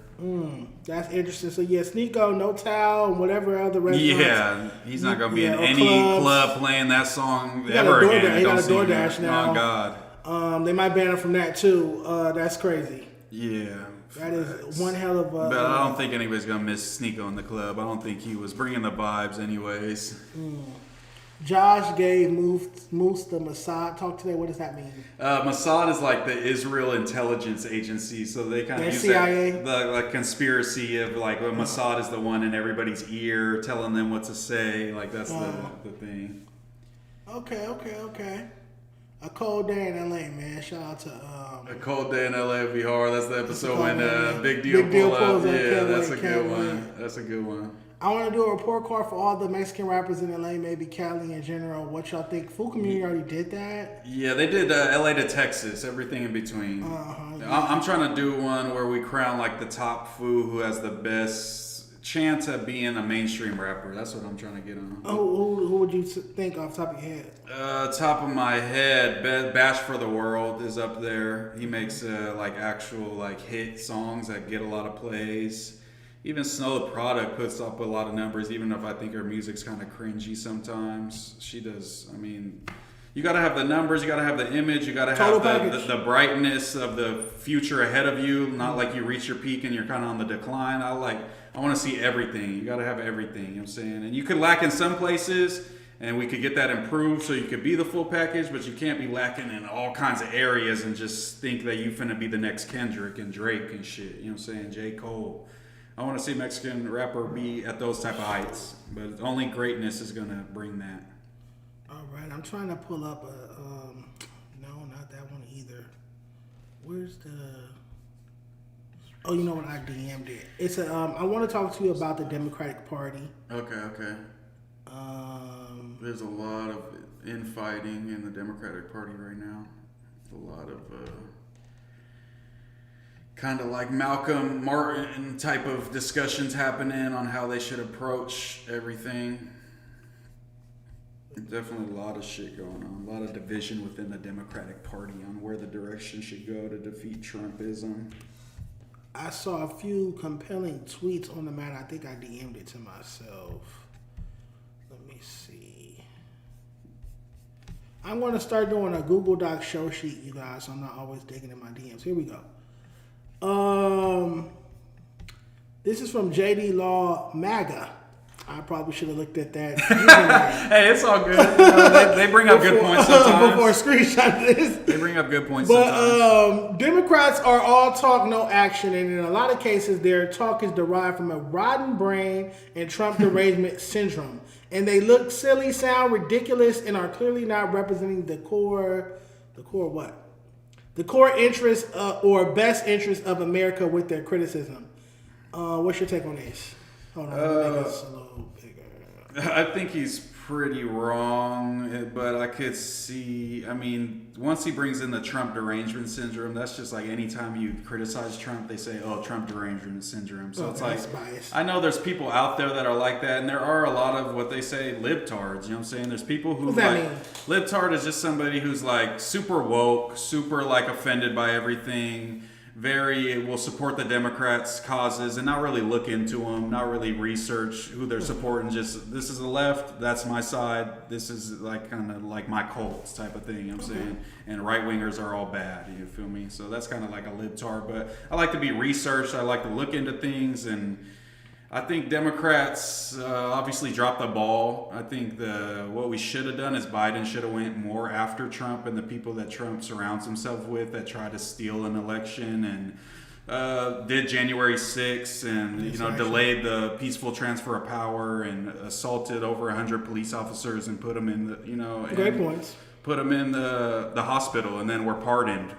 That's interesting. So yeah, Sneeko, No Towel, and whatever other restaurants. Yeah, he's not gonna be in any club playing that song ever again. He got a DoorDash now. Oh God. They might ban him from that too. That's crazy. Yeah. That is one hell of a. But I don't think anybody's gonna miss Sneeko in the club. I don't think he was bringing the vibes, anyways. Josh gave Moose the Mossad. Talk today. What does that mean? Mossad is like the Israel intelligence agency, so they kind of use CIA? the like conspiracy of like Mossad is the one in everybody's ear telling them what to say. Like that's the thing. Okay. A cold day in LA, man. Shout out to A cold day in LA would be hard. That's the episode when Big Deal pull up. Yeah, that's a good one. That's a good one. I want to do a report card for all the Mexican rappers in LA, maybe Cali in general. What y'all think? Food Community already did that. Yeah, they did LA to Texas, everything in between. I'm trying to do one where we crown like the top food who has the best chance at being a mainstream rapper. That's what I'm trying to get on. Who would you think off the top of your head? Top of my head, Bash for the World is up there. He makes like actual like hit songs that get a lot of plays. Even Snow the Product puts up a lot of numbers, even if I think her music's kind of cringy sometimes. She does. I mean, you got to have the numbers, you got to have the image, you got to have the brightness of the future ahead of you. Not like you reach your peak and you're kind of on the decline. I want to see everything. You got to have everything. You know what I'm saying? And you could lack in some places, and we could get that improved so you could be the full package, but you can't be lacking in all kinds of areas and just think that you finna be the next Kendrick and Drake and shit. You know what I'm saying? J. Cole. I want to see a Mexican rapper be at those type of heights, but only greatness is going to bring that. All right, I'm trying to pull up no, not that one either. Where's the... Oh, you know what? I DM'd it. It's I want to talk to you about the Democratic Party. Okay. There's a lot of infighting in the Democratic Party right now. A lot of... kind of like Malcolm Martin type of discussions happening on how they should approach everything. Definitely a lot of shit going on. A lot of division within the Democratic Party on where the direction should go to defeat Trumpism. I saw a few compelling tweets on the matter. I think I DM'd it to myself. Let me see. I'm going to start doing a Google Doc show sheet, you guys, so I'm not always digging in my DMs. Here we go. This is from JD Law MAGA. I probably should have looked at that. Hey, it's all good. You know, they bring up good points sometimes. Before I screenshot this. They bring up good points sometimes. But Democrats are all talk, no action. And in a lot of cases, their talk is derived from a rotten brain and Trump derangement syndrome. And they look silly, sound ridiculous, and are clearly not representing the core what? The core interest or best interest of America with their criticism. What's your take on this? Hold on, let me make this a little bigger. I think he's pretty wrong, but I could see, I mean, once he brings in the Trump derangement syndrome, that's just like anytime you criticize Trump, they say, oh, Trump derangement syndrome. So it's like, biased. I know there's people out there that are like that, and there are a lot of what they say libtards, you know what I'm saying? There's people who, what does that like, mean? libtard is just somebody who's like super woke, super like offended by everything, will support the Democrats' causes and not really look into them, not really research who they're supporting. Just, this is the left, that's my side, this is like kind of like my cult type of thing, you know what I'm saying? And right-wingers are all bad, you feel me? So that's kind of like a libtard, but I like to be researched, I like to look into things, and I think Democrats obviously dropped the ball. I think what we should have done is Biden should have went more after Trump and the people that Trump surrounds himself with that try to steal an election and did January 6th and delayed the peaceful transfer of power and assaulted over 100 police officers and put them in the great points. Put them in the hospital and then were pardoned.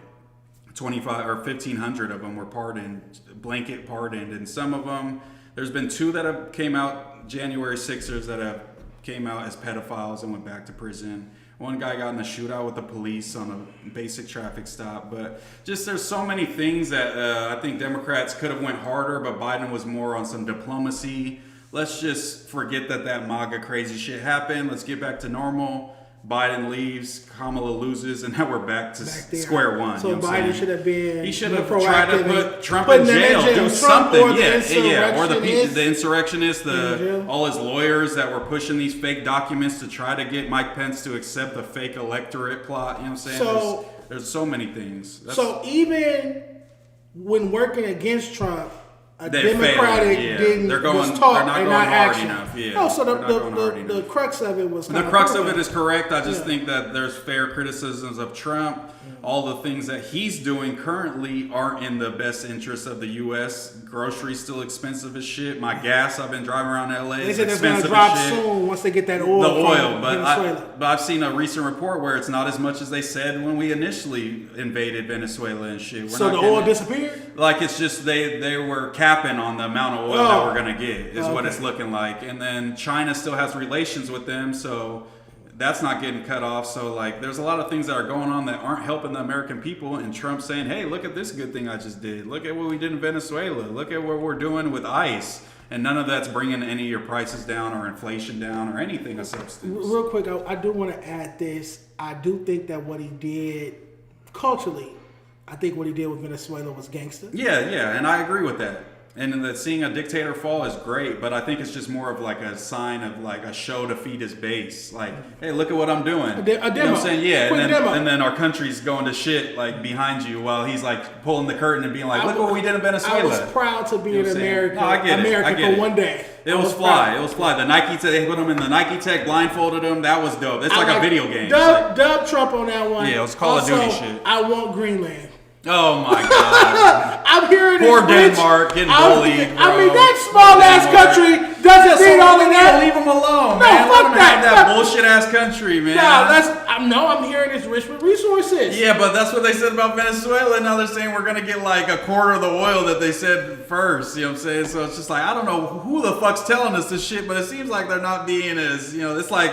25 or 1,500 of them were pardoned, blanket pardoned, and some of them. There's been 2 that have came out, January 6ers, that have came out as pedophiles and went back to prison. One guy got in a shootout with the police on a basic traffic stop. But just there's so many things that I think Democrats could have went harder, but Biden was more on some diplomacy. Let's just forget that MAGA crazy shit happened. Let's get back to normal. Biden leaves, Kamala loses, and now we're back to square one. So Biden should have been. He should have tried to put Trump in jail, do something. Or the insurrectionists, all his lawyers that were pushing these fake documents to try to get Mike Pence to accept the fake electorate plot. You know what I'm saying? So, there's so many things. So even when working against Trump, Democratic was talk and not action. No, so the crux of it was. The crux of it is correct. I just think that there's fair criticisms of Trump. All the things that he's doing currently aren't in the best interest of the U.S. Groceries still expensive as shit. My gas, I've been driving around LA. They said it's going to drop soon once they get that oil. The oil, but I've seen a recent report where it's not as much as they said when we initially invaded Venezuela and shit. So the oil disappeared? Like it's just they were capping on the amount of oil that we're gonna get is what it's looking like, and then China still has relations with them, so. That's not getting cut off. So, like, there's a lot of things that are going on that aren't helping the American people. And Trump saying, hey, look at this good thing I just did. Look at what we did in Venezuela. Look at what we're doing with ICE. And none of that's bringing any of your prices down or inflation down or anything of substance. Real quick, I do want to add this. I do think that what he did culturally, I think what he did with Venezuela was gangster. Yeah. And I agree with that. And that seeing a dictator fall is great, but I think it's just more of like a sign of like a show to feed his base. Like, hey, look at what I'm doing. A demo. You know what I'm saying? Yeah, and then our country's going to shit like behind you while he's like pulling the curtain and being like, look what we did in Venezuela. I was proud to be in America. No, I get it. For one day. It was fly. The Nike Tech, they put him in the Nike Tech, blindfolded him. That was dope. It's like a video game. Dub Trump on that one. Yeah, it was Call of Duty shit. I want Greenland. Oh my God! I'm hearing poor Denmark getting bullied. Bro. I mean, that small ass country doesn't need all of that. Leave them alone, no, man. Fuck that bullshit ass country, man. I'm hearing it's rich with resources. Yeah, but that's what they said about Venezuela. Now they're saying we're gonna get like a quarter of the oil that they said first. You know what I'm saying? So it's just like I don't know who the fuck's telling us this shit, but it seems like they're not being as it's like.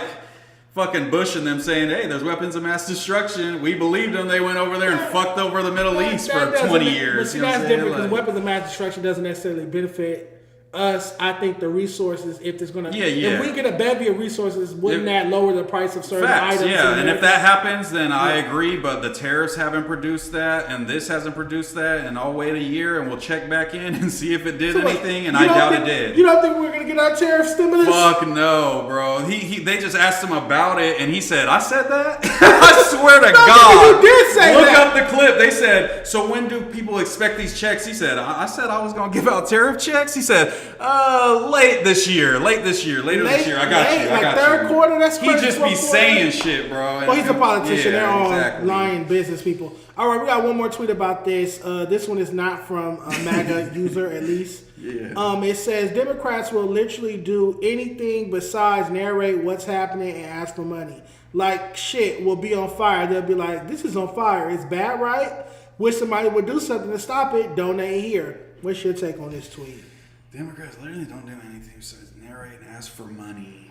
Fucking Bush and them saying, hey, there's weapons of mass destruction. We believed them. They went over there and fucked over the Middle East for 20 years. But see, that's different because weapons of mass destruction doesn't necessarily benefit us, I think the resources, if there's gonna, if we get a bevy of resources, wouldn't that lower the price of certain items? Yeah, and if that happens, then I agree. But the tariffs haven't produced that, and this hasn't produced that, and I'll wait a year and we'll check back in and see if it did anything. And I doubt it did. You don't think we're gonna get our tariff stimulus? Fuck no, bro. They just asked him about it, and he said, "I said that." I swear to God, you did say Look that. up the clip. They said, "So when do people expect these checks?" He said, "I said I was gonna give out tariff checks." He said, later this year. I got you. Like third quarter. That's he just be saying shit, bro. Well, he's a politician. They're all exactly. lying business people. All right, we got one more tweet about this. This one is not from a MAGA user, at least. Yeah. It says Democrats will literally do anything besides narrate what's happening and ask for money. Like shit will be on fire. They'll be like, "This is on fire. It's bad, right? Wish somebody would do something to stop it. Donate here." What's your take on this tweet? Democrats literally don't do anything besides narrate and ask for money.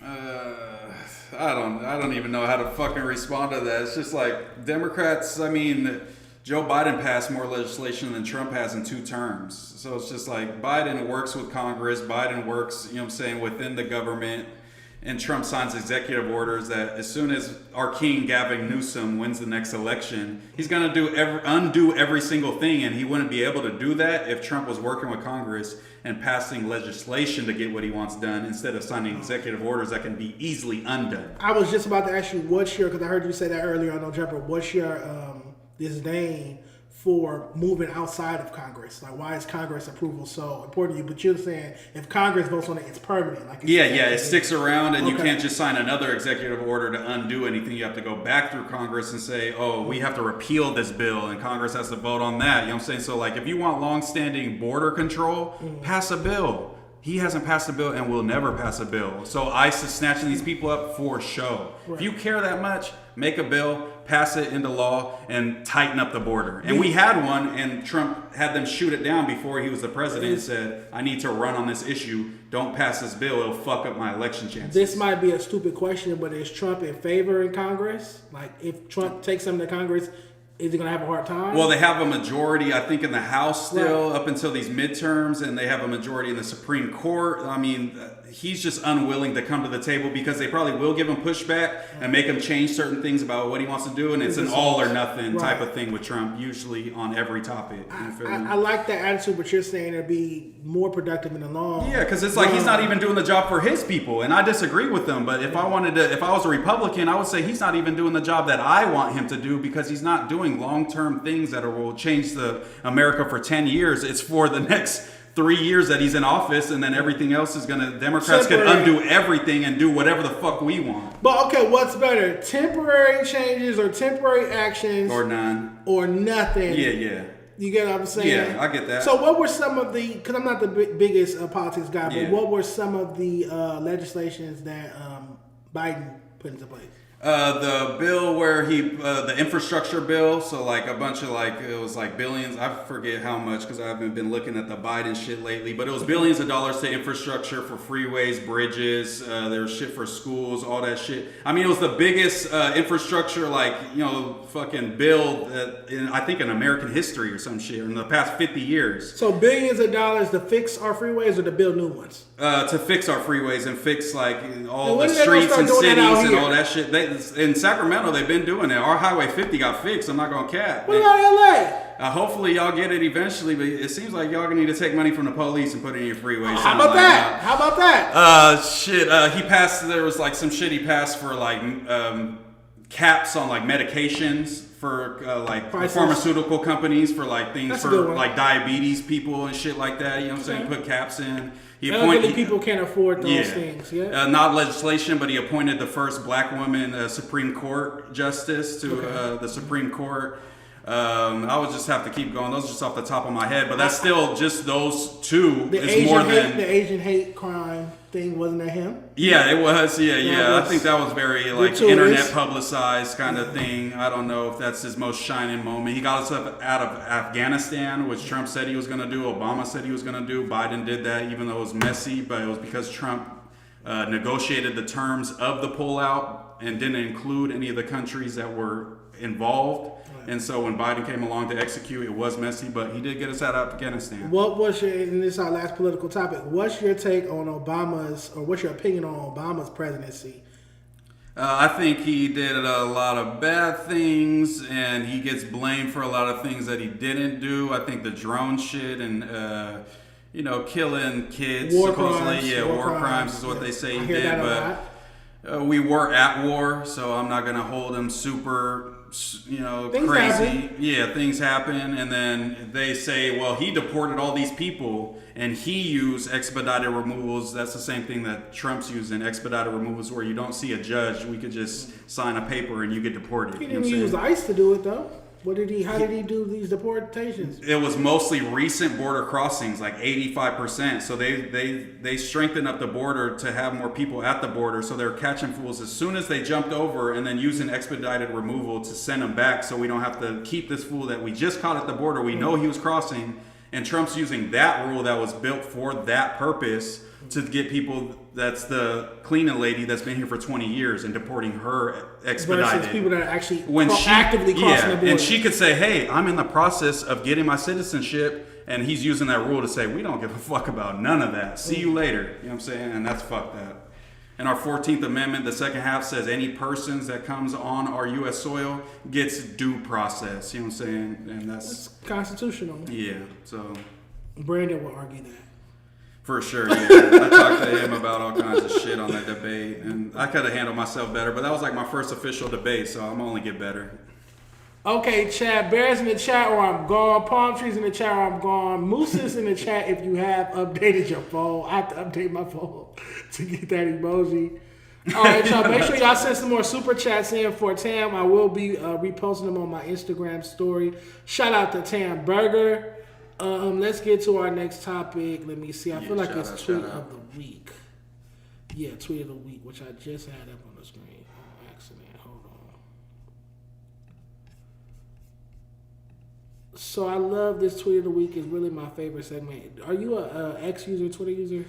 I don't even know how to fucking respond to that. It's just like Democrats. I mean, Joe Biden passed more legislation than Trump has in 2 terms. So it's just like Biden works with Congress. Biden works, you know what I'm saying, within the government. And Trump signs executive orders that as soon as our king Gavin Newsom wins the next election, he's going to undo every single thing, and he wouldn't be able to do that if Trump was working with Congress and passing legislation to get what he wants done instead of signing executive orders that can be easily undone. I was just about to ask you, because I heard you say that earlier on No Jumper, what's your disdain for moving outside of Congress? Like, why is Congress approval so important to you? But you're saying if Congress votes on it, it's permanent. Like it sticks around, and you can't just sign another executive order to undo anything. You have to go back through Congress and say, "Oh, we have to repeal this bill," and Congress has to vote on that. You know what I'm saying? So, like, if you want long-standing border control, pass a bill. He hasn't passed a bill and will never pass a bill. So ICE is snatching these people up for show. Right. If you care that much, make a bill, pass it into law, and tighten up the border. And we had one, and Trump had them shoot it down before he was the president and said, "I need to run on this issue. Don't pass this bill. It'll fuck up my election chances." This might be a stupid question, but is Trump in favor in Congress? Like, if Trump takes something to Congress, is he going to have a hard time? Well, they have a majority, I think, in the House still up until these midterms, and they have a majority in the Supreme Court. I mean, he's just unwilling to come to the table because they probably will give him pushback and make him change certain things about what he wants to do, and it's an all or nothing type of thing with Trump, usually on every topic. I like that attitude, but you're saying it'd be more productive in the long. Yeah, because it's like he's not even doing the job for his people, and I disagree with them. But if I was a Republican, I would say he's not even doing the job that I want him to do because he's not doing long-term things that will change America for 10 years. It's for the next 3 years that he's in office, and then everything else is gonna. Democrats can undo everything and do whatever the fuck we want. But okay, what's better, temporary changes or temporary actions, or none, or nothing? Yeah. You get what I'm saying? Yeah, I get that. So what were some of the? Because I'm not the biggest politics guy, but what were some of the legislations that Biden put into place? The bill where the infrastructure bill, so like a bunch of it was like billions, I forget how much because I haven't been looking at the Biden shit lately, but it was billions of dollars to infrastructure for freeways, bridges, there was shit for schools, all that shit. I mean, it was the biggest infrastructure, fucking bill I think in American history or some shit in the past 50 years. So billions of dollars to fix our freeways or to build new ones? To fix our freeways and fix all the streets and cities and all that shit. In Sacramento, they've been doing it. Our Highway 50 got fixed. I'm not gonna cap. What about LA? Hopefully y'all get it eventually, but it seems like y'all gonna need to take money from the police and put it in your freeways. How about that? How about that? He passed. There was some shit he passed for caps on medications for pharmaceutical companies for things for diabetes people and shit like that. You know what I'm saying? Put caps in. Elderly people can't afford those things. Yeah. Not legislation, but he appointed the first black woman Supreme Court justice to the Supreme Court. I would just have to keep going. Those are just off the top of my head, but that's still just those two. The Asian hate crime thing, wasn't that him? Yeah, it was. Yeah. I think that was very internet publicized kind of thing. I don't know if that's his most shining moment. He got us up out of Afghanistan, which Trump said he was going to do. Obama said he was going to do. Biden did that, even though it was messy, but it was because Trump negotiated the terms of the pullout and didn't include any of the countries that were involved. And so when Biden came along to execute, it was messy, but he did get us out of Afghanistan. What was your, and this is our last political topic, what's your take on Obama's, or what's your opinion on Obama's presidency? I think he did a lot of bad things, and he gets blamed for a lot of things that he didn't do. I think the drone shit and, killing kids, war crimes is what they say he did. But we were at war, so I'm not going to hold him super... things crazy. Happen. Yeah, things happen, and then they say, well, he deported all these people, and he used expedited removals. That's the same thing that Trump's using, expedited removals, where you don't see a judge. We could just sign a paper and you get deported. He didn't use ICE to do it, though. How did he do these deportations? It was mostly recent border crossings, like 85%. So they strengthened up the border to have more people at the border. So they were catching fools as soon as they jumped over, and then using expedited removal to send them back, so we don't have to keep this fool that we just caught at the border. We know he was crossing, and Trump's using that rule that was built for that purpose to get people. That's the cleaning lady that's been here for 20 years and deporting her expedited. Versus people that are actually actively crossing the border. And she could say, hey, I'm in the process of getting my citizenship, and he's using that rule to say, we don't give a fuck about none of that. See you later. You know what I'm saying? And that's fucked up. And our 14th Amendment, the second half says any persons that comes on our U.S. soil gets due process. You know what I'm saying? And that's constitutional. Yeah. So Brandon will argue that. For sure, yeah. I talked to him about all kinds of shit on that debate, and I could have handled myself better, but that was like my first official debate, so I'm only get better. Okay, chat. Bears in the chat or I'm gone. Palm trees in the chat or I'm gone. Moose is in the chat if you have updated your phone. I have to update my phone to get that emoji. All right, y'all. Make sure y'all send some more super chats in for Tam. I will be reposting them on my Instagram story. Shout out to Tam Burger. Let's get to our next topic. Let me see. I feel like it's tweet of the week. Yeah, tweet of the week, which I just had up on the screen on accident. Hold on. So I love this tweet of the week. It's really my favorite segment. Are you a X user, Twitter user?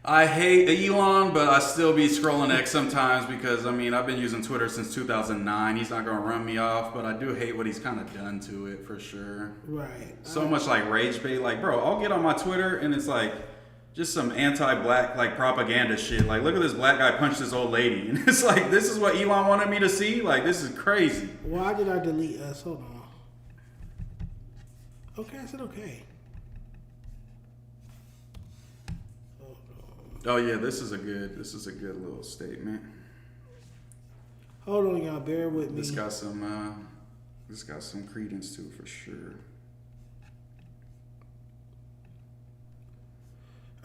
I hate Elon, but I still be scrolling X sometimes because, I've been using Twitter since 2009. He's not going to run me off, but I do hate what he's kind of done to it for sure. Right. So much like rage bait. Like, bro, I'll get on my Twitter and it's like just some anti-black like propaganda shit. Like, look at this black guy punch this old lady. And it's like, this is what Elon wanted me to see? Like, this is crazy. Why did I delete us? Hold on. Okay, I said okay. Oh yeah, this is a good little statement. Hold on, y'all, bear with me. This got some credence to it for sure.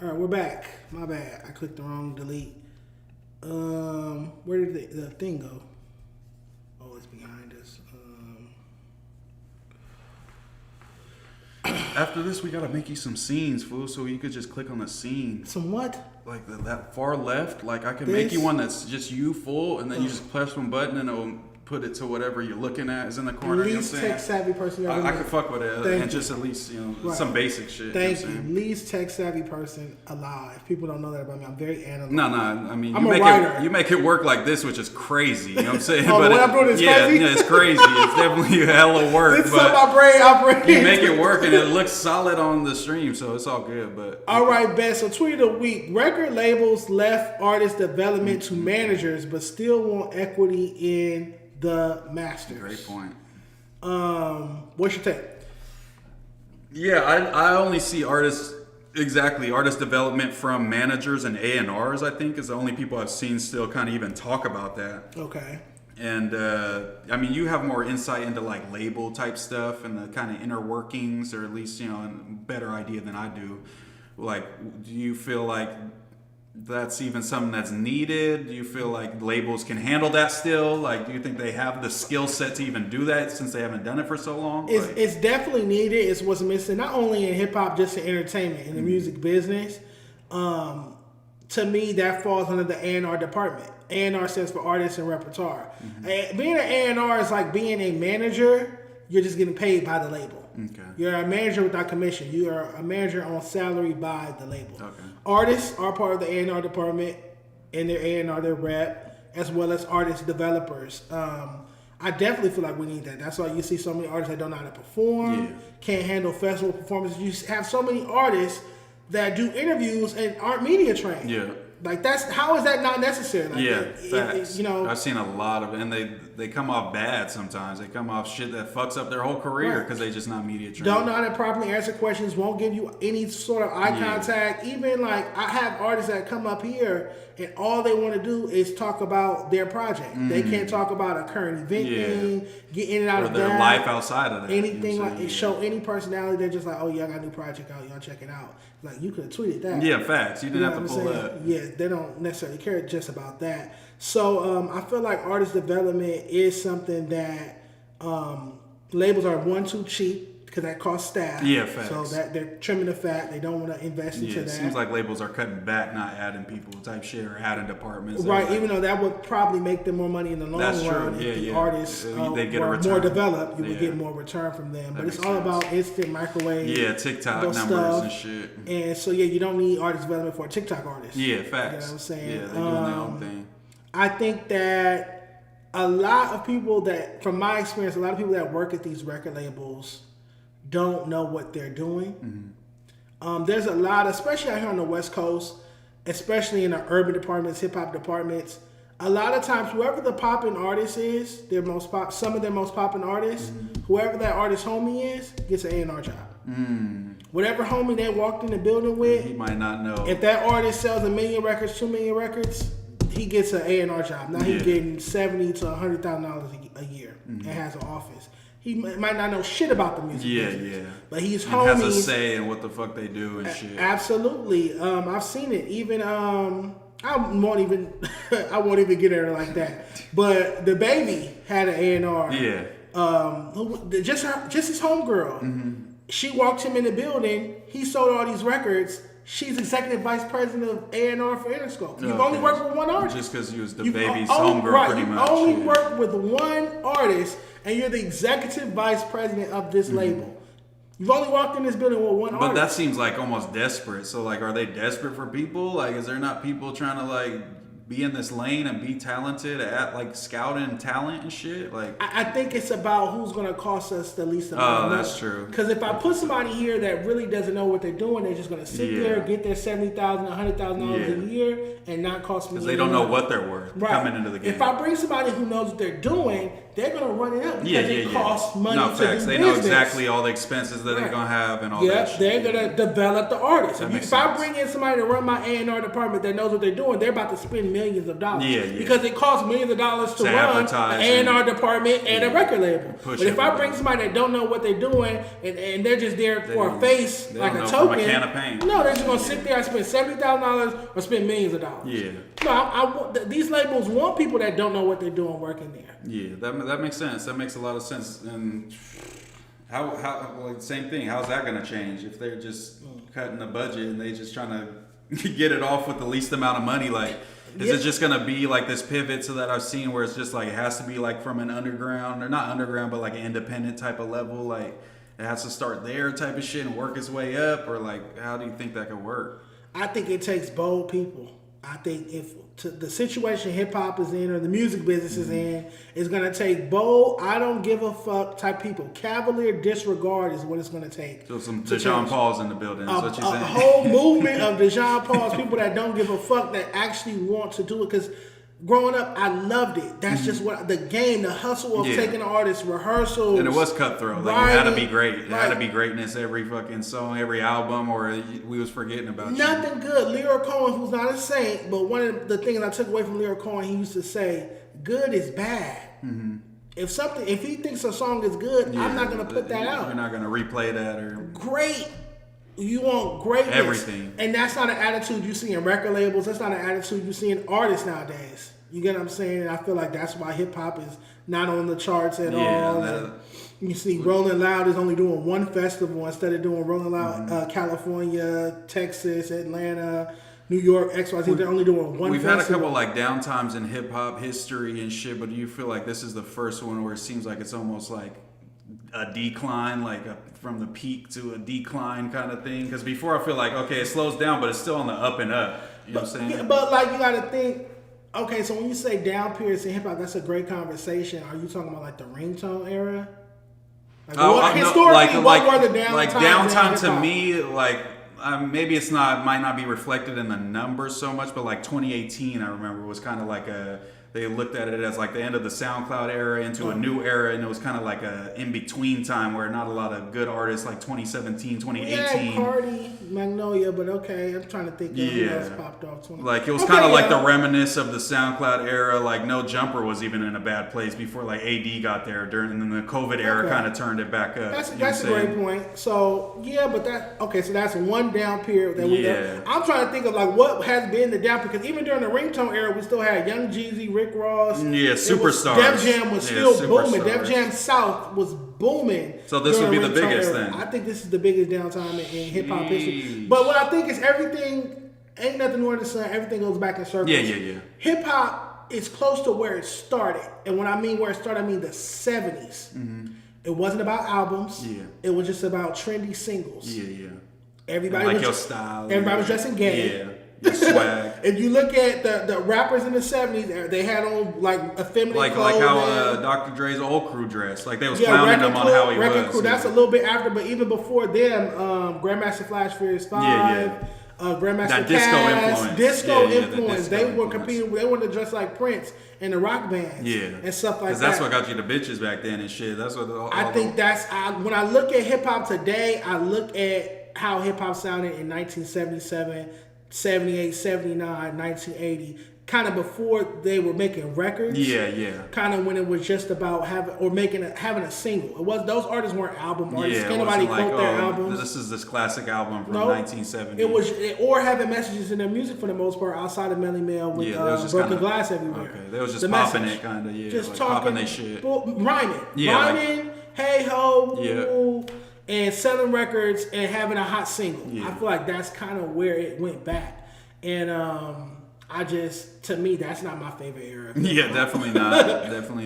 All right, we're back. My bad, I clicked the wrong delete. Where did the thing go? Oh, it's behind us. After this, we gotta make you some scenes, fool, so you could just click on the scene. Some what? Like that far left. Like I can make you one that's just you full, and then you just press one button and it'll put it to whatever you're looking at is in the corner. Least tech savvy person ever. I could fuck with it and just at least some basic shit. Thank you. Least tech savvy person alive. People don't know that about me. I'm very analog. No. You make it work like this, which is crazy. You know what I'm saying? But what I'm doing is crazy. Yeah, it's crazy. It's definitely a hella work. This is how my brain operates. You make it work and it looks solid on the stream, so it's all good. But all right, best. So tweet of the week: record labels left artist development to managers, but still want equity in the masters. Great point. What's your take? Yeah, I only see artist development from managers and A&Rs, I think, is the only people I've seen still kind of even talk about that. Okay. And you have more insight into like label type stuff and the kind of inner workings, or at least, a better idea than I do. Like, do you feel like that's even something that's needed? Do you feel like labels can handle that still? Like, do you think they have the skill set to even do that since they haven't done it for so long? It's definitely needed. It's what's missing, not only in hip hop, just in entertainment, in the music business. To me, that falls under the A&R department. A&R stands for artists and repertoire. Mm-hmm. Being an A&R is like being a manager. You're just getting paid by the label. Okay. You're a manager without commission. You are a manager on salary by the label. Okay. Artists are part of the A&R department, and their A&R, their rep, as well as artist developers. I I definitely feel like we need that. That's why you see so many artists that don't know how to perform, can't handle festival performances. You have so many artists that do interviews and aren't media trained. Yeah. Like how is that not necessary? Like facts. I've seen a lot of it, and they come off bad sometimes. They come off shit that fucks up their whole career because they just not media trained. Don't know how to properly answer questions. Won't give you any sort of eye contact. Even like I have artists that come up here and all they want to do is talk about their project. They can't talk about a current event thing, get in and out of their that, life outside of that. Anything like show any personality. They're just like, oh yeah, I got a new project out. Y'all check it out. Like you could have tweeted that. Yeah, facts. You didn't have to pull up. Yeah, they don't necessarily care just about that. So I feel like artist development is something that labels are too cheap because that costs staff. Yeah, facts. So that they're trimming the fat. They don't want to invest into that. It seems like labels are cutting back, not adding people type shit or adding departments. Right, even though that would probably make them more money in the long run. If the artists they get were more developed, you would get more return from them. But it's all about instant microwave. Yeah, TikTok numbers stuff. And shit. And so you don't need artist development for a TikTok artist. Yeah, facts. You know what I'm saying? Yeah, they're doing their own thing. I think that a lot of people that, from my experience, a lot of people that work at these record labels don't know what they're doing. There's a lot, especially out here on the West Coast, especially in the urban departments, hip hop departments. A lot of times, whoever the popping artist is, some of their most popping artists, whoever that artist homie is, gets an A&R job. Whatever homie they walked in the building with, he might not know. If that artist sells 1 million records, 2 million records, he gets an A&R job. Now he's getting $70,000 to $100,000 a year and has an office. He might not know shit about the music business, but he's homies. Has a say in what the fuck they do and shit. Absolutely, I've seen it. Even I won't even get at her like that. But the baby had an A&R. Just his homegirl. She walked him in the building. He sold all these records. She's executive vice president of A&R for Interscope. You've only worked with one artist. Just because you was the baby's homegirl, pretty much. You only worked with one artist, and you're the executive vice president of this label. You've only walked in this building with one artist. But that seems like almost desperate. So, like, are they desperate for people? Like, is there not people trying to, like, be in this lane and be talented at, like, scouting talent and shit? Like, I think it's about who's going to cost us the least amount of money. That's true. Because if I put somebody here that really doesn't know what they're doing, they're just going to sit there, get their $70,000, $100,000 a year, and not cost me. Because they don't know what they're worth coming into the game. If I bring somebody who knows what they're doing, they're going to run it up because it costs money to do business. They know exactly all the expenses that they're going to have and all that shit. They're going to develop the artist. If I bring in somebody to run my A&R department that knows what they're doing, they're about to spend millions of dollars. Because it costs millions of dollars to run an A&R department and a record label. But if I bring somebody that don't know what they're doing and they're just there for a face, like a token, a can of paint. No, they're just going to sit there and spend $70,000 or spend millions of dollars. No, these labels want people that don't know what they're doing working there. Yeah, that makes sense. That makes a lot of sense. And how like same thing. How's that going to change if they're just cutting the budget and they just trying to get it off with the least amount of money? Like, is it just going to be like this pivot so that I've seen where it's just like it has to be like from an underground, or not underground, but like an independent type of level? Like it has to start there type of shit and work its way up? Or like, how do you think that could work? I think it takes bold people. I think if the situation hip hop is in or the music business is in, it's going to take bold, I don't give a fuck type people. Cavalier disregard is what it's going to take. So some Dejon Paul's in the building, is what you're saying. A whole movement of Dejon Paul's, people that don't give a fuck, that actually want to do it. Because growing up, I loved it. That's just what the game, the hustle of taking the artist, rehearsals. And it was cutthroat. Like, it had to be great. It had to be greatness every fucking song, every album, or we was forgetting about nothing good. Leroy Cohen, who's not a saint, but one of the things I took away from Leroy Cohen, he used to say, good is bad. If he thinks a song is good, I'm not going to put that out. You're not going to replay that or great. You want greatness. Everything. And that's not an attitude you see in record labels. That's not an attitude you see in artists nowadays. You get what I'm saying? And I feel like that's why hip hop is not on the charts at all. You see Rolling Loud is only doing one festival instead of doing Rolling Loud California, Texas, Atlanta, New York, XYZ. They're only doing one We've festival. had a couple like downtimes in hip hop history and shit, but do you feel like this is the first one where it seems like it's almost like a decline, like from the peak to a decline kind of thing? Because before I feel like, okay, it slows down, but it's still on the up and up. You know what I'm saying? But like you got to think, Okay, so when you say down periods in hip hop, that's a great conversation. Are you talking about like the ringtone era? Like, historically, what were the downtimes? Like downtime to me, like maybe it's might not be reflected in the numbers so much, but like 2018, I remember was kind of like they looked at it as like the end of the SoundCloud era into a new era, and it was kind of like a in-between time where not a lot of good artists like 2017, 2018. Yeah, Cardi, Magnolia, but okay, I'm trying to think of who else popped off. Like it was kind of like the reminisce of the SoundCloud era. Like No Jumper was even in a bad place before like AD got there during, and then the COVID era kind of turned it back up. That's a great point. So yeah, but so that's one down period that we got. I'm trying to think of like what has been the down, because even during the ringtone era, we still had Young Jeezy, Rick Ross. Yeah, superstars. Def Jam was still booming. Def Jam South was booming. So this would be the biggest thing. I think this is the biggest downtime in hip hop history. But what I think is everything ain't nothing new under the sun. Everything goes back in circles. Yeah. Hip hop is close to where it started, and when I mean where it started, I mean the 70s. Mm-hmm. It wasn't about albums. Yeah. It was just about trendy singles. Yeah. Everybody like was your style. Everybody was dressing gay. Yeah. Your swag. If you look at the rappers in the 70s, they had on like effeminate like clothing. Like how Dr. Dre's old crew dressed. Like they was clowning him on how he was. Crew, that's a little bit after, but even before them, Grandmaster Flash Furious 5, Grandmaster that Cass, disco influence. They were influence. competing. They wanted to dress like Prince in the rock bands, and stuff like that. Because that's what got you the bitches back then and shit. That's what I think. When I look at hip hop today, I look at how hip hop sounded in 1977, 78, 79, 1980. Kind of before they were making records. Yeah. Kind of when it was just about having a single. It was, those artists weren't album artists. Can't nobody quote their albums. This is this classic album from 1970. It was, or having messages in their music for the most part outside of Melly Mel with Broken Glass everywhere. Okay, they was just popping it kind of, just like talking, popping their shit, rhyming, hey ho, and selling records and having a hot single. I feel like that's kind of where it went back, and to me, that's not my favorite era. Yeah, definitely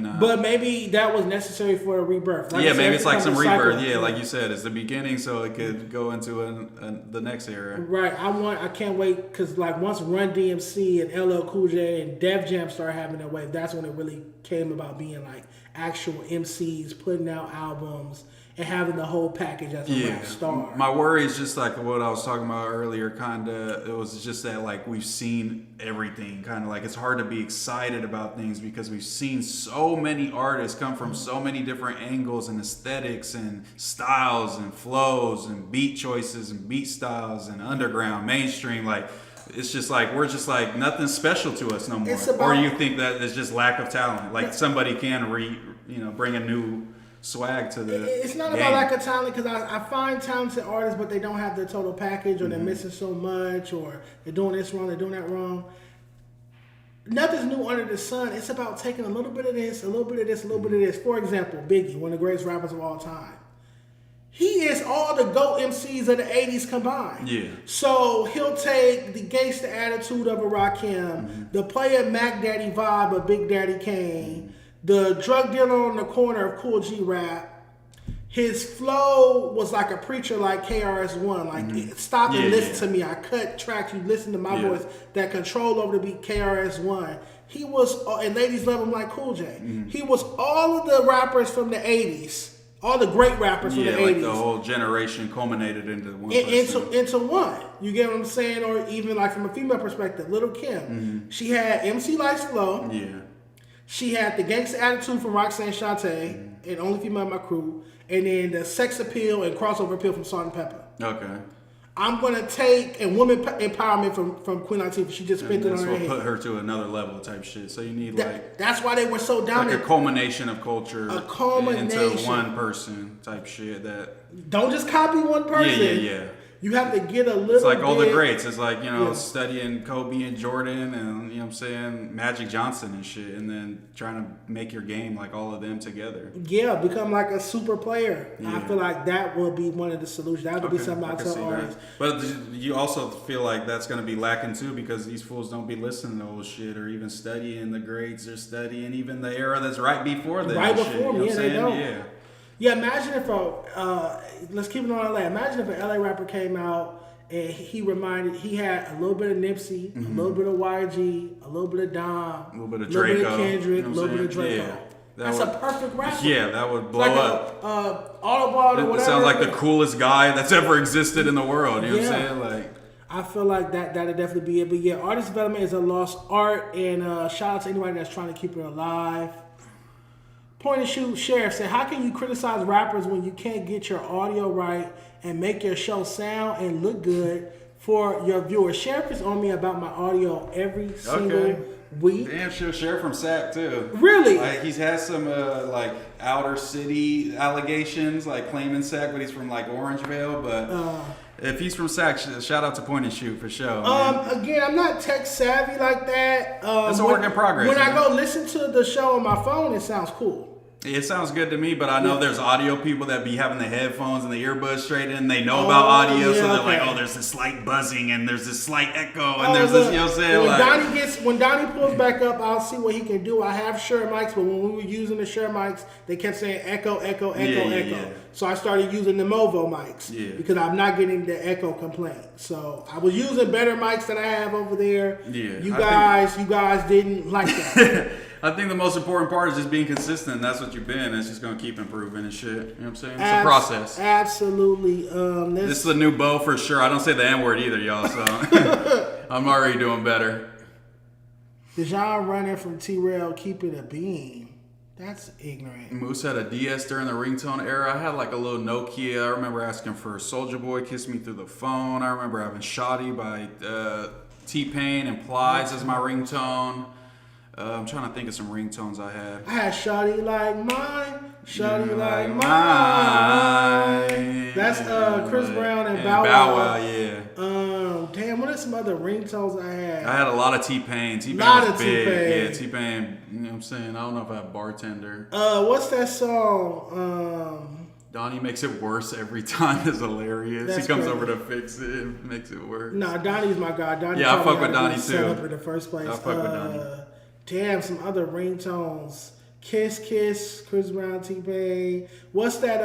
not. But maybe that was necessary for a rebirth. Like maybe it's like some rebirth. Yeah, like you said, it's the beginning, so it could go into the next era. Right. I can't wait, because like once Run DMC and LL Cool J and Def Jam started having their wave, that's when it really came about being like actual MCs putting out albums and having the whole package as a rap star. My worry is just like what I was talking about earlier, it was just that like we've seen everything, kind of like it's hard to be excited about things because we've seen so many artists come from so many different angles and aesthetics and styles and flows and beat choices and beat styles and underground, mainstream, like it's just like we're just like nothing's special to us no more. Or you think that it's just lack of talent, like somebody can bring a new swag to the It's not game. about lack of talent, because I find talented artists, but they don't have the total package, or they're missing so much, or they're doing this wrong, they're doing that wrong. Nothing's new under the sun. It's about taking a little bit of this, a little bit of this, a little bit of this. For example, Biggie, one of the greatest rappers of all time. He is all the GOAT MCs of the 80s combined. Yeah. So he'll take the gangster attitude of a Rakim, the player Mac Daddy vibe of Big Daddy Kane, the drug dealer on the corner of Cool G Rap. His flow was like a preacher like KRS-One. Like, stop and listen to me. I cut tracks. You listen to my voice. That control over the beat, KRS-One. He was, and ladies love him like Cool J. He was all of the rappers from the 80s. All the great rappers from the 80s. Like the whole generation culminated into one. Into one. You get what I'm saying? Or even like from a female perspective, Lil' Kim. She had MC Lyte's flow. Yeah. She had the gangster attitude from Roxanne Shante and Only Female in My Crew, and then the sex appeal and crossover appeal from Salt and Pepper. Okay. I'm gonna take and woman empowerment from Queen Latifah. She just spent it on her head. Put her to another level type shit. So you need that's why they were so dominant. Like a culmination of culture. A culmination into one person type shit. That don't just copy one person. Yeah. You have to get a little. It's like all the greats. It's like, studying Kobe and Jordan and, you know what I'm saying, Magic Johnson and shit, and then trying to make your game like all of them together. Yeah, become like a super player. Yeah. I feel like that will be one of the solutions. That would be something I tell artists. But you also feel like that's going to be lacking too, because these fools don't be listening to old shit or even studying the greats or studying even the era that's right before them. Right before them, they don't. Yeah, imagine if let's keep it on LA. Imagine if an LA rapper came out and he had a little bit of Nipsey, a little bit of YG, a little bit of Dom, a little bit of Draco, Draco, bit of Kendrick, you know a little bit of Draco. Yeah. That's a perfect rapper. Yeah, that would blow up. Autobot or whatever. It sounds like the coolest guy that's ever existed in the world. You know what I'm saying? Like, I feel like that'll definitely be it. But yeah, artist development is a lost art, and shout out to anybody that's trying to keep it alive. Point and Shoot Sheriff said, how can you criticize rappers when you can't get your audio right and make your show sound and look good for your viewers? Sheriff is on me about my audio every single week. Damn, Sheriff from SAC too. Really? Like, he's had some like outer city allegations, like claiming SAC, but he's from like Orangevale. But if he's from SAC, shout out to Point and Shoot for sure. Again, I'm not tech savvy like that. It's a work in progress. When I go listen to the show on my phone, it sounds cool. It sounds good to me, but I know there's audio people that be having the headphones and the earbuds straight in. They know about audio, so they're like, oh, there's this slight buzzing and there's this slight echo and there's this, you know what I'm saying? When Donnie pulls back up, I'll see what he can do. I have Shure mics, but when we were using the Shure mics, they kept saying echo, echo, echo, echo. Yeah. So I started using the Movo mics because I'm not getting the echo complaint. So I was using better mics than I have over there. Yeah, you guys didn't like that. I think the most important part is just being consistent. That's what you've been. It's just going to keep improving and shit. You know what I'm saying? It's a process. Absolutely. This is the new Boe for sure. I don't say the N-word either, y'all, so I'm already doing better. Dejon running from T-Rail, keep it a beam. That's ignorant. Moose had a DS during the ringtone era. I had like a little Nokia. I remember asking for Soulja Boy, Kiss Me Through the Phone. I remember having Scottie by T-Pain and Plies as my ringtone. I'm trying to think of some ringtones I had. I had Shawty Like Mine, Shawty Like Mine. That's Chris Brown and Bow Wow. Yeah. Damn, what are some other ringtones I had? I had a lot of T-Pain. T-Pain was big. Yeah, T-Pain, you know what I'm saying? I don't know if I have Bartender. What's that song? Donnie Makes It Worse Every Time is hilarious. He comes over to fix it and makes it worse. Nah, Donnie's my guy. Donnie I fuck with Donnie too. Up in the first place. I fuck with Donnie. Damn, some other ringtones. Kiss Kiss, Chris Brown, T-Pain. What's that?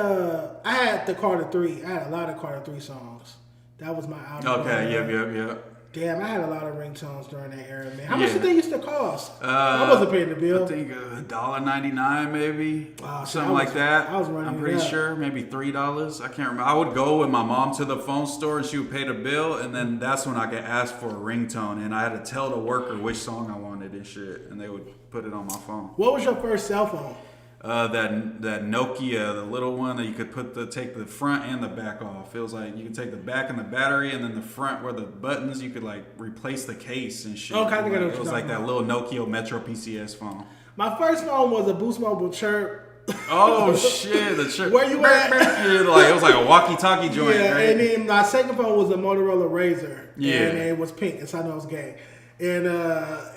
I had the Carter 3. I had a lot of Carter 3 songs. That was my album. Okay, yep. Damn, I had a lot of ringtones during that era, man. How much did they used to cost? I wasn't paying the bill. I think $1.99 maybe. Something like that. I was running I'm pretty sure. Maybe $3. I can't remember. I would go with my mom to the phone store and she would pay the bill, and then that's when I could ask for a ringtone, and I had to tell the worker which song I wanted and shit, and they would put it on my phone. What was your first cell phone? That Nokia, the little one that you could take the front and the back off. It was like you could take the back and the battery, and then the front where the buttons you could like replace the case and shit. Okay, I think I know what it was you're like talking that little Nokia Metro PCS phone. My first phone was a Boost Mobile Chirp. Oh shit, the chirp. Where you at? It was like a walkie-talkie joint. Yeah, right? and then my second phone was a Motorola Razr. Yeah, and it was pink, and so I know it was gay, and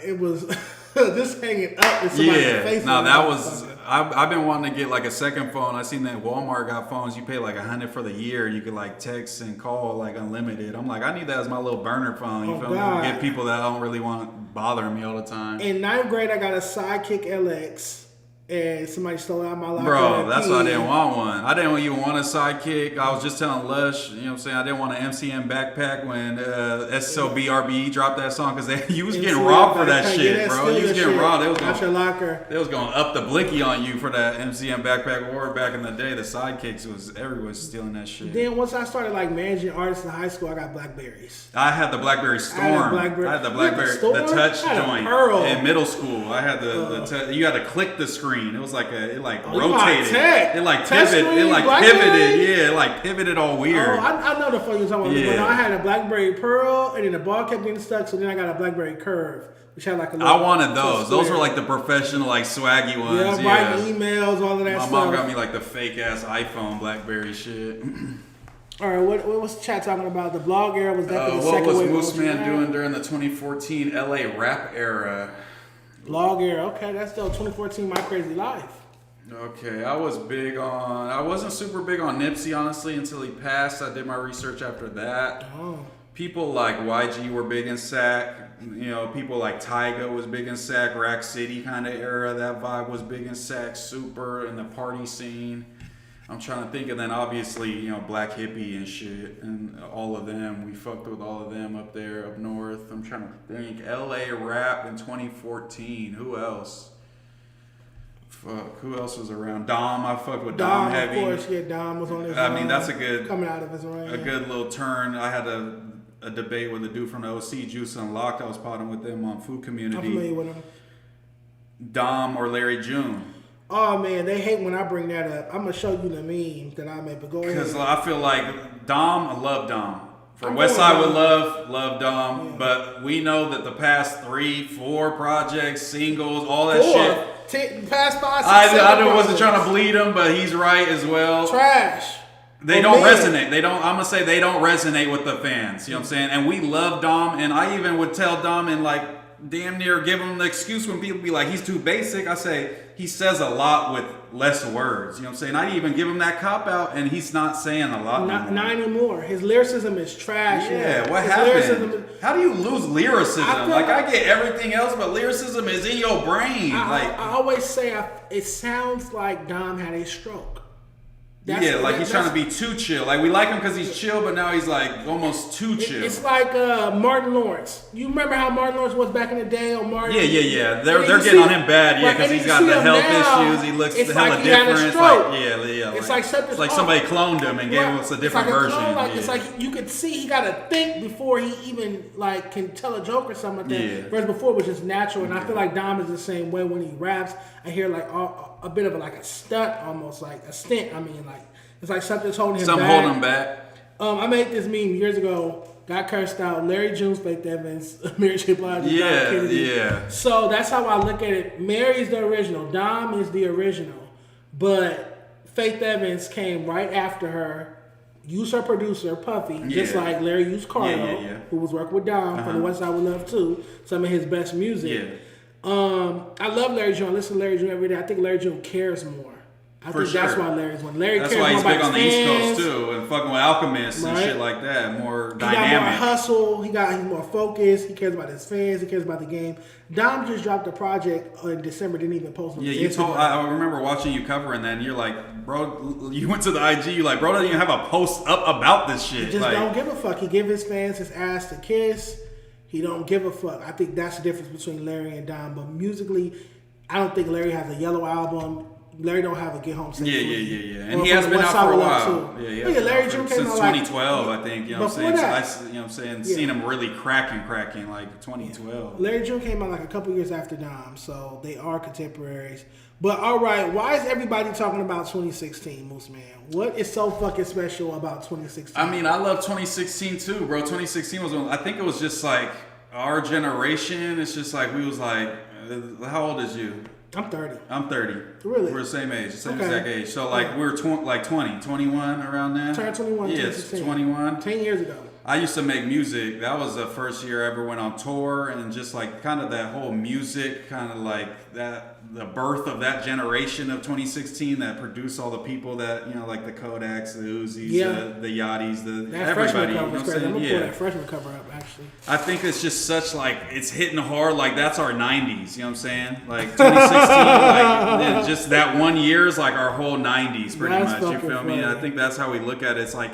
it was. Just hanging up in somebody's face. No, that was. I've been wanting to get like a second phone. I seen that Walmart got phones. You pay like $100 for the year, and you could like text and call like unlimited. I'm like, I need that as my little burner phone. You feel me? Get people that don't really want bothering me all the time. In 9th grade, I got a Sidekick LX. And somebody stole it out of my locker. Bro, that's why I didn't want one. I didn't even want a Sidekick. I was just telling Lush, you know what I'm saying? I didn't want an MCM backpack when SOBRBE dropped that song because you was getting robbed for that shit, bro. You was getting robbed. They was going up the blicky on you for that MCM backpack. Or back in the day, the Sidekicks everyone was stealing that shit. Then once I started like managing artists in high school, I got Blackberries. I had the Blackberry Storm. I had the Blackberry, the touch joint in middle school. I had you had to click the screen. It was like rotated. It like pivoted. Yeah, it like pivoted all weird. Oh, I know the fuck you're talking about. Yeah. I had a BlackBerry Pearl, and then the ball kept getting stuck. So then I got a BlackBerry Curve, which had like a little. I wanted those. Those were like the professional, like swaggy ones. Yeah, writing emails, all of that stuff. My mom got me like the fake ass iPhone BlackBerry shit. All right, what was chat talking about? The blog era was definitely the second wave. What was Mooseman doing during the 2014 LA rap era? Blog era, okay, that's still 2014 My Crazy Life. Okay, I wasn't super big on Nipsey, honestly, until he passed. I did my research after that. Oh. People like YG were big in SAC. You know, people like Tyga was big in SAC. Rack City kind of era, that vibe was big in SAC. Super in the party scene. I'm trying to think, and then obviously, you know, Black Hippie and shit, and all of them. We fucked with all of them up there, up north. I'm trying to think. LA rap in 2014. Who else? Fuck, who else was around? Dom, I fucked with Dom heavy. Of course, yeah, Dom was on his I mean, that's a good coming out of his reign. A good little turn. I had a debate with a dude from the OC, Juice Unlocked. I was potting with them on Food Community. I'm familiar with him. Dom or Larry June. Oh man, they hate when I bring that up. I'm gonna show you the meme that I made, but go ahead. Because I feel like Dom, I love Dom. From Westside with love Dom. Yeah. But we know that the past 3-4 projects, singles, all that shit. Past 5, 6, I wasn't trying to bleed him, but he's right as well. Trash. They don't resonate. They don't. I'm gonna say they don't resonate with the fans. You know what I'm saying? And we love Dom, and I even would tell Dom and like damn near give him the excuse when people be like he's too basic. I say he says a lot with less words. You know what I'm saying? I even give him that cop out, and he's not saying a lot. Not anymore. His lyricism is trash. Yeah, what happened? How do you lose lyricism? I get everything else, but lyricism is in your brain. I always say it sounds like Dom had a stroke. He's trying to be too chill. Like we like him because he's chill, but now he's like almost too chill. It's like Martin Lawrence. You remember how Martin Lawrence was back in the day on Martin? Yeah. They're getting on him bad, because he's got the health issues. He looks hella different. It's like somebody cloned him and gave him a different version. It's like you could see he got to think before he even like can tell a joke or something like that. Yeah. Whereas before it was just natural, and I feel like Dom is the same way when he raps. I hear like a bit of a stunt, almost like a stint. I mean, like it's like something's holding him back. Something holding him back. I made this meme years ago. Got cursed out. Larry June, Faith Evans, Mary J. Blige, Yeah. So that's how I look at it. Mary's the original. Dom is the original, but Faith Evans came right after her. Used her producer Puffy, just like Larry used Carlo, who was working with Dom from the West Side with Love too. Some of his best music. Yeah. I love Larry June. I listen to Larry June every day. I think Larry June cares more. I think that's why Larry's one. That's why he's big on the East Coast too, and fucking with Alchemist and shit like that. More dynamic. He got more hustle. He's more focused. He cares about his fans. He cares about the game. Dom just dropped a project in December. Didn't even post on his Instagram. I remember watching you covering that, and you're like, bro, you went to the IG. You're like, bro, doesn't even have a post up about this shit. He just don't give a fuck. He give his fans his ass to kiss. He don't give a fuck. I think that's the difference between Larry and Dom. But musically, I don't think Larry has a Yellow album. Larry don't have a Get Home Safe. Yeah. And he has been out for a while. Yeah, Larry June came since out 2012, I think. You know what I'm saying? Seen him really cracking like 2012. Larry June came out like a couple years after Dom, so they are contemporaries. But all right, why is everybody talking about 2016, Mooseman? What is so fucking special about 2016? I mean, I love 2016 too, bro. 2016 was I think it was just like our generation. It's just like we was like, how old is you? I'm 30. I'm 30. Really? We're the same age, exact age. So like we were 20, 21 around then. Turned 21. Yes, 21. 10 years ago. I used to make music. That was the first year I ever went on tour, and just like kind of that whole music, kind of like that, the birth of that generation of 2016 that produced all the people that, you know, like the Kodaks, the Uzis, the Yachties, everybody. You know what I'm saying? I'm gonna pull that freshman cover up, actually. I think it's just such like, it's hitting hard. Like that's our 90s. You know what I'm saying? Like 2016, like just that 1 year is like our whole 90s, pretty much. You feel me? And I think that's how we look at it. It's like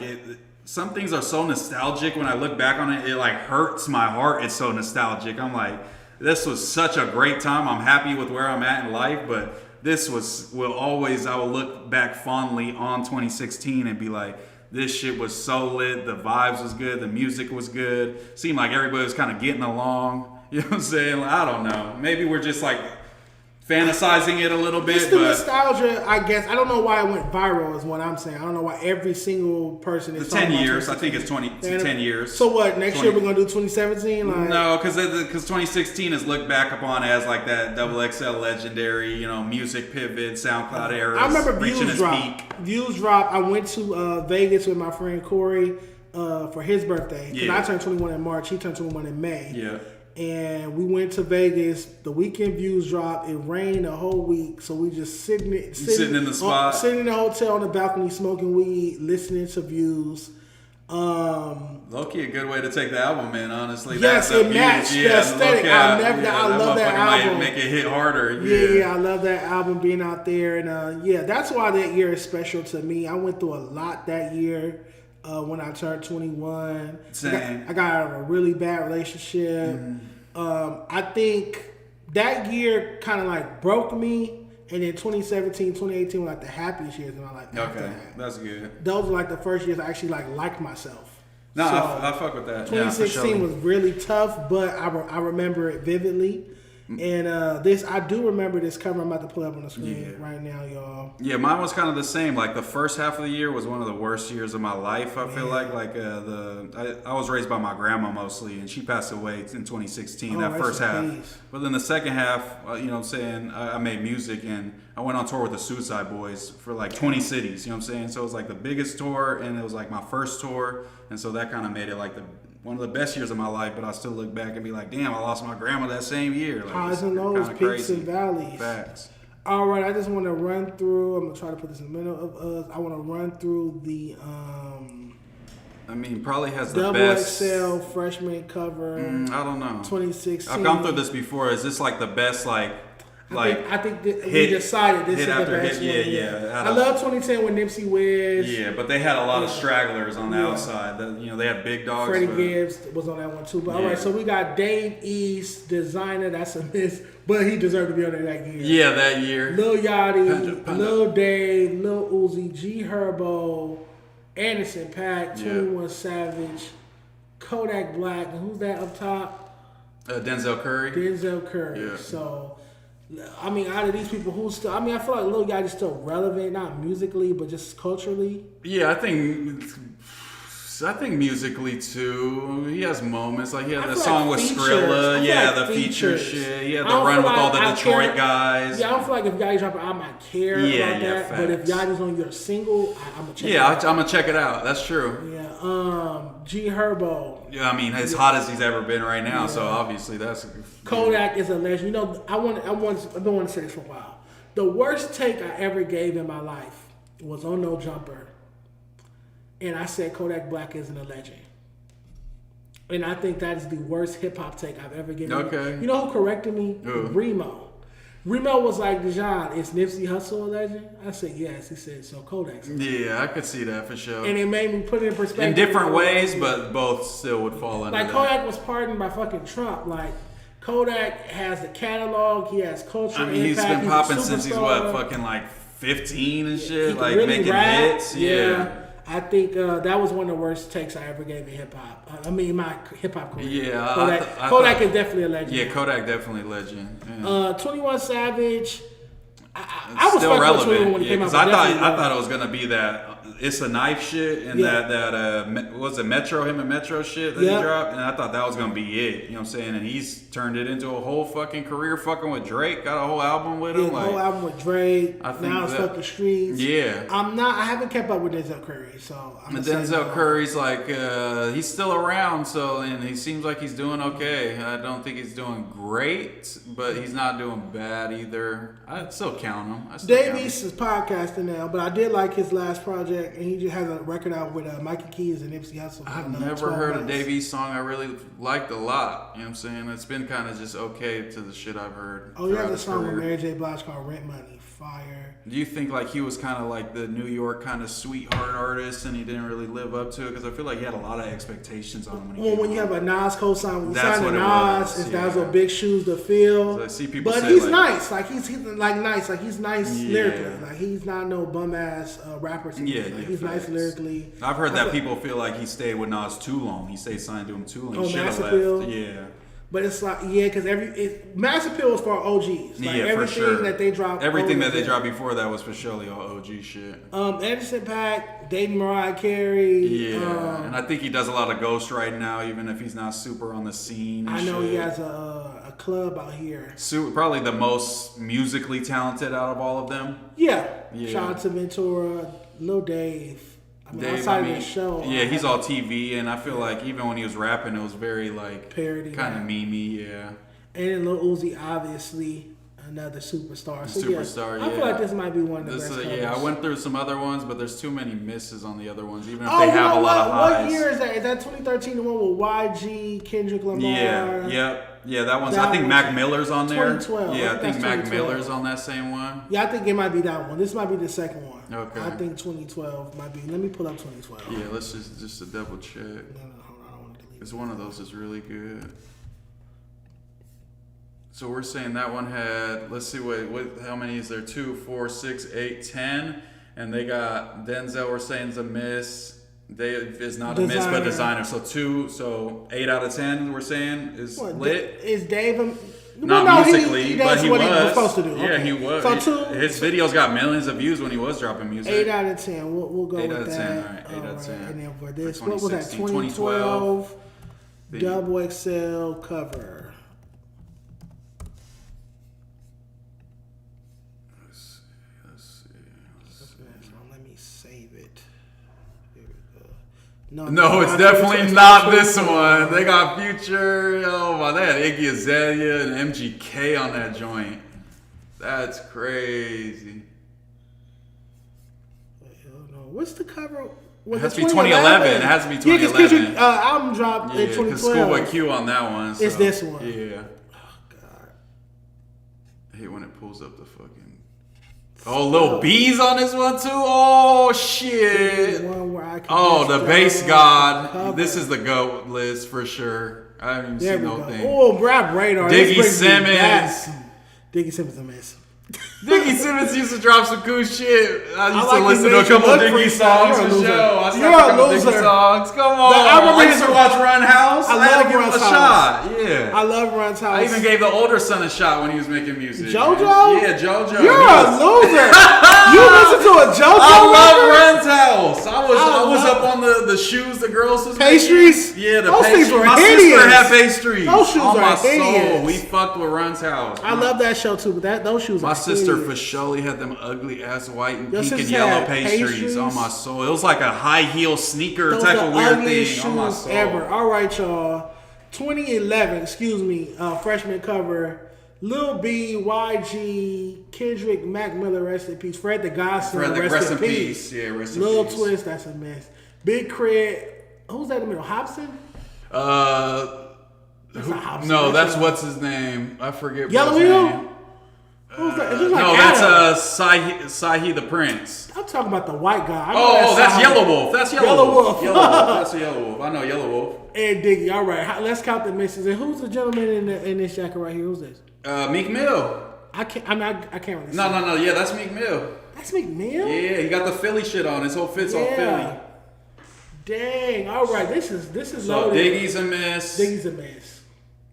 some things are so nostalgic. When I look back on it, it like hurts my heart. It's so nostalgic. I'm like, this was such a great time. I'm happy with where I'm at in life, but this I will look back fondly on 2016 and be like, this shit was so lit. The vibes was good. The music was good. Seemed like everybody was kind of getting along. You know what I'm saying? Like, I don't know. Maybe we're just like fantasizing it a little bit. It's the nostalgia, I guess. I don't know why it went viral is what I'm saying. I don't know why every single person is 10 years. I think it's 10 years. So what, next year we're going to do 2017? Like, no, because 2016 is looked back upon as like that XXL legendary, you know, music pivot, SoundCloud era. I remember Views Drop. I went to Vegas with my friend Corey for his birthday. Because I turned 21 in March. He turned 21 in May. Yeah. And we went to Vegas. The weekend Views dropped. It rained a whole week, so we just sitting in the spot, sitting in the hotel on the balcony, smoking weed, listening to Views. Low-key a good way to take the album in, honestly. Yes, it matched the aesthetic. I love that album. Might make it hit harder. Yeah, I love that album being out there. And that's why that year is special to me. I went through a lot that year when I turned 21. Same. I got out of a really bad relationship. I think that year kind of like broke me. And then 2017, 2018 were like the happiest years in my life. Okay, that's good. Those were like the first years I actually liked myself. No, so, I fuck with that. 2016 was really tough, but I remember it vividly. And I do remember this cover. I'm about to pull up on the screen right now, y'all. Yeah, mine was kind of the same. Like the first half of the year was one of the worst years of my life. I feel like I was raised by my grandma mostly, and she passed away in 2016. That first half, but then the second half, you know what I'm saying, I made music and I went on tour with the Suicide Boys for like 20 cities. You know what I'm saying? So it was like the biggest tour, and it was like my first tour, and so that kind of made it like one of the best years of my life, but I still look back and be like, damn, I lost my grandma that same year. Like, highs and lows, peaks crazy. and valleys. Facts. All right, I just want to run through. I'm gonna try to put this in the middle of us. I want to run through the. Probably has the best. Double XL freshman cover. I don't know. 2016. I've gone through this before. Is this like the best I think we decided this is the best one. Yeah. I love 2010 with Nipsey Wiz. Yeah, but they had a lot of stragglers on the outside. They had big dogs. Freddie Gibbs was on that one too. But all right, so we got Dave East, designer. That's a miss, but he deserved to be on there that year. Yeah, that year. Lil Yachty, Lil Dave, Lil Uzi, G Herbo, Anderson .Paak, 21 Savage, Kodak Black, and who's that up top? Denzel Curry. Yeah. So. I mean, out of these people, who's still? I mean, I feel like Lil Yachty's still relevant, not musically, but just culturally. Yeah, I think musically too. He has moments like he had the song with Skrilla. Yeah, the feature shit. He had the run with all the Detroit guys. Yeah, I don't feel like if Yachty drop it, I might care about that. Facts. But if Yachty's on your single, I'm gonna check it out. I'm gonna check it out. That's true. Yeah. G Herbo. Yeah, I mean, as hot as he's ever been right now. So obviously that's. Kodak is a legend. You know, I've been wanting to say this for a while. The worst take I ever gave in my life was on No Jumper. And I said Kodak Black isn't a legend. And I think that is the worst hip-hop take I've ever given. Okay. You know who corrected me? Remo. Remo was like, Dejon, is Nipsey Hussle a legend? I said, yes. He said, so Kodak's a legend. Yeah, I could see that for sure. And it made me put it in perspective. In different ways, but both still would fall under that. Kodak was pardoned by fucking Trump. Like, Kodak has the catalog. He has culture. I mean, he's been popping since he's fucking like 15 and shit, he like really making hits. Yeah. I think that was one of the worst takes I ever gave in hip hop. My hip hop career. Yeah, Kodak is definitely a legend. Yeah, Kodak definitely a legend. Yeah. 21 Savage. I was still relevant. When it came out. I thought it was gonna be that It's a Knife shit and that was it Metro, him and Metro shit that he dropped, and I thought that was gonna be it. You know what I'm saying? And he's turned it into a whole fucking career fucking with Drake. Got a whole album with him. Yeah, whole album with Drake. Now it's fucking streets. Yeah. I haven't kept up with Denzel Curry, so Denzel Curry's like he's still around, and he seems like he's doing okay. I don't think he's doing great, but he's not doing bad either. I'd still count him. Dave East is podcasting now, but I did like his last project, and he just has a record out with Mikey Keys and Nipsey Hussle. I've never heard a Dave East song I really liked a lot. You know what I'm saying? It's been kind of just okay to the shit I've heard. Oh, he has a song with Mary J. Blige called Rent Money. Fire. Do you think like he was kind of like the New York kind of sweetheart artist and he didn't really live up to it? Because I feel like he had a lot of expectations on him. When you have a Nas co-sign, when you sign to Nas, that's what big shoes to fill. So I see people but say, he's like, nice. Like he's nice. Like he's nice lyrically. Like he's not no bum ass rapper. He's nice lyrically. I've heard that people feel like he stayed with Nas too long. He stayed signed to him too long. He should have left. Yeah. But it's like, because Mass Appeal is for OGs. Like everything for sure. that they dropped. Everything that they dropped before that was for surely all OG shit. Anderson .Paak, dating Mariah Carey. Yeah, and I think he does a lot of ghost right now, even if he's not super on the scene. I know he has a club out here. Probably the most musically talented out of all of them. Yeah. Shout out to Ventura, Lil Dave. Outside of the show. Yeah, he's all TV, and I feel like even when he was rapping, it was very like parody, kind of memey. Yeah. And Lil Uzi, obviously, another superstar. So Superstar, I feel like this might be one of the best covers. Yeah, I went through some other ones, but there's too many misses on the other ones, even if they have a lot of highs. What year is that? Is that 2013, the one with YG, Kendrick Lamar? Yeah, that one's. I think Mac Miller's on there. 2012. Yeah, I think Mac Miller's on that same one. Yeah, I think it might be that one. This might be the second one. Okay. I think 2012 might be. Let me pull up 2012. Yeah, let's just to double check. No, hold on. I don't want to delete. Because one of those is really good. So we're saying that one had, let's see, how many is there? 2, 4, 6, 8, 10. And they got Denzel, we're saying is a miss. Dave is not a miss, but designer. So 2, so 8 out of 10 we're saying is lit. Is Dave not musically, but he was. He was supposed to do. Yeah, Okay. he was. So his videos got millions of views when he was dropping music. 8 out of 10. We'll go 8 with out of that. 10. All right, 8 out of 10. And then for this, For what was that? 2012 Double XL cover. Let me save it. Here we go. No, it's definitely not this one. They got Future. Oh my, they had Iggy Azalea and MGK on that joint. That's crazy. What's the cover? It has to be 2011. It has to be 2011. Yeah, because album dropped in 2012. Schoolboy Q on that one. So. It's this one. Yeah. Oh God. I hate when it pulls up the fucking. Oh, Lil B's on this one too. Oh shit. Oh, the bass god. This is the GOAT list for sure. I haven't even seen no thing. Oh, Rap Radar. Diggy Simmons. Diggy Simmons a mess. Diggy Simmons used to drop some cool shit. I used to listen to a couple Diggy songs for show. I You're a loser. Diggy songs. Come on. I used to watch Run House. I had to give him a shot. Yeah. I love Run's House. I even gave the older son a shot when he was making music. JoJo? Yeah, JoJo. You're a loser. You listen to a JoJo I love record? Run's House. I was up on the shoes the girls was pastries? making. Yeah, the Those pastries. things were My hideous. sister had pastries. Those shoes on are my hideous. soul. We fucked with Run's House. I love that show too, but those shoes are My sister hideous. for surely had them ugly ass white and Your pink and sister yellow had pastries on my soul. It was like a high heel sneaker Those type are of weird ugliest thing on my shoes soul. ever. All right, y'all. 2011, freshman cover. Lil B, YG, Kendrick, Mac Miller, rest in peace. Fred the Godson, rest in peace. Yeah, rest in Lil peace. Twist, that's a mess. Big Crit, who's that in the middle? Hobson? That's not Hobson. No, that's what's his name. I forget. Yellow his Wheel? name. Who's that? No, that's Sahi the Prince. I'm talking about the white guy. That's Yellow Wolf. That's Yellow Wolf. Yellow Wolf. That's a Yellow Wolf. I know Yellow Wolf. And Diggy. All right, let's count the misses. And who's the gentleman in this jacket right here? Who's this? Meek Mill. I can't really see. No. Yeah, that's Meek Mill. That's Meek Mill? Yeah, he got the Philly shit on. His whole fit's all Philly. Dang. All right, this is So loaded. Diggy's a miss. Diggy's a miss.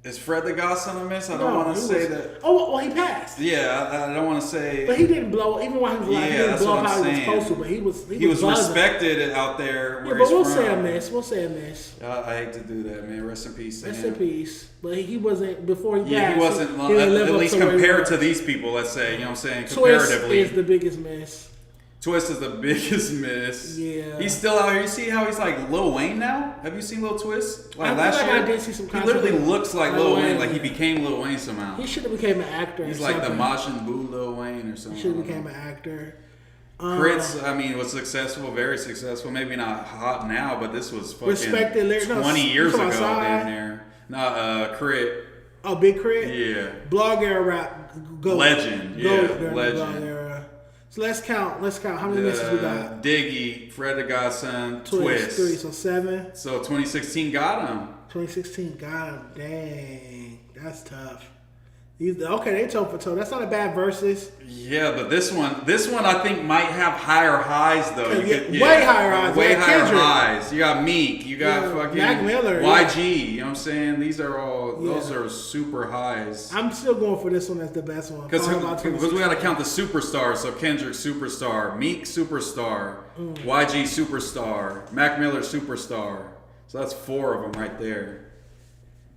Is Fred the Godson a miss? I don't want to say that. Oh, well, he passed. Yeah, I don't want to say. But he didn't blow, even while he was alive, he didn't blow up how he was supposed to, but he was buzzing. Respected out there. Yeah, but we'll say a miss. We'll say a miss. I hate to do that, man. Rest in peace. Rest in peace. But he wasn't, before he passed. Yeah, he wasn't, at least compared to these people, let's say. You know what I'm saying? Comparatively. Twist is the biggest miss. Twist is the biggest miss. Yeah. He's still out here. You see how he's like Lil Wayne now? Have you seen Lil Twist? Like I last year? I did see some he literally looks like Lil Wayne. Like he became Lil Wayne somehow. He should have became an actor. He's like the Majin Buu Lil Wayne or something. He should have became an actor. Crits, I mean, was successful, very successful. Maybe not hot now, but this was fucking respected 20 years ago. Damn near. No, Crit. Oh, Big Crit? Yeah. Blog era rap. Legend. Yeah, legend. So let's count. How many misses we got? Diggy, Fred the Godson, Twist. 3, so 7. So 2016 got him. 2016 got him. Dang, that's tough. Okay, they toe for toe. That's not a bad versus. Yeah, but this one I think might have higher highs though. Way higher highs. Way higher highs. You got Meek. You got fucking Mac Miller. YG. You know what I'm saying? These are all those are super highs. I'm still going for this one as the best one. Because we got to count the superstars. So Kendrick superstar, Meek superstar, YG superstar, Mac Miller superstar. So that's 4 of them right there.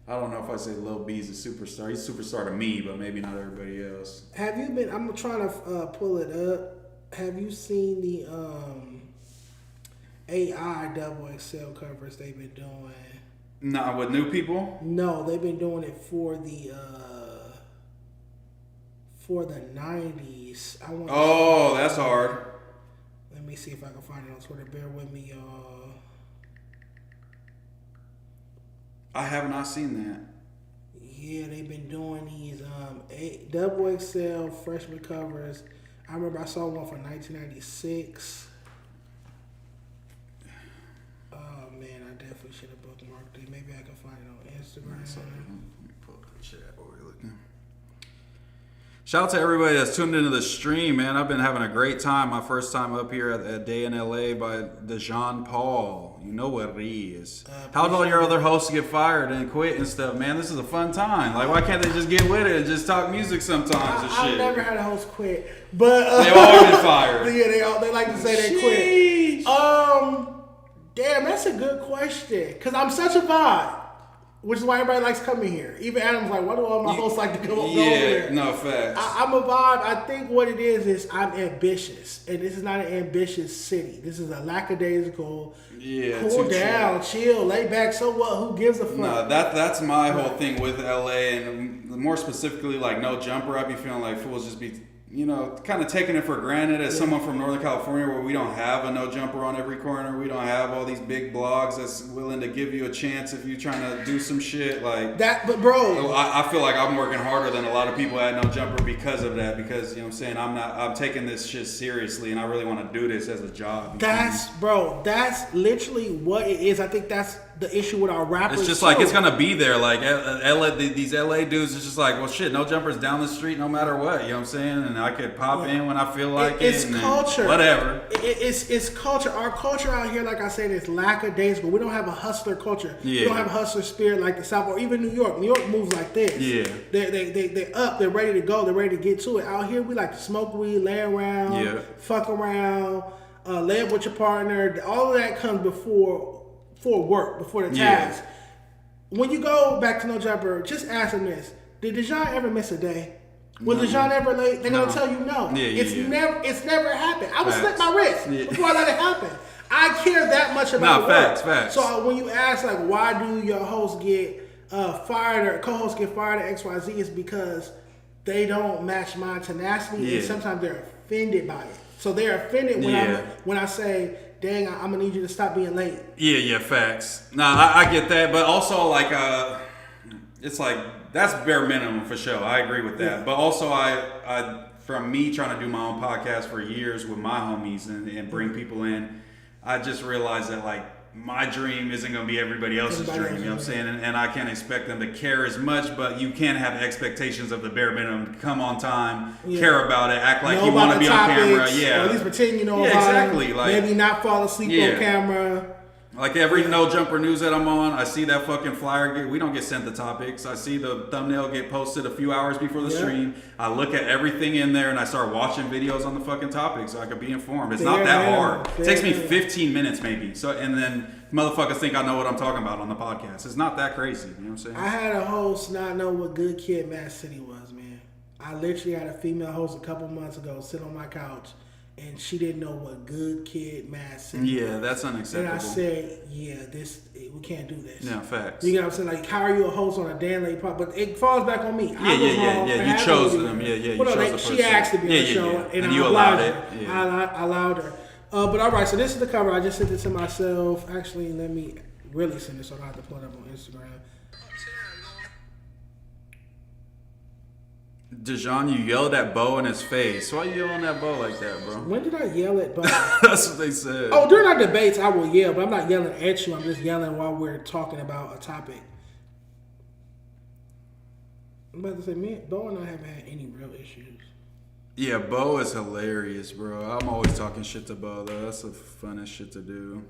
I don't know if I say Lil B's a superstar. He's a superstar to me, but maybe not everybody else. Have you been? I'm trying to pull it up. Have you seen the AI double XL covers they've been doing? Nah, with new people? No, they've been doing it for for the 90s. That's hard. Let me see if I can find it on Twitter. Bear with me, y'all. I have not seen that. Yeah, they've been doing these double XL freshman covers. I remember I saw one from 1996. Oh man, I definitely should have bookmarked it. Maybe I can find it on Instagram. Let me pull up the chat while we're looking. Shout out to everybody that's tuned into the stream, man. I've been having a great time. My first time up here at Day in LA by Dejon Paul. You know what it is. How did all your other hosts get fired and quit and stuff, man? This is a fun time. Like, why can't they just get with it and just talk music sometimes and shit? I've never had a host quit, but they've always been fired. Yeah, they like to say they quit. Damn, that's a good question. Cause I'm such a vibe. Which is why everybody likes coming here. Even Adam's like, why do all my hosts like to go over here? No, facts. I'm a vibe. I think what it is I'm ambitious. And this is not an ambitious city. This is a lackadaisical, cool down, chill, lay back, so what? Who gives a fuck? No, that's my whole thing with LA. And more specifically, like, no jumper. I be feeling like fools just be, kind of taking it for granted as someone from Northern California where we don't have a no jumper on every corner. We don't have all these big blogs that's willing to give you a chance if you're trying to do some shit like that. But bro, I feel like I'm working harder than a lot of people at no jumper because of that. Because you know what I'm saying, I'm taking this shit seriously and I really want to do this as a job. That's literally what it is. I think that's the issue with our rappers. It's just like it's gonna be there. Like these LA dudes, it's just like, well, shit, no jumpers down the street, no matter what. You know what I'm saying? And I could pop in when I feel like it. It's culture. Whatever. It's culture. Our culture out here, like I said, is lackadaisical. We don't have a hustler culture. Yeah. We don't have a hustler spirit like the South or even New York. New York moves like this. Yeah. They're up. They're ready to go. They're ready to get to it. Out here, we like to smoke weed, lay around, fuck around, lay up with your partner. All of that comes before work, before the task. When you go back to No Jumper, just ask them this: did Dejon ever miss a day? Was Dejon ever late? They're gonna tell you no. It's never happened. I would slip my wrist before I let it happen. I care that much about work. Facts. So when you ask like, why do your hosts get fired or co-hosts get fired at XYZ, it's because they don't match my tenacity, and sometimes they're offended by it. So they're offended when I say, dang, I'm gonna need you to stop being late. Yeah, facts. Nah, I get that, but also like, it's like that's bare minimum for sure. I agree with that, but also I from me trying to do my own podcast for years with my homies and bring people in, I just realized that like my dream isn't going to be everybody else's dream, you know what I'm saying? And I can't expect them to care as much, but you can have expectations of the bare minimum. Come on time, care about it, act like you want to be on camera. Yeah. Or at least pretend you know about exactly. it. Like, maybe not fall asleep on camera. Like every No Jumper news that I'm on, I see that fucking flyer. We don't get sent the topics. I see the thumbnail get posted a few hours before the stream. I look at everything in there and I start watching videos on the fucking topics so I can be informed. It's not that hard. It takes me 15 minutes maybe. So and then motherfuckers think I know what I'm talking about on the podcast. It's not that crazy. You know what I'm saying? I had a host not know what Good Kid, Mad City was, man. I literally had a female host a couple months ago sit on my couch. And she didn't know what Good Kid, Mad City was. That's unacceptable. And I said, we can't do this. Yeah, facts. You know what I'm saying? Like, how are you a host on a Dan Lady podcast? But it falls back on me. You chose them. You chose the person. She asked to be on the show. And you allowed it. I allowed her. But all right, so this is the cover. I just sent it to myself. Actually, let me really send it so I don't have to pull it up on Instagram. Dejon, you yelled at Boe in his face. Why you yelling at Boe like that, bro? When did I yell at Boe? That's what they said. Oh, during our debates, I will yell, but I'm not yelling at you. I'm just yelling while we're talking about a topic. I'm about to say, Boe and I haven't had any real issues. Yeah, Boe is hilarious, bro. I'm always talking shit to Boe, though. That's the funnest shit to do.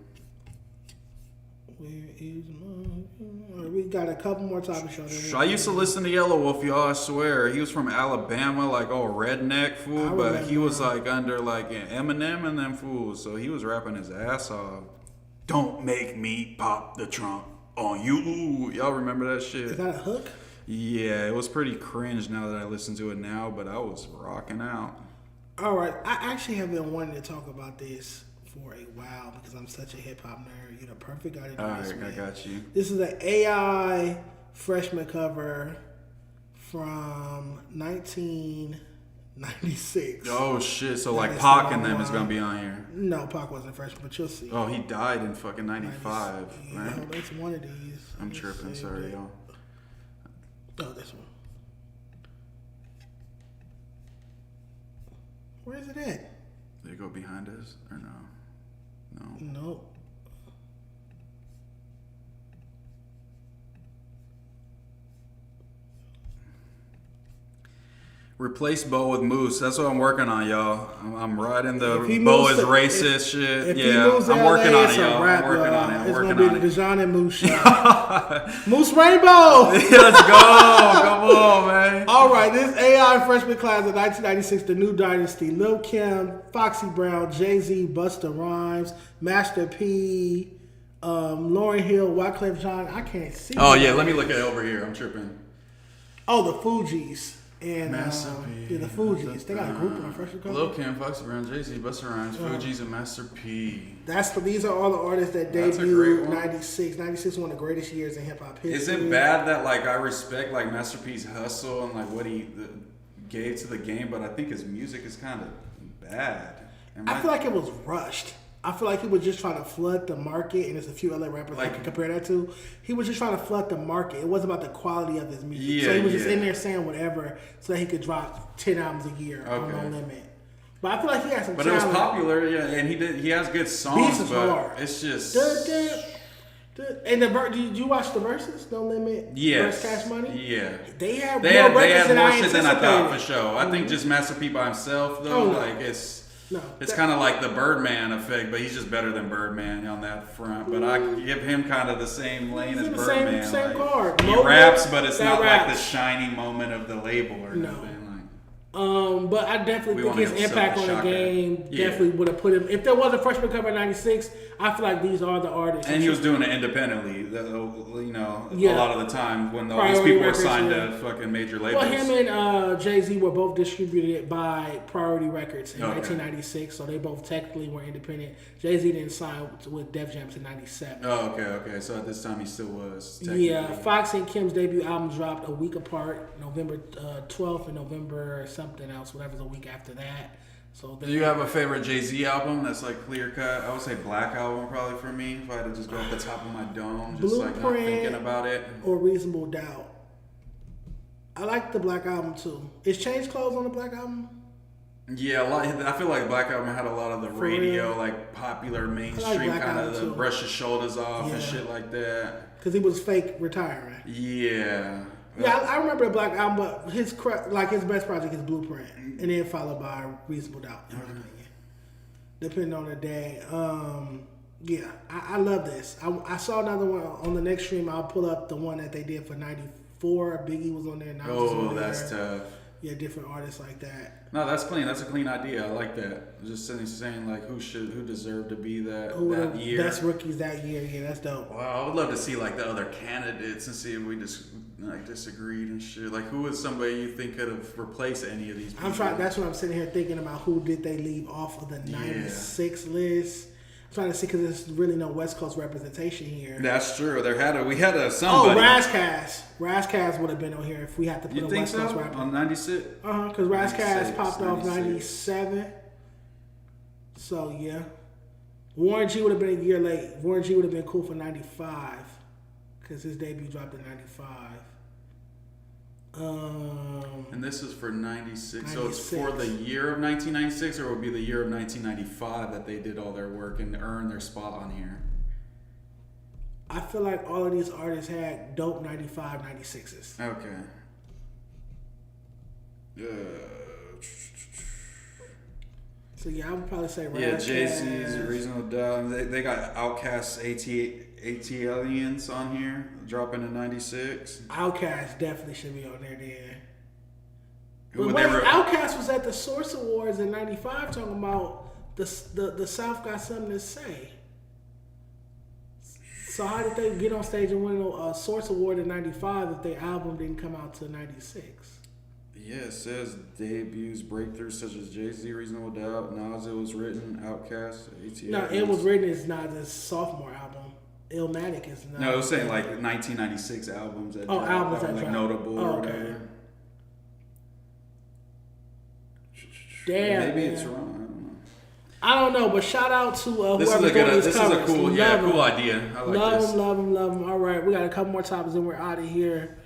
Where is my... We got a couple more topics. I used to listen to Yellow Wolf, y'all. I swear, he was from Alabama, like all redneck fool, but he was like under like Eminem and them fools, so he was rapping his ass off. Don't make me pop the trunk on you. Y'all remember that shit? Is that a hook? Yeah, it was pretty cringe now that I listen to it now, but I was rocking out. All right, I actually have been wanting to talk about this for a while because I'm such a hip hop nerd. You're the perfect guy to do this. Alright, I got you. This is an AI freshman cover from 19. 96. Oh shit! So like Pac and them is gonna be on here. No, Pac wasn't freshman, but you'll see. Oh, he died in fucking 95. Yeah, right? that's one of these. I'm tripping. Sorry, y'all. Oh, this one. Where is it at? They go behind us or no? No. Nope. Replace Boe with Moose. That's what I'm working on, y'all. I'm riding the Boe is racist shit. Yeah, I'm working on it, y'all. I'm working on it. It's going to be the Dejon and Moose show. Moose Rainbow! Yeah, let's go. Come on, man. All right, this AI freshman class of 1996, the new dynasty. Lil Kim, Foxy Brown, Jay-Z, Busta Rhymes, Master P, Lauryn Hill, Wyclef Jean. I can't see. Oh, yeah, let me look at it over here. I'm tripping. Oh, the Fugees. And Master P. Yeah, the Fugees. They got a group in our freshman class. Lil Kim, Foxy Brown, Jay-Z, Busta Rhymes, Fugees, and Master P. These are all the artists that debuted 96. 96 is one of the greatest years in hip hop history. Is it bad that like I respect like Master P's hustle and like what he gave to the game, but I think his music is kind of bad. I feel like it was rushed. I feel like he was just trying to flood the market, and there's a few LA rappers I can compare that to. He was just trying to flood the market. It wasn't about the quality of his music. Yeah, so he was just in there saying whatever so that he could drop 10 albums a year on No Limit. But I feel like he had some But talent. it was popular, yeah, and he has good songs, Beats is but hard. it's just... And did you watch the verses? No Limit? Yes. Cash Money? Yeah. They had more shit than I thought, for sure. I think just Master P by himself, though, it's kind of like the Birdman effect, but he's just better than Birdman on that front. But I give him kind of the same lane as Birdman. Same card. He raps, but it's not like the shiny moment of the label or anything. But I definitely think his impact on the game definitely would have put him. If there was a freshman cover in '96, I feel like these are the artists. And he was doing it independently, a lot of the time when all these people were signed to fucking major labels. Well, him and Jay-Z were both distributed by Priority Records in 1996, so they both technically were independent. Jay-Z didn't sign with Def Jam until '97. Oh, okay. So at this time he still was. Yeah, Foxy and Kim's debut album dropped a week apart, November 12th and November something else, whatever's a week after that. So do you have a favorite Jay-Z album that's like clear cut? I would say Black Album probably for me. If I had to just go off the top of my dome, just like not thinking about it. Or Reasonable Doubt. I like the Black Album too. Is Change Clothes on the Black Album? Yeah, I feel like Black Album had a lot of the radio, like popular mainstream kind of the brush your shoulders off and shit like that. Because he was fake retiring. Yeah. Yeah, I remember the Black Album, but his best project is Blueprint, and then followed by Reasonable Doubt, in my opinion. Depending on the day. I love this. I saw another one on the next stream. I'll pull up the one that they did for '94. Biggie was on there. That's tough. Yeah, different artists like that. No, that's clean. That's a clean idea. I like that. Just saying like who deserved to be that year. Best rookies that year. Yeah, that's dope. Wow, I would love to see like the other candidates and see if we just disagreed and shit. Like who is somebody you think could have replaced any of these people? That's what I'm sitting here thinking about. Who did they leave off of the '96 list? I'm trying to see because there's really no West Coast representation here. That's true. We had somebody. Oh, Razzcast would have been on here if we had to put a West Coast rapper on '96. Because Razzcast popped off '97. So yeah, Warren G would have been a year late. Warren G would have been cool for '95 because his debut dropped in '95. And this is for 96, so it's for the year of 1996, or it would be the year of 1995 that they did all their work and earned their spot on here. I feel like all of these artists had dope 95, 96s. Okay. So yeah, I would probably say Jay-Z's Reasonable Doubt. They got Outkast's ATLiens on here, dropping in 96. Outkast definitely should be on there then. Outkast was at the Source Awards in '95 talking about the South got something to say. So how did they get on stage and win a Source Award in '95 if their album didn't come out till '96? Yeah, it says debuts, breakthroughs such as Jay-Z, Reasonable Doubt, Nas, it was written, Outkast, ATL. No, it was written as Nas' sophomore album. Illmatic is not. No, it was saying like 1996 albums that albums that like dropped. notable or whatever. Damn. Maybe it's wrong. I don't know, but shout out to whoever This is a cool idea. I like love this. Love them. All right, we got a couple more topics and we're out of here.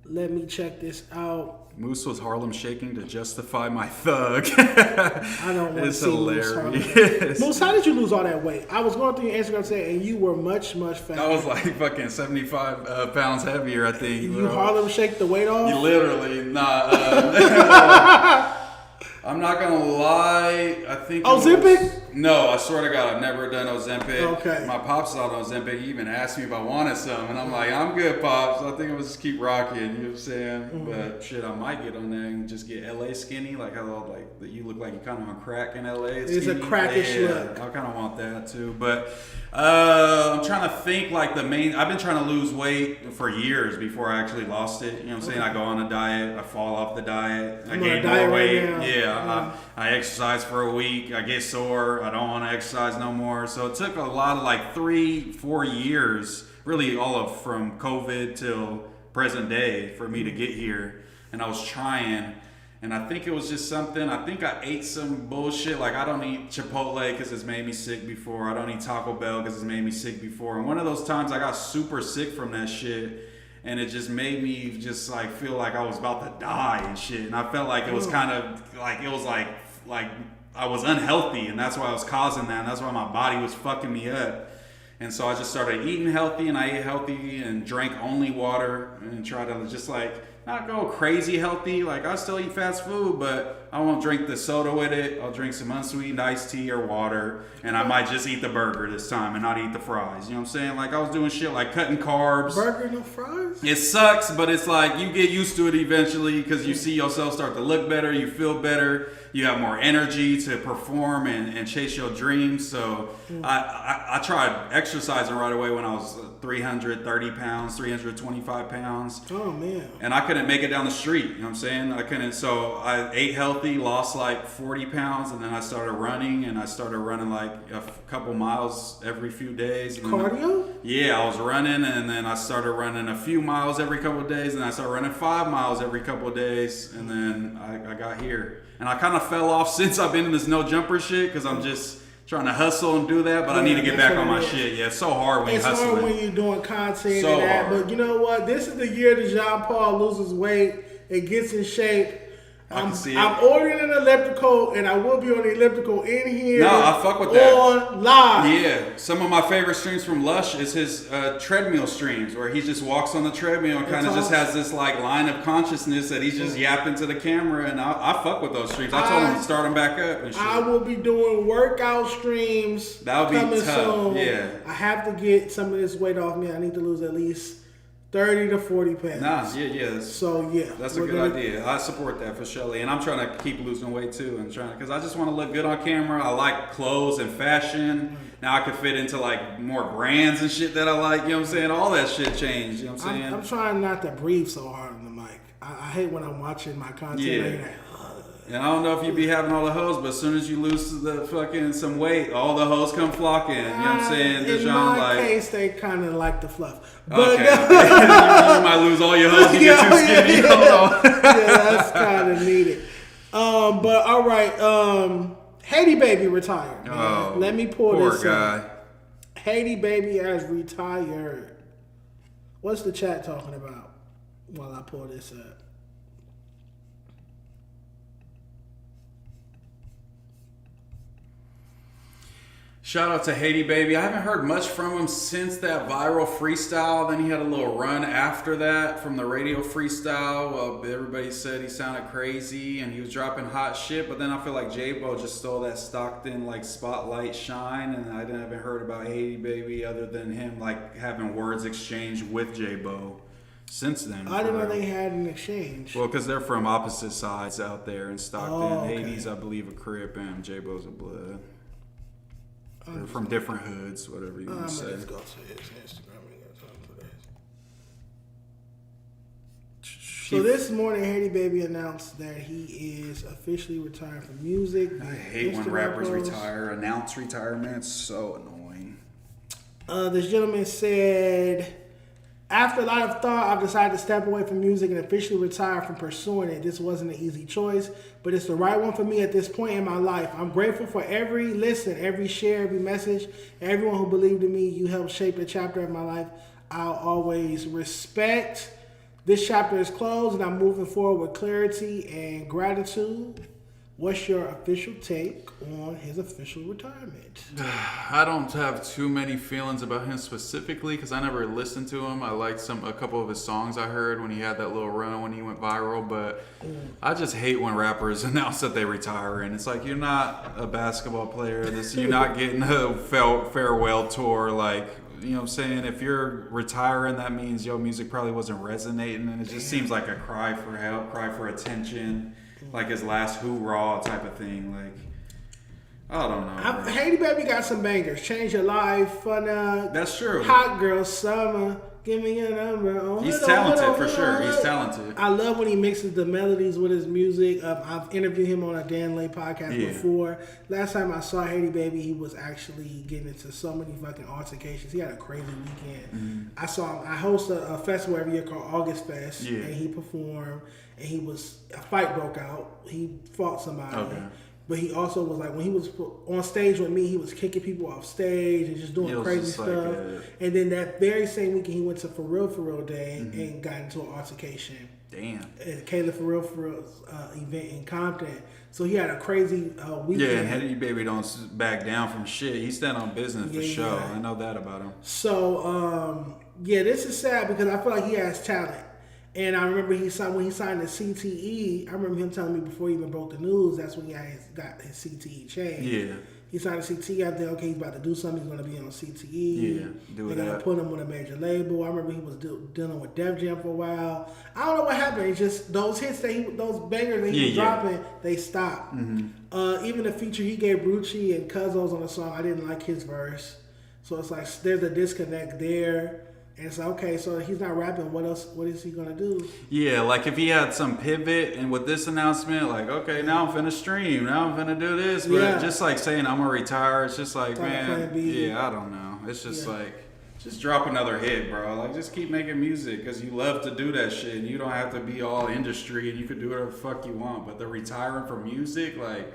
Let me check this out. Moose was Harlem shaking to justify my thug. I don't want to see hilarious. Moose, how did you lose all that weight? I was going through your Instagram today, and you were much fatter. I was like fucking 75 pounds heavier, I think. You Harlem shake the weight off? You literally, I'm not gonna lie. I think Ozempic? No, I swear to God, I've never done Ozempic. Okay. My pops on Ozempic. He even asked me if I wanted some, and I'm like, I'm good, pops. I think I'm just keep rocking. You know what I'm saying? Mm-hmm. But shit, I might get on there and just get LA skinny, like how you look like you kind of on crack in LA. It's a crackish look. I kind of want that too, but. I'm trying to think like I've been trying to lose weight for years before I actually lost it. You know what I'm saying? I go on a diet, I fall off the diet, I gain more weight. I exercise for a week, I get sore, I don't want to exercise no more. So it took a lot of 3-4 years, really from COVID till present day for me to get here. And I was trying. And I think it was just something, I think I ate some bullshit. Like, I don't eat Chipotle because it's made me sick before. I don't eat Taco Bell because it's made me sick before. And one of those times I got super sick from that shit. And it just made me just feel like I was about to die and shit. And I felt like it was kind of like I was unhealthy. And that's why I was causing that. And that's why my body was fucking me up. And so I just started eating healthy, and I ate healthy and drank only water and try to just not go crazy healthy. I still eat fast food, but I won't drink the soda with it. I'll drink some unsweetened iced tea or water, and I might just eat the burger this time and not eat the fries. You know what I'm saying? I was doing shit like cutting carbs. Burger, no fries? It sucks, but it's you get used to it eventually because you see yourself start to look better, you feel better, you have more energy to perform and chase your dreams. So I tried exercising right away when I was 330 pounds, 325 pounds. Oh, man. And I couldn't make it down the street, you know what I'm saying? I couldn't, so I ate healthy, lost 40 pounds, and then I started running, and I started running a couple miles every few days. And cardio? Yeah, I was running, and then I started running a few miles every couple of days, and I started running 5 miles every couple of days, and then I got here. And I kind of fell off since I've been in this no jumper shit, because I'm just trying to hustle and do that, but I need to get back on my shit. Yeah, it's so hard when you're hustling. It's hard when you're doing content so and that, hard. But you know what? This is the year Dejon Paul loses weight and gets in shape. I can see it. I'm ordering an elliptical, and I will be on the elliptical in here. No, I fuck with that. On live. Yeah, some of my favorite streams from Lush is his treadmill streams, where he just walks on the treadmill and kind of just has this line of consciousness that he's just yapping to the camera, and I fuck with those streams. I told him to start them back up and shit. I will be doing workout streams. That'll be coming tough. soon. Yeah, I have to get some of this weight off me. I need to lose at least 30 to 40 pounds. Nah, yeah. So yeah, that's a good idea. I support that for sure, and I'm trying to keep losing weight too, and because I just want to look good on camera. I like clothes and fashion. Now I can fit into more brands and shit that I like. You know what I'm saying? All that shit changed. You know what I'm saying? I'm trying not to breathe so hard on the mic. I hate when I'm watching my content. Yeah. And I don't know if you be having all the hoes, but as soon as you lose some weight, all the hoes come flocking. You know what I'm saying? In my case, they kind of like the fluff. But okay. You might lose all your hoes. You get too skinny. Yeah, that's kind of needed. But all right. Haiti Baby retired. Oh, let me pull poor this guy. up. Haiti Baby has retired. What's the chat talking about while I pull this up? Shout out to Haiti Baby. I haven't heard much from him since that viral freestyle. Then he had a little run after that from the radio freestyle. Well, everybody said he sounded crazy and he was dropping hot shit. But then I feel like J-Bo just stole that Stockton spotlight shine, and I haven't heard about Haiti Baby other than him having words exchanged with J-Bo since then. I didn't know they had an exchange. Well, because they're from opposite sides out there in Stockton. Oh, okay. Haiti's, I believe, a Crip, and J-Bo's a Blood. They're from different hoods, whatever you want to say. Let's go to his Instagram. So this morning, Haiti Baby announced that he is officially retiring from music. I hate when rappers announce retirement. It's so annoying. This gentleman said, After a lot of thought, I've decided to step away from music and officially retire from pursuing it. This wasn't an easy choice, but it's the right one for me at this point in my life. I'm grateful for every listen, every share, every message, everyone who believed in me. You helped shape a chapter of my life I'll always respect. This chapter is closed, and I'm moving forward with clarity and gratitude. What's your official take on his official retirement? I don't have too many feelings about him specifically because I never listened to him. I liked a couple of his songs I heard when he had that little run when he went viral, but I just hate when rappers announce that they retire, and it's like, you're not a basketball player. You're not getting a farewell tour. Like, you know what I'm saying? If you're retiring, that means your music probably wasn't resonating, and it just seems like a cry for help, cry for attention. Like his last hoorah type of thing. Like, I don't know. Haiti Baby got some bangers. Change Your Life, Fun. That's true. Hot Girl Summer. Give me your number. Oh, he's talented for sure. He's talented. I love when he mixes the melodies with his music. I've interviewed him on a Dan Lay podcast before. Last time I saw Haiti Baby, he was actually getting into so many fucking altercations. He had a crazy weekend. I saw him. I host a festival every year called August Fest, and he performed. And a fight broke out. He fought somebody. Okay. But he also was like, when he was on stage with me, he was kicking people off stage and just doing crazy stuff. And then that very same weekend, he went to For Real Day and got into an altercation. Damn. At Kayla For Real's event in Compton. So he had a crazy weekend. Yeah, and Haiti Baby don't back down from shit. He stand on business for sure. I know that about him. So, this is sad because I feel like he has talent. And I remember when he signed the CTE, I remember him telling me before he even broke the news, that's when he got his CTE changed. Yeah. He signed the CTE, I think, okay, he's about to do something, he's going to be on CTE. Yeah, they're going to put him on a major label. I remember he was dealing with Def Jam for a while. I don't know what happened. It's just those hits, those bangers that he was dropping, they stopped. Even the feature he gave Brucci and Cuzzo's on the song, I didn't like his verse. So it's like there's a disconnect there. And it's like, okay, so he's not rapping. What else? What is he gonna do? Yeah, like if he had some pivot, and with this announcement, like, okay, now I'm finna stream, now I'm finna do this, but just like saying I'm gonna retire, it's just like, man, I don't know. It's just like, just drop another hit, bro. Like, just keep making music because you love to do that shit, and you don't have to be all industry, and you can do whatever the fuck you want. But the retiring from music, like,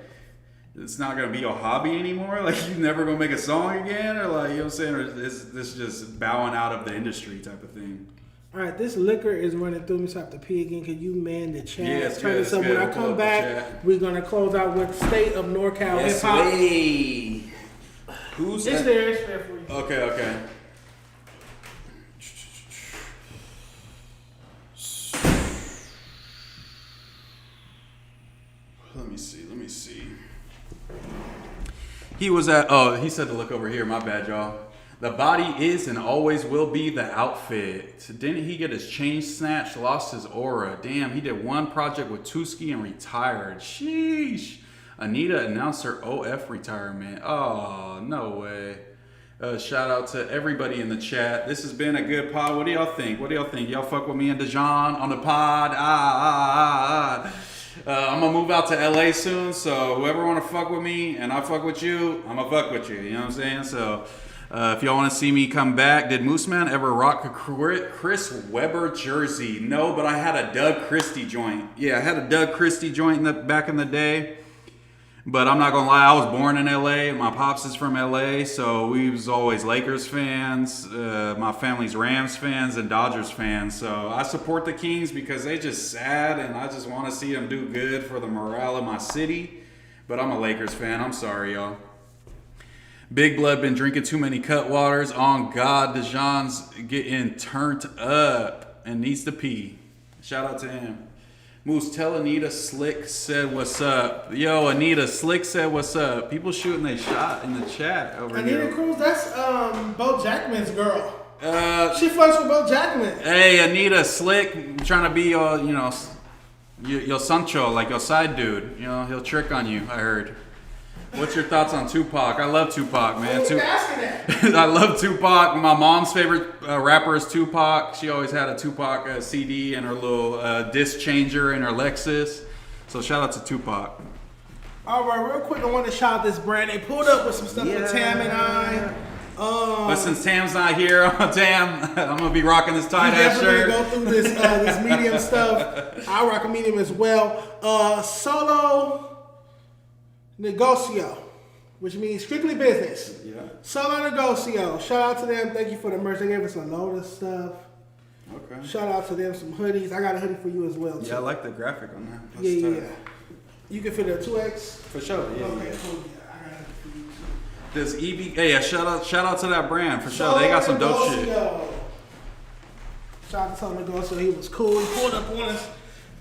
it's not gonna be your hobby anymore. Like, you never gonna make a song again, or like, you know what I'm saying, or is this just bowing out of the industry type of thing? All right, this liquor is running through me, so I have to pee again. Can you man the chat? Yeah, turn this up. When I come back, we're gonna close out with State of NorCal Hip Hop. Who's it's there? It's there for you. Okay. Let me see. He was at, he said to look over here, my bad, y'all. The body is and always will be the outfit. Didn't he get his chain snatched, lost his aura? Damn, he did one project with Tuski and retired. Sheesh. Anita announced her OF retirement. Oh, no way. Shout out to everybody in the chat. This has been a good pod. What do y'all think? Y'all fuck with me and Dejon on the pod? I'm gonna move out to LA soon, so whoever wanna fuck with me and I fuck with you, I'm gonna fuck with you. You know what I'm saying? So if y'all wanna see me come back, did Mooseman ever rock a Chris Webber jersey? No, but I had a Doug Christie joint. Yeah, I had a Doug Christie joint back in the day. But I'm not gonna lie, I was born in LA. My pops is from LA, so we was always Lakers fans. My family's Rams fans and Dodgers fans. So I support the Kings because they just sad, and I just want to see them do good for the morale of my city. But I'm a Lakers fan. I'm sorry, y'all. Big Blood been drinking too many Cutwaters. On God, Dejon's getting turned up and needs to pee. Shout out to him. Moose, tell Anita Slick said what's up. Yo, Anita Slick said what's up. People shooting they shot in the chat over here. Anita Cruz, that's Boe Jackman's girl. She fucks with Boe Jackman. Hey, Anita Slick, I'm trying to be your, your Sancho, like your side dude. You know, he'll trick on you, I heard. What's your thoughts on Tupac? I love Tupac, man. I love Tupac. My mom's favorite rapper is Tupac. She always had a Tupac CD and her little disc changer in her Lexus. So shout out to Tupac. All right, real quick, I want to shout out this brand. They pulled up with some stuff for Tam and I. But since Tam's not here, Tam, I'm gonna be rocking this tight ass shirt. Go through this this medium stuff. I rock a medium as well. Solo Negocio, which means strictly business. Yeah. Solo Negocio. Shout out to them. Thank you for the merch. They gave us a load of stuff. Okay. Shout out to them. Some hoodies. I got a hoodie for you as well. Too. Yeah, I like the graphic on that. That's yeah. tight. You can fit a 2X. For sure. Yeah. Okay, Yeah. cool. Yeah, I got a hoodie for you too. Does EB? Hey, yeah, shout out to that brand for sure. They got some dope shit. Shout out to Solo Negocio. He was cool. He pulled up on us.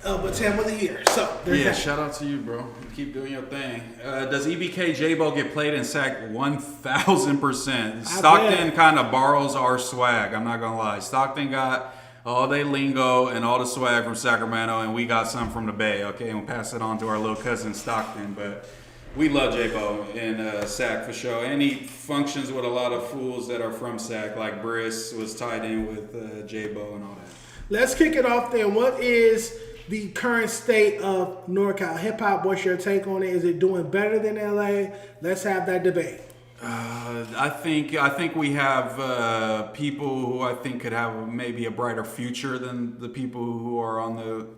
But Tam wasn't here. So yeah, that. shout out to you, bro. Keep doing your thing. Does EBK J-Bo get played in SAC 1,000%? Stockton kind of borrows our swag. I'm not gonna lie. Stockton got all they lingo and all the swag from Sacramento, and we got some from the Bay. Okay, and we'll pass it on to our little cousin Stockton. But we love J-Bo in SAC for sure. And he functions with a lot of fools that are from SAC, like Briss was tied in with J-Bo and all that. Let's kick it off then. What is the current state of NorCal hip hop? What's your take on it? Is it doing better than LA? Let's have that debate. I think we have people who I think could have maybe a brighter future than the people who are on the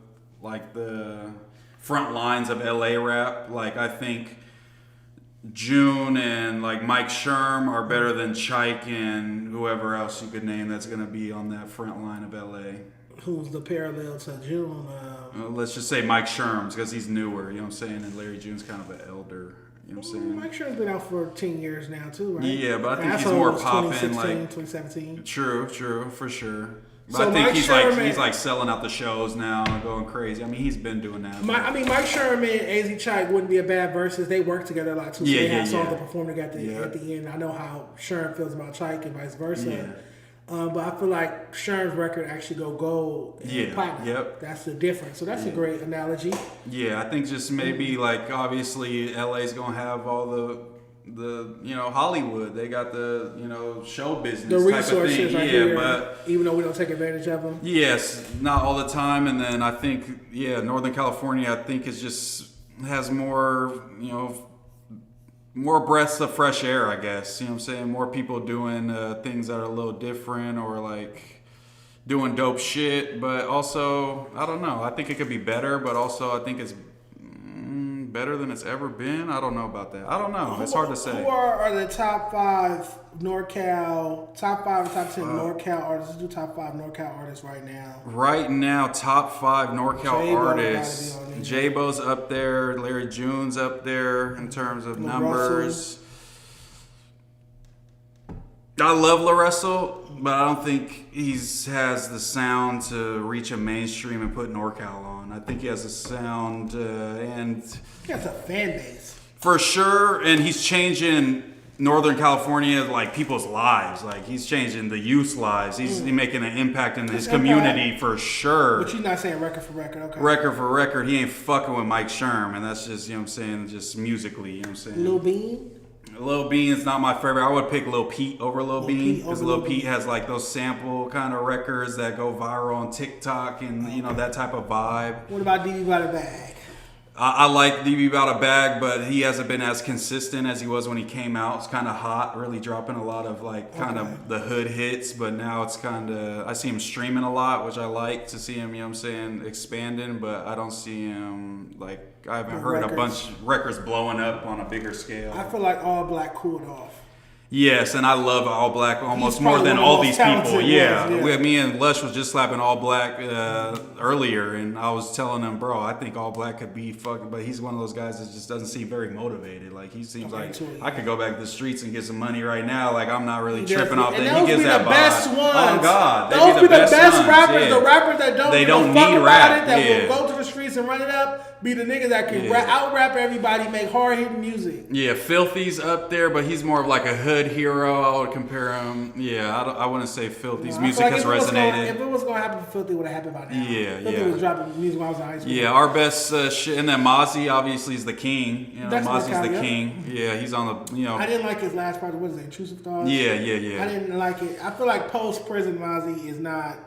front lines of LA rap. Like I think June and like Mike Sherm are better than Chike and whoever else you could name that's gonna be on that front line of LA. Who's the parallel to June? Let's just say Mike Sherm's because he's newer, you know what I'm saying? And Larry June's kind of an elder, you know what I'm saying? Mike Sherm's been out for 10 years now too, right? Yeah, but I think he's more popping 2017. True, for sure. But So I think Mike he's like selling out the shows now and going crazy. I mean, he's been doing that. Mike Sherman and AZ Chike wouldn't be a bad versus. They work together a lot too. So they have songs that perform together at the end. I know how Sherm feels about Chike and vice versa. Yeah. But I feel like Sherm's record actually go gold and platinum. Yep. That's the difference. So that's a great analogy. Yeah, I think just maybe like obviously LA's gonna have all the Hollywood. They got the show business the resources type of thing. Right here, but even though we don't take advantage of them. Yes, not all the time. And then I think Northern California I think is just has more more breaths of fresh air, I guess. You know what I'm saying? More people doing things that are a little different or like doing dope shit. But also, I don't know. I think it could be better, but also I think it's better than it's ever been. I don't know about that. I don't know. It's hard to say. Who are the top 5 NorCal, top 5 and top 10 NorCal artists? Let's do top 5 NorCal artists right now. Right now, top 5 NorCal artists. J-Bo's up there. Larry June's up there in terms of numbers. I love La Russell, but I don't think he has the sound to reach a mainstream and put NorCal on. I think he has a sound and he has a fan base. For sure, and he's changing Northern California, like people's lives. Like he's changing the youth's lives. He's making an impact in his community for sure. But you're not saying record for record, okay? Record for record, he ain't fucking with Mike Sherm, and that's just, you know what I'm saying, just musically, you know what I'm saying? Lil Bean? Lil Bean's not my favorite. I would pick Lil Peep over Lil Bean because Lil Pete has like those sample kind of records that go viral on TikTok and that type of vibe. What about DB by the Bag? I like DB About a Bag, but he hasn't been as consistent as he was when he came out. It's kind of hot, really dropping a lot of like kind of the hood hits, but now it's kind of, I see him streaming a lot, which I like to see him, you know what I'm saying, expanding, but I don't see him like, I haven't heard a bunch of records blowing up on a bigger scale. I feel like All Black cooled off. Yes, and I love All Black almost more than all these people. Me and Lush was just slapping All Black earlier, and I was telling him, bro, I think All Black could be fucking, but he's one of those guys that just doesn't seem very motivated. Like he seems like I could go back to the streets and get some money right now. Like I'm not really tripping off that. He gives that vibe. Best ones. Oh God, those be the best rappers. Yeah. The rappers that don't need rap. That will go to the streets and run it up. Be the niggas that can out rap everybody, make hard hitting music. Yeah, Filthy's up there, but he's more of like a hood hero. I would compare him. Yeah, I wouldn't say Filthy's music has resonated. If it was gonna happen for Filthy, it would have happened by now. Filthy was dropping music when I was in high school. Yeah, our best shit, and then Mozzie obviously is the king. Mozzie's the king. Yeah, he's on the. I didn't like his last part. What is it? Intrusive Thoughts. Yeah. I didn't like it. I feel like post prison Mozzie is not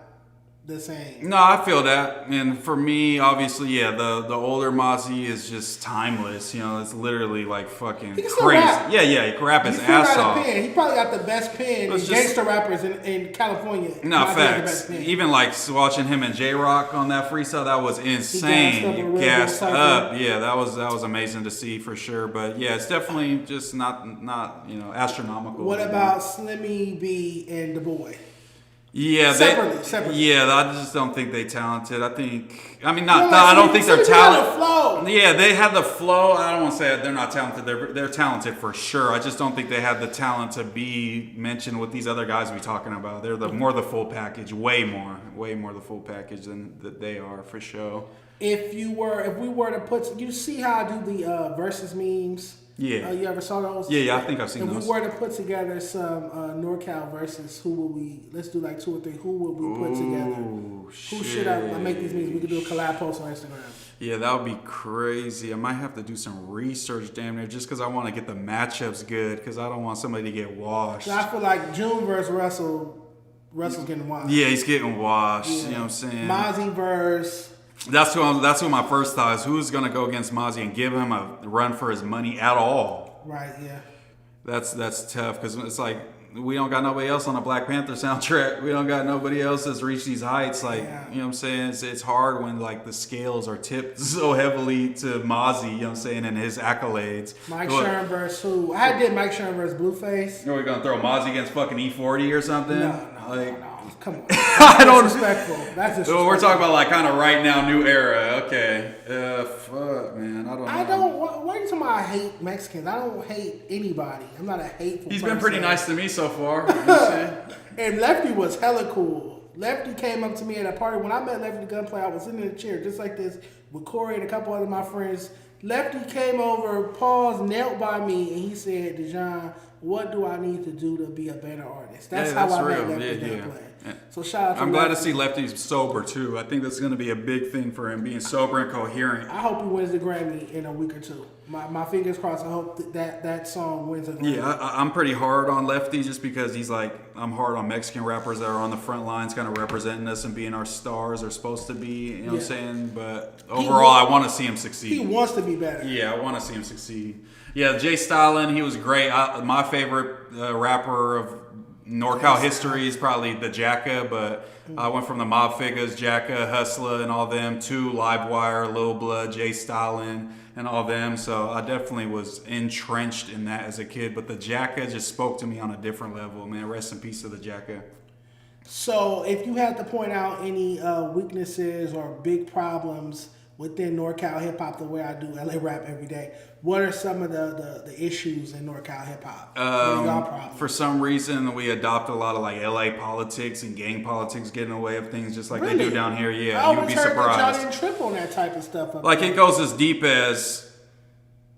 the same. No, I feel that. And for me, obviously, yeah, the older Mozzie is just timeless. You know, it's literally like fucking crazy. Rap. Yeah, he can rap his ass off. He probably got the best pen in gangster rappers in California. No, facts. Even like watching him and J-Rock on that freestyle, that was insane. Gassed up. Yeah, that was amazing to see for sure. But yeah, it's definitely just not astronomical. What about Slimmy B and the Boy? Yeah, separately. Yeah, I just don't think they talented. I don't think they're talented. Yeah, they had the flow. I don't want to say they're not talented. They're talented for sure. I just don't think they had the talent to be mentioned with these other guys we're talking about. They're more the full package, way more the full package than they are for sure. If we were to put, you see how I do the versus memes. Yeah. You ever saw those? Yeah, I think I've seen those. If we were to put together some NorCal versus let's do like 2 or 3. Who would we put together? Who should I make these memes? We could do a collab post on Instagram. Yeah, that would be crazy. I might have to do some research damn near just because I want to get the matchups good because I don't want somebody to get washed. So I feel like June versus Russell's getting washed. Yeah, he's getting washed. Yeah. You know what I'm saying? Mozzie versus... That's who my first thought is. Who's going to go against Mozzie and give him a run for his money at all? Right, yeah. That's tough because it's like we don't got nobody else on a Black Panther soundtrack. We don't got nobody else that's reached these heights. Like, yeah. You know what I'm saying? It's hard when like the scales are tipped so heavily to Mozzie, you know what I'm saying, and his accolades. Mike Sherm versus who? I did Mike Sherm versus Blueface. Are we going to throw Mozzie against fucking E40 or something? No. Come on. I don't. Disrespectful. That's disrespectful. So we're talking about like kind of right now, new era. Okay. Fuck, man. I don't know. Why are you talking about I hate Mexicans? I don't hate anybody. I'm not a hateful He's person. been pretty nice to me so far. You know what I'm saying? And Lefty was hella cool. Lefty came up to me at a party. When I met Lefty the Gunplay, I was sitting in a chair just like this with Corey and a couple other my friends. Lefty came over, paused, knelt by me, and he said, Dejon, what do I need to do to be a better artist? That's how I met Lefty Gunplay. So shout out to I'm glad to see Lefty's sober too. I think that's going to be a big thing for him, being sober and coherent. I hope he wins the Grammy in a week or two. My fingers crossed. I hope that song wins a Grammy. Yeah, I'm pretty hard on Lefty just because he's like, I'm hard on Mexican rappers that are on the front lines kind of representing us and being our stars are supposed to be, you know what I'm saying? But overall, I want to see him succeed. He wants to be better. Yeah, I want to see him succeed. Yeah, Jay Stalin, he was great. My favorite rapper of NorCal history is probably the Jacka, but I went from the Mob Figures, Jacka, Hustler, and all them to Livewire, Lil Blood, Jay Stalin, and all them. So I definitely was entrenched in that as a kid. But the Jacka just spoke to me on a different level, man. Rest in peace to the Jacka. So if you had to point out any weaknesses or big problems within NorCal hip hop, the way I do LA rap every day, what are some of the issues in NorCal hip hop? What are y'all problems? For some reason, we adopt a lot of like LA politics and gang politics getting in the way of things, just like they do down here. Yeah, you would be surprised. Y'all didn't trip on that type of stuff. Like it goes as deep as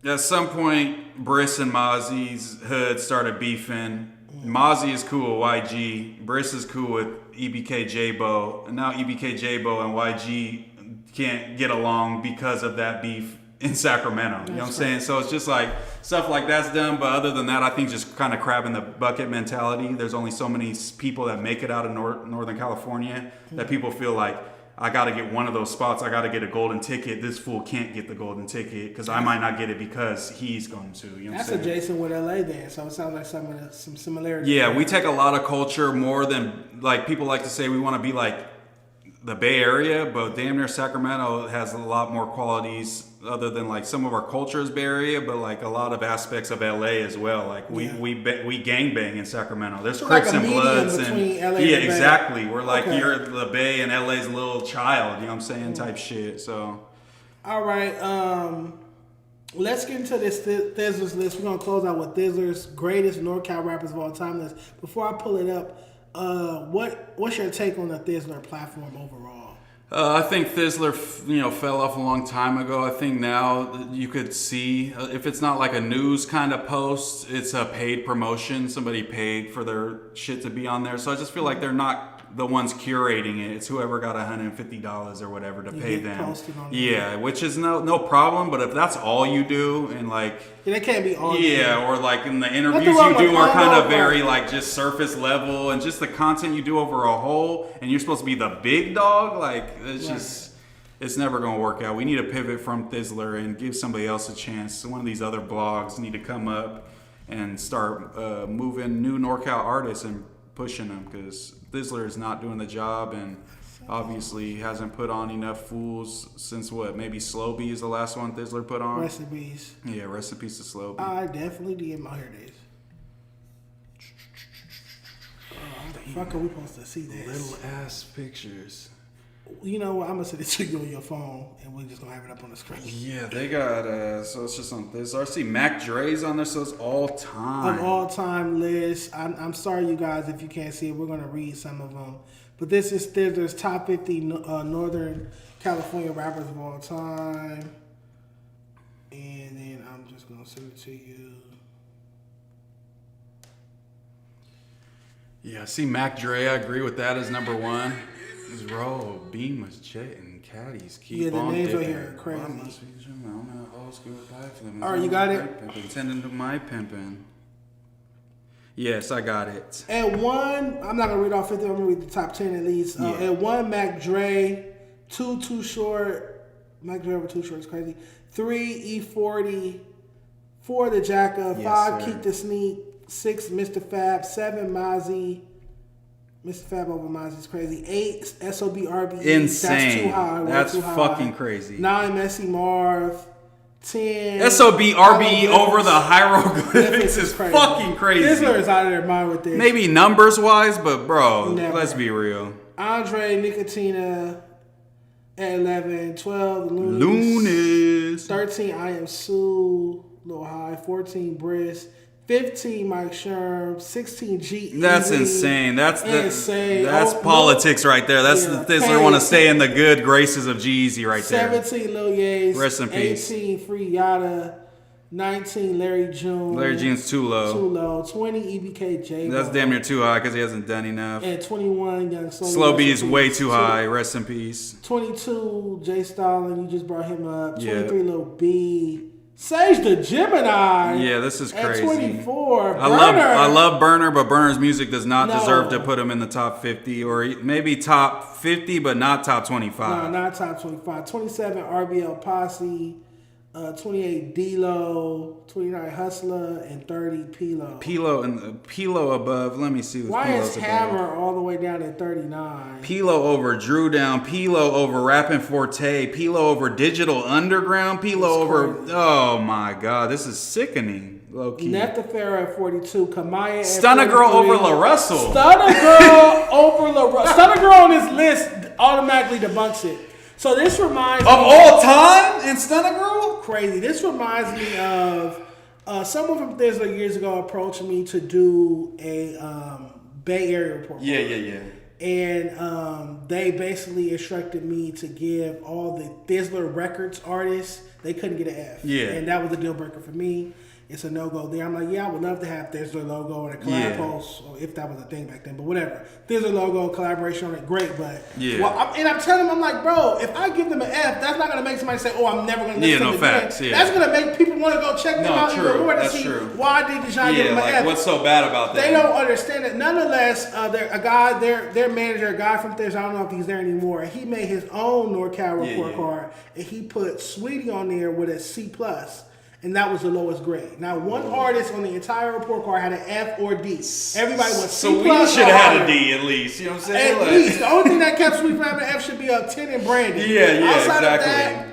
at some point, Briss and Mozzie's hood started beefing. Mozzie is cool with YG. Briss is cool with EBK J-Bo. And now EBK J-Bo and YG can't get along because of that beef in Sacramento. You know what I'm saying? So it's just like stuff like that's done. But other than that, I think just kind of crab in the bucket mentality. There's only so many people that make it out of Northern California that people feel like, I got to get one of those spots. I got to get a golden ticket. This fool can't get the golden ticket because I might not get it because he's going to. You know that's adjacent with LA then. So it sounds like some similarities. Yeah, we take a lot of culture more than, like, people like to say we want to be like the Bay Area, but damn near Sacramento has a lot more qualities other than like some of our culture is Bay Area, but like a lot of aspects of LA as well. Like we gangbang in Sacramento. There's so Crips like and Bloods and LA exactly. We're like you're the Bay and LA's little child. You know what I'm saying? Type shit. So, all right. Let's get into this Thizzler's list. We're gonna close out with Thizzler's greatest NorCal rappers of all time list. Before I pull it up, what's your take on the Thizzler platform overall? I think Thizzler, fell off a long time ago. I think now you could see if it's not like a news kind of post, it's a paid promotion. Somebody paid for their shit to be on there. So I just feel like they're not the ones curating it. It's whoever got $150 or whatever to pay them. Yeah, which is no problem. But if that's all you do, and like, they can't be all. Yeah, or like in the interviews you do are kind of very like just surface level, and just the content you do over a whole, and you're supposed to be the big dog. Like it's just, it's never gonna work out. We need to pivot from Thizzler and give somebody else a chance. So one of these other blogs need to come up and start moving new NorCal artists and pushing them, because Thizzler is not doing the job, and obviously hasn't put on enough fools since maybe Slow B is the last one Thizzler put on. Rest in peace. Yeah, rest in peace to Slow B. I definitely did my hair days. How the fuck are we supposed to see this? Little ass pictures. You know what? I'm gonna send it to you on your phone, and we're just gonna have it up on the screen. Yeah, they got so it's just on this. I see Mac Dre's on there, so it's all time. An all-time list. I'm sorry, you guys, if you can't see it. We're gonna read some of them, but this is Thizzler's top 50 Northern California rappers of all time, and then I'm just gonna send it to you. Yeah, I see Mac Dre. I agree with that as number one. Bro, Beamus, Jet, and Caddies keep on names dipping. right here are crazy. I'm in a old school life. All right, you got it? Tending to my pimping. Yes, I got it. At 1, I'm not going to read all 50. I'm going to read the top 10 at least. At 1, Mac Dre. 2, Too Short. Mac Dre over Too Short is crazy. 3, E40. 4, The Jacka. 5, Keep the Sneak. 6, Mr. Fab. 7, Mozzie. Mr. Fab over Mozzie is crazy. 8, SBRNLA. Insane. That's too high. That's fucking crazy. 9, Messy Marv. 10. SBRNLA over the hieroglyphics is fucking crazy. Thizzler is out of their mind with this. Maybe numbers wise, but bro, let's be real. Andre Nicotina at 11. 12, Lunis. 13, I Am Sue. A little high. 14, Briss. 15, Mike Sherm. 16, G. That's insane. That's insane. That's politics right there. That's the Thizzler want to stay in the good graces of G-Eazy right there. 17, Lil Yates. Rest in peace. 18, Free Yada. 19, Larry June. Larry June's too low. 20, EBK J. That's damn near too high because he hasn't done enough. And 21, Young Slow B is way too high. Rest in peace. 22, Jay Stalin. You just brought him up. 23, Lil B. Sage the Gemini. Yeah, this is crazy. At 24, I love Burner, but Burner's music does not deserve to put him in the top 50, or maybe top 50, but not top 25. No, not top 25. 27, RBL Posse. 28, D-Lo. 29, Hustler. And 30, P-Lo. P-Lo above. Let me see what's Why P-Lo's is above. Hammer all the way down at 39? P-Lo over Drew Down. P-Lo over Rappin' Forte. P-Lo over Digital Underground. P-Lo over... Oh my God, this is sickening. Low key. Neftafera at 42. Kamaya at Stunna 43. Girl over La Russell. Stunna Girl over La Russell. Stunna Girl on this list automatically debunks it. So this reminds me... Of all time in Stunna Girl? Crazy. This reminds me of... someone from Thizzler years ago approached me to do a Bay Area report. Yeah. And they basically instructed me to give all the Thizzler Records artists, they couldn't get an F. Yeah. And that was a deal breaker for me. It's a no-go there. I'm like, yeah, I would love to have Thizzler logo and a collab post, or if that was a thing back then, but whatever. Thizzler logo, collaboration on it, great, but... Yeah. Well, I'm telling them, I'm like, bro, if I give them an F, that's not going to make somebody say, oh, I'm never going to listen to them facts, again. Yeah. That's going to make people want to go check them out even more to see why did Dejon give them an F. What's so bad about that? They don't understand it. Nonetheless, their manager, a guy from Thizzler, I don't know if he's there anymore, he made his own NorCal report card, and he put Spoety on there with a C+. And that was the lowest grade. Now, one artist on the entire report card had an F or D. Everybody was C+. So we should have had a D at least. You know what I'm saying? At least. The only thing that kept Spoety from having an F should be a 10 in Brandon. Yeah, Outside exactly. of that,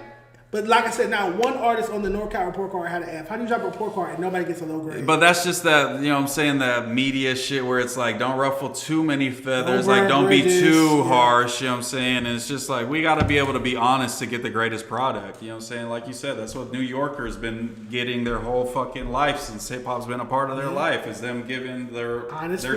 but like I said, now one artist on the NorCal report card had an F. How do you drop a report card and nobody gets a low grade? But that's just that, you know what I'm saying, that media shit where it's like, don't ruffle too many feathers. Like, don't be too harsh, you know what I'm saying? And it's just like, we got to be able to be honest to get the greatest product. You know what I'm saying? Like you said, that's what New Yorkers been getting their whole fucking life since hip hop's been a part of their life, is them giving their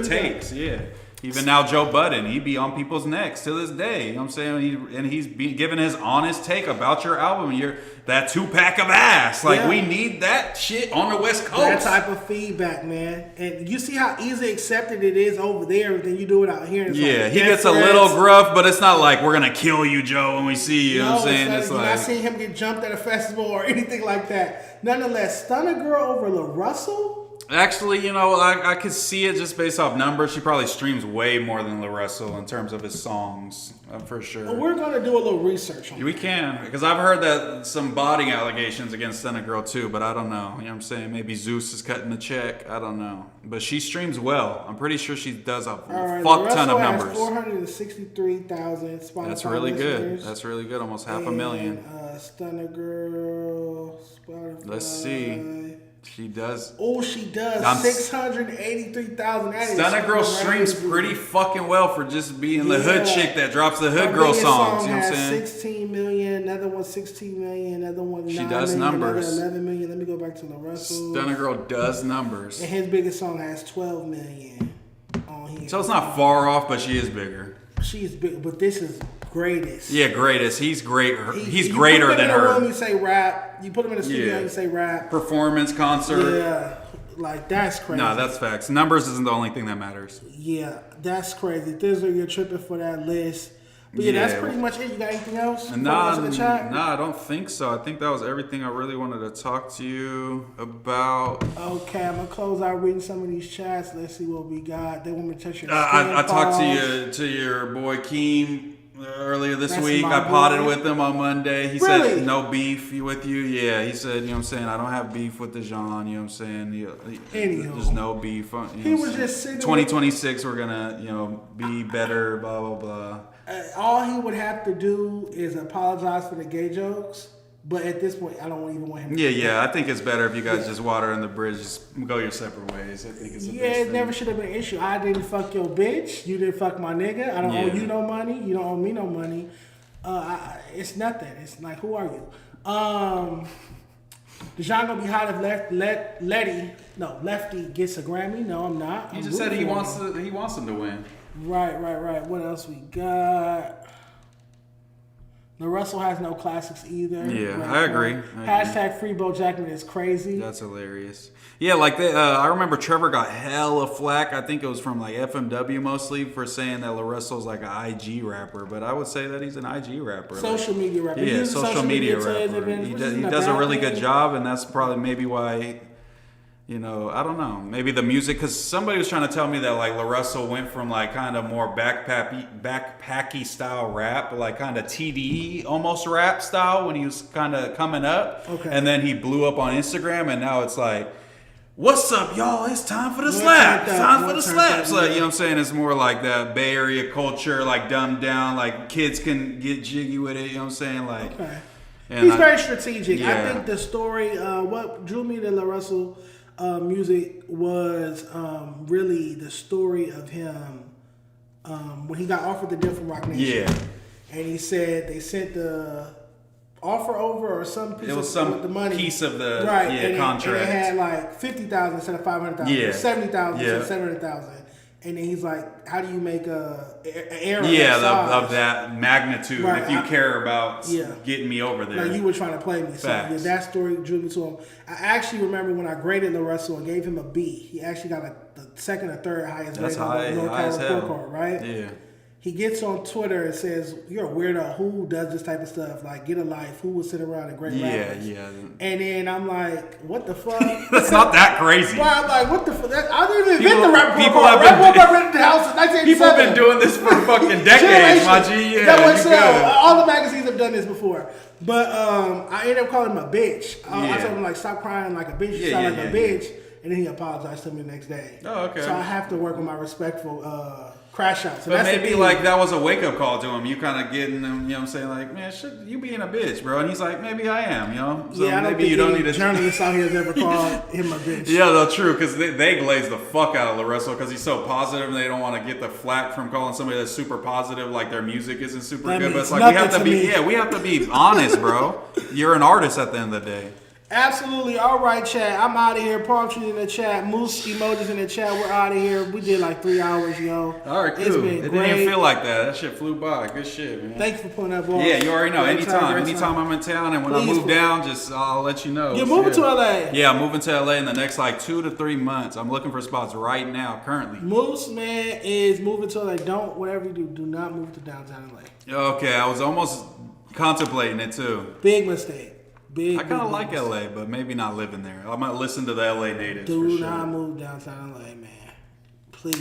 takes. Yeah. Even now, Joe Budden, he be on people's necks to this day. You know what I'm saying? He's giving his honest take about your album. That 2-pack of ass. Like, we need that shit on the West Coast. That type of feedback, man. And you see how easily accepted it is over there than you do it out here. He gets a little gruff, but it's not like, we're going to kill you, Joe, when we see you. You know what I'm saying? It's like, you're not seeing him get jumped at a festival or anything like that. Nonetheless, Stunner Girl over La Russell? Actually, I could see it just based off numbers. She probably streams way more than La Russell in terms of his songs, for sure. Well, we're going to do a little research on We can, because I've heard that some botting allegations against Stunner Girl too, but I don't know. You know what I'm saying? Maybe Zeus is cutting the check. I don't know. But she streams well. I'm pretty sure she does a fuck ton of numbers. Has 463,000 Spotify That's really listeners. good. That's really good. Almost 500,000. Stunner Girl, Spotify. Let's see. She does. Oh, she does. 683,000. Stunner Girl streams pretty fucking well for just being the hood chick that drops the hood girl songs. You know what I'm saying? 16 million. Another one 16 million. Another one 9 she does million, numbers. Another 11 million. Let me go back to La Russell. Stunner Girl does numbers. And his biggest song has 12 million on here. So it's not far off, but she is bigger. She's big, but this is greatest. Yeah, greatest. He's great. He's greater than her. You put him in a room, you say rap. You put him in a studio, you say rap. Performance, concert. Yeah, like that's crazy. No, that's facts. Numbers isn't the only thing that matters. Yeah, that's crazy. Thizzler, you're tripping for that list. But yeah, that's pretty much it. You got anything else? Nah, I don't think so. I think that was everything I really wanted to talk to you about. Okay, I'm gonna close out reading some of these chats. Let's see what we got. They want me to touch your I talked to your boy Keem earlier this week. I potted with him on Monday. He said no beef with you. Yeah, he said, you know what I'm saying, I don't have beef with Dejon, you know what I'm saying? There's no beef. He was just sitting 2026 we're gonna, be better, blah blah blah. All he would have to do is apologize for the gay jokes. But at this point, I don't even want him to I think it's better if you guys just water in the bridge, just go your separate ways. I think it's it never should have been an issue. I didn't fuck your bitch. You didn't fuck my nigga. I don't owe you no money. You don't owe me no money. It's nothing. It's like, who are you? Dejon gonna be hot if Lefty gets a Grammy. No, I'm not. He just said he wants him to win. Right. What else we got? The Russell has no classics either. Yeah, I agree. Hashtag free Boe Jackman is crazy. That's hilarious. Yeah, like I remember Trevor got hella flack. I think it was from like FMW mostly for saying that La Russell's like an IG rapper, but I would say that he's an IG rapper. Social media rapper. Yeah, social media rapper. He does a really good job, and that's probably maybe why. I don't know. Maybe the music, because somebody was trying to tell me that like La Russell went from like kind of more backpacky style rap, like kind of TDE almost rap style when he was kind of coming up, and then he blew up on Instagram, and now it's like, what's up, y'all? It's time for the slap. It's time for the slaps. Like, you know what I'm saying? It's more like that Bay Area culture, like dumbed down, like kids can get jiggy with it. You know what I'm saying? Like, he's very strategic. Yeah. I think the story, what drew me to La Russell music was really the story of him when he got offered the deal from Rock Nation. Yeah. And he said they sent the offer over or some piece of the money. Piece of the contract. And it had like 50,000 instead of 500,000. Yeah. 70,000 instead of 700,000. And then he's like, how do you make an error of that magnitude if you care about getting me over there? Like you were trying to play me. So that story drew me to him. I actually remember when I graded La Russell and gave him a B. He actually got the second or third highest grade on the North Carolina report card, right? Yeah. He gets on Twitter and says, "You're a weirdo. Who does this type of stuff? Like, get a life. Who will sit around and grade rappers?" Yeah. And then I'm like, "What the fuck?" That's not that crazy. Well, I'm like, "What the fuck?" I didn't even invent the rap report card. Rap report card rented the house in 1987. People have been doing this for fucking decades, my G. Yeah, all the magazines have done this before. But I ended up calling him a bitch. I told him like, "Stop crying like a bitch. You sound like a bitch." And then he apologized to me the next day. Oh, okay. So I have to work on my respectful crash out. So but maybe like that was a wake up call to him. You kind of getting him, you know what I'm saying? Like, man, you being a bitch, bro. And he's like, maybe I am, you know? So yeah, maybe you don't need a journalist out here has ever called him a bitch. Yeah, no, true. Because they glaze the fuck out of La Russell because he's so positive and they don't want to get the flack from calling somebody that's super positive like their music isn't super good. But it's like we have to be honest, bro. You're an artist at the end of the day. Absolutely. All right, chat. I'm out of here. Palm trees in the chat. Moose emojis in the chat. We're out of here. We did like 3 hours, yo. All right, cool. It's been It great. didn't even feel like that. That shit flew by. Good shit, man. Thanks for putting that ball. Yeah, you already know. Great Anytime I'm in town and when I move down, I'll let you know. You're moving to LA. Yeah, I'm moving to LA in the next like 2 to 3 months. I'm looking for spots right now, currently. Moose man is moving to LA. Don't, whatever you do not move to downtown LA. Okay, I was almost contemplating it too. Big mistake. I kind of like LA, but maybe not living there. I might listen to the LA natives. Do for sure. not move downtown LA, man. Please.